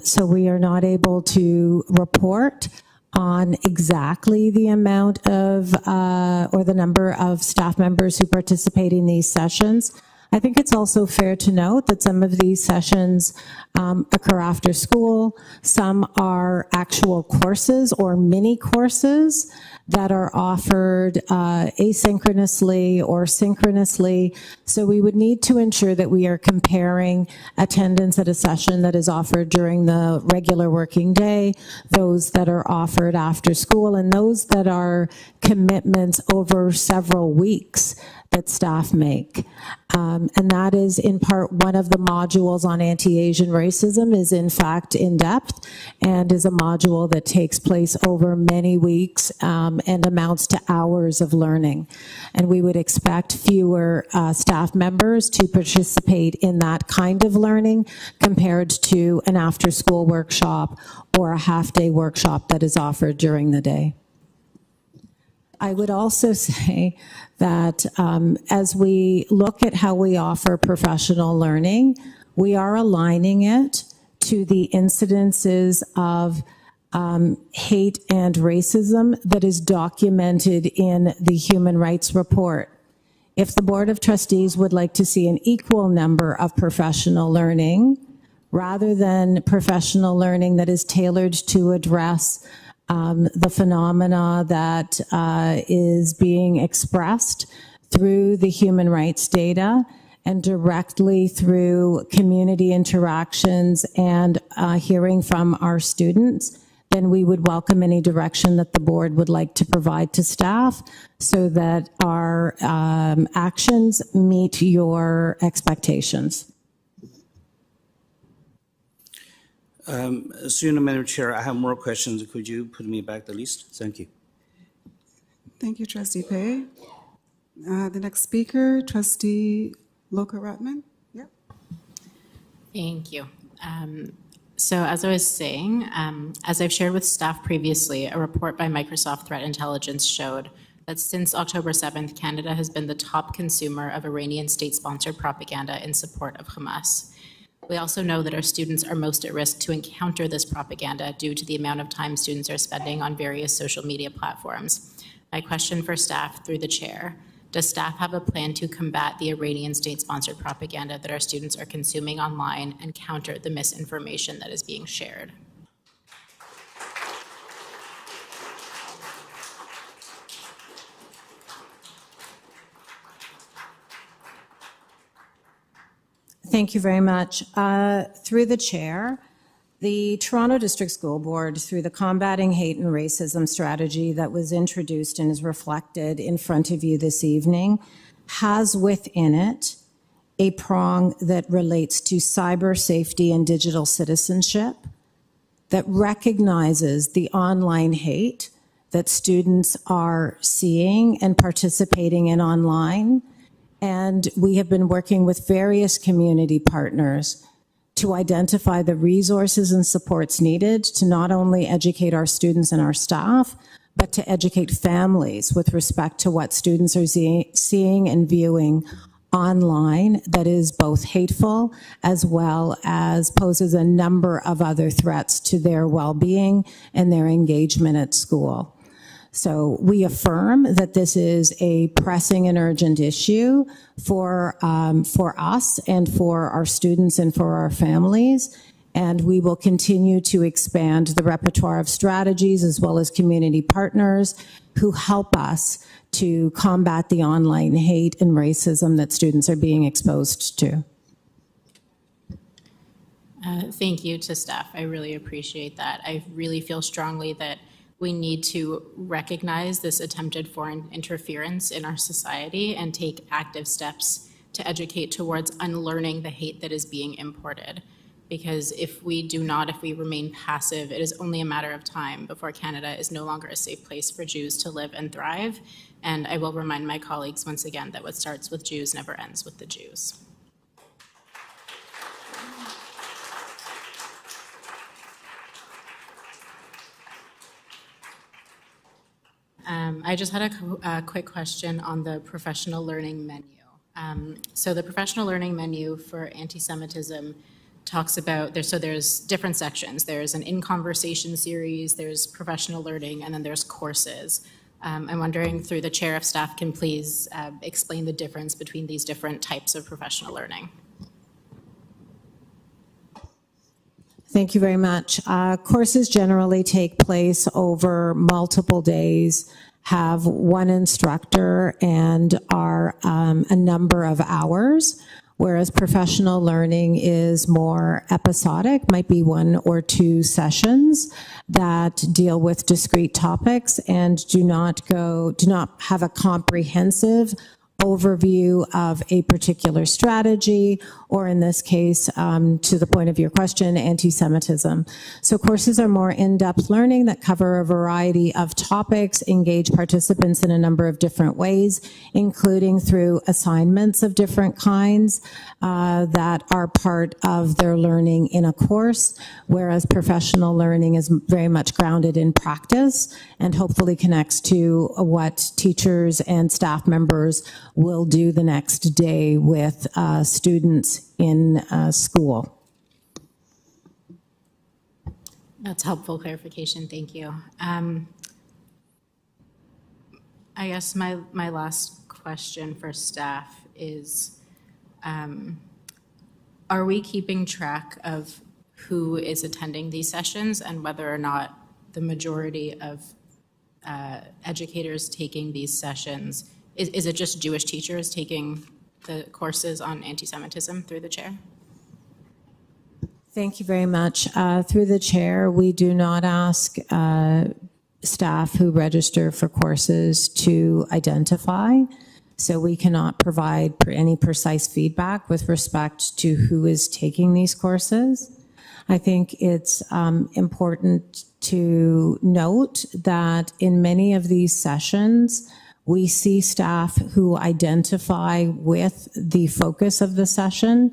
So we are not able to report on exactly the amount of, or the number of staff members who participate in these sessions. I think it's also fair to note that some of these sessions occur after school. Some are actual courses or mini courses that are offered asynchronously or synchronously. So we would need to ensure that we are comparing attendance at a session that is offered during the regular working day, those that are offered after school, and those that are commitments over several weeks that staff make. And that is in part one of the modules on anti-Asian racism is in fact in depth and is a module that takes place over many weeks and amounts to hours of learning. And we would expect fewer staff members to participate in that kind of learning compared to an after-school workshop or a half-day workshop that is offered during the day. I would also say that as we look at how we offer professional learning, we are aligning it to the incidences of hate and racism that is documented in the Human Rights Report. If the Board of Trustees would like to see an equal number of professional learning, rather than professional learning that is tailored to address the phenomena that is being expressed through the human rights data and directly through community interactions and hearing from our students, then we would welcome any direction that the board would like to provide to staff so that our actions meet your expectations. Madam Chair, I have more questions. Could you put me back the list? Thank you. Thank you, Trustee Pei. The next speaker, Trustee Lulka-Rotman. Yep. Thank you. So as I was saying, as I've shared with staff previously, a report by Microsoft Threat Intelligence showed that since October 7th, Canada has been the top consumer of Iranian state-sponsored propaganda in support of Hamas. We also know that our students are most at risk to encounter this propaganda due to the amount of time students are spending on various social media platforms. My question for staff through the chair, does staff have a plan to combat the Iranian state-sponsored propaganda that our students are consuming online and counter the misinformation that is being shared? Thank you very much. Through the chair, the Toronto District School Board, through the Combating Hate and Racism strategy that was introduced and is reflected in front of you this evening, has within it a prong that relates to cyber safety and digital citizenship that recognizes the online hate that students are seeing and participating in online. And we have been working with various community partners to identify the resources and supports needed to not only educate our students and our staff, but to educate families with respect to what students are seeing and viewing online that is both hateful as well as poses a number of other threats to their well-being and their engagement at school. So we affirm that this is a pressing and urgent issue for us and for our students and for our families. And we will continue to expand the repertoire of strategies as well as community partners who help us to combat the online hate and racism that students are being exposed to. Thank you to staff. I really appreciate that. I really feel strongly that we need to recognize this attempted foreign interference in our society and take active steps to educate towards unlearning the hate that is being imported. Because if we remain passive, it is only a matter of time before Canada is no longer a safe place for Jews to live and thrive. And I will remind my colleagues once again that what starts with Jews never ends with the Jews. I just had a quick question on the professional learning menu. So the professional learning menu for anti-Semitism talks about, there's different sections. There's an in-conversation series, there's professional learning, and then there's courses. I'm wondering, through the chair, if staff can please explain the difference between these different types of professional learning. Thank you very much. Courses generally take place over multiple days, have one instructor, and are a number of hours, whereas professional learning is more episodic, might be 1 or 2 sessions that deal with discrete topics and do not have a comprehensive overview of a particular strategy, or in this case, to the point of your question, anti-Semitism. So courses are more in-depth learning that cover a variety of topics, engage participants in a number of different ways, including through assignments of different kinds that are part of their learning in a course, whereas professional learning is very much grounded in practice and hopefully connects to what teachers and staff members will do the next day with students in school. That's helpful clarification, thank you. I guess my last question for staff is, are we keeping track of who is attending these sessions and whether or not the majority of educators taking these sessions, is it just Jewish teachers taking the courses on anti-Semitism through the chair? Thank you very much. Through the chair, we do not ask staff who register for courses to identify, so we cannot provide any precise feedback with respect to who is taking these courses. I think it's important to note that in many of these sessions, we see staff who identify with the focus of the session,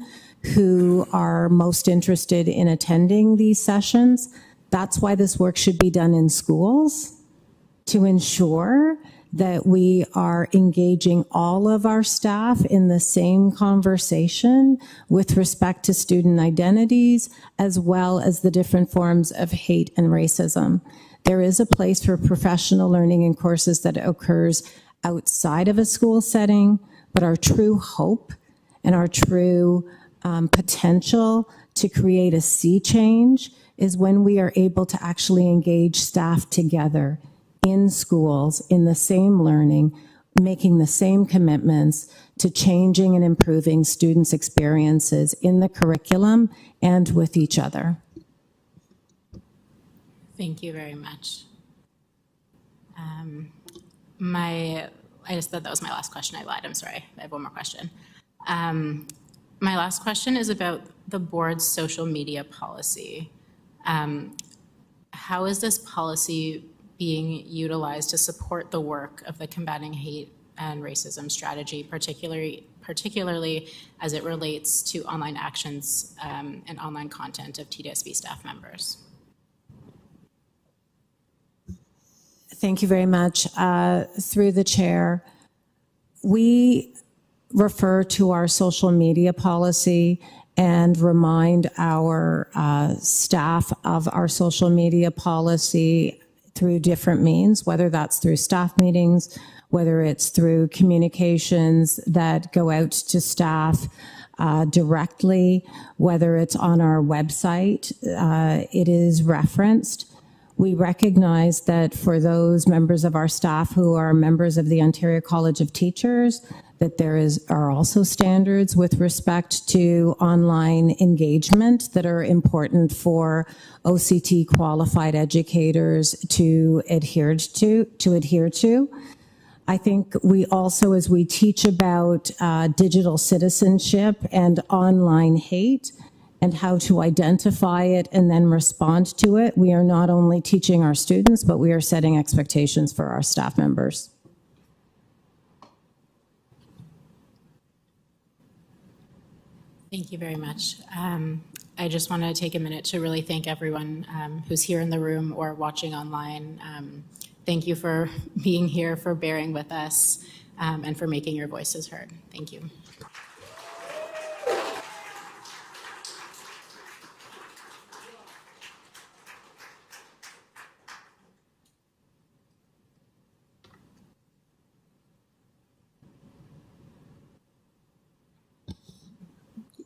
who are most interested in attending these sessions. That's why this work should be done in schools, to ensure that we are engaging all of our staff in the same conversation with respect to student identities, as well as the different forms of hate and racism. There is a place for professional learning and courses that occurs outside of a school setting, but our true hope and our true potential to create a sea change is when we are able to actually engage staff together in schools, in the same learning, making the same commitments to changing and improving students' experiences in the curriculum and with each other. Thank you very much. I just thought that was my last question. I lied, I'm sorry. I have one more question. My last question is about the board's social media policy. How is this policy being utilized to support the work of the Combating Hate and Racism strategy, particularly as it relates to online actions and online content of TDSB staff members. Thank you very much. Through the chair, we refer to our social media policy and remind our staff of our social media policy through different means, whether that's through staff meetings, whether it's through communications that go out to staff directly, whether it's on our website, it is referenced. We recognize that for those members of our staff who are members of the Ontario College of Teachers, that there are also standards with respect to online engagement that are important for OCT qualified educators to adhere to. I think we also, as we teach about digital citizenship and online hate and how to identify it and then respond to it, we are not only teaching our students, but we are setting expectations for our staff members. Thank you very much. I just want to take a minute to really thank everyone who's here in the room or watching online. Thank you for being here, for bearing with us, and for making your voices heard. Thank you.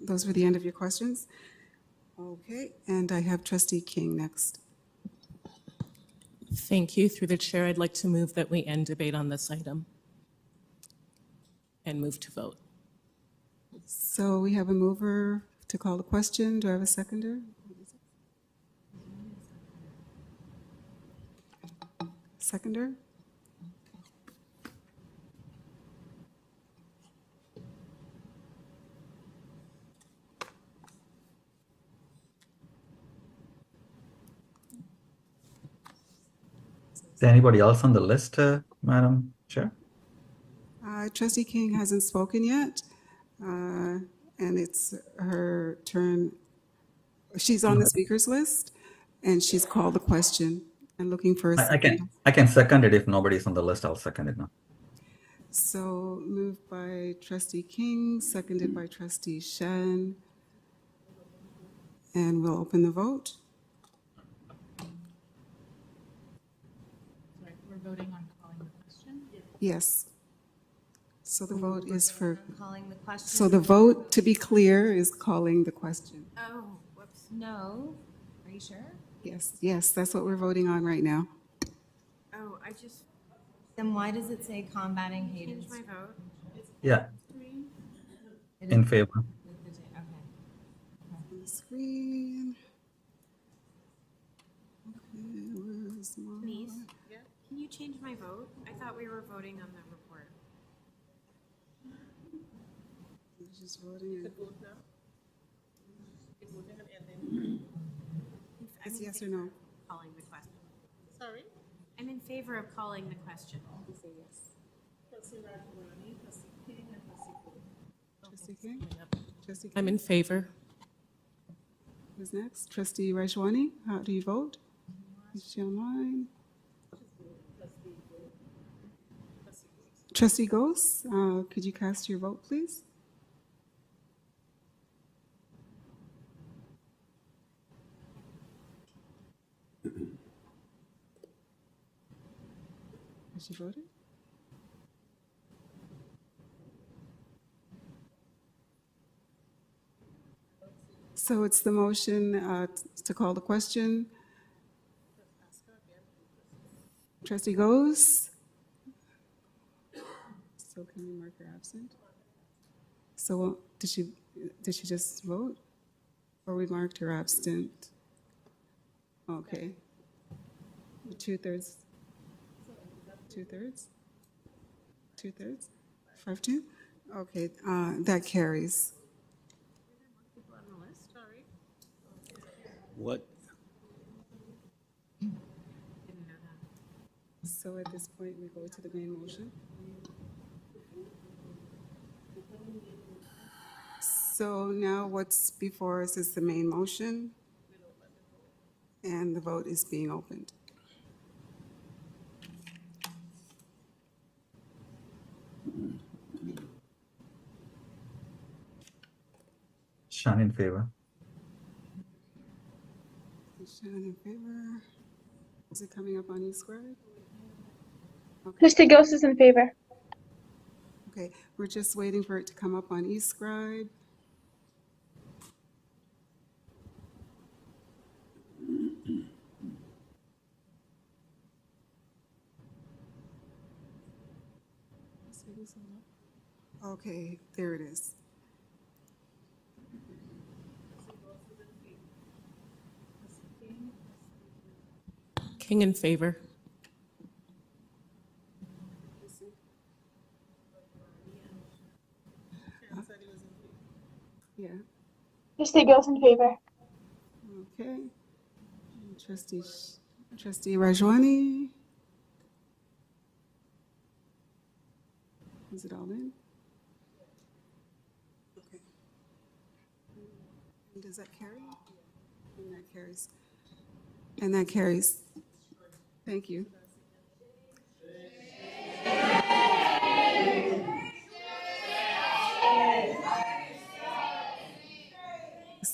Those were the end of your questions. Okay, and I have Trustee King next. Thank you. Through the chair, I'd like to move that we end debate on this item and move to vote. So we have a mover to call the question. Do I have a seconder? Seconder? Is there anybody else on the list, Madam Chair? Trustee King hasn't spoken yet, and it's her turn. She's on the speakers list, and she's called the question and looking for a second. I can second it if nobody's on the list. I'll second it now. So moved by Trustee King, seconded by Trustee Shan, and we'll open the vote. We're voting on calling the question? Yes. So the vote is for, Calling the question. so the vote, to be clear, is calling the question. Oh, whoops. No. Are you sure? Yes, that's what we're voting on right now. Oh, I just Then why does it say combating hate? changed my vote. Yeah. In favor. Okay. On the screen. Okay, where's my- Denise, can you change my vote? I thought we were voting on the report. Just voting. It's yes or no? Calling the question. Sorry? I'm in favor of calling the question. Say yes. Trustee King? Trustee King? I'm in favor. Who's next? Trustee Rajwani, how do you vote? Is she online? Trustee Ghost, could you cast your vote, please? Has she voted? So it's the motion to call the question. Trustee Ghost? So can we mark her absent? So did she just vote? Or we marked her absent? Okay. 2/3? 2/3? 2/3? 5-2? Okay, that carries. What? So at this point, we go to the main motion. So now what's before us is the main motion, and the vote is being opened. Shan in favor. Shan in favor. Is it coming up on e-squared? Trustee is in favor. Okay, we're just waiting for it to come up on eScribe. Okay, there it is. King in favor. Yeah, Trustee Gills in favor. okay. Trustee Rajwani. Is it all in? Okay. And does that carry? And that carries. And that carries. Thank you.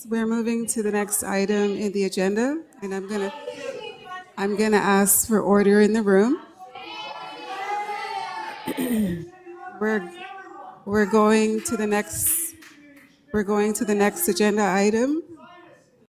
We're moving to the next item in the agenda, and I'm gonna ask for order in the room. We're going to the next agenda item,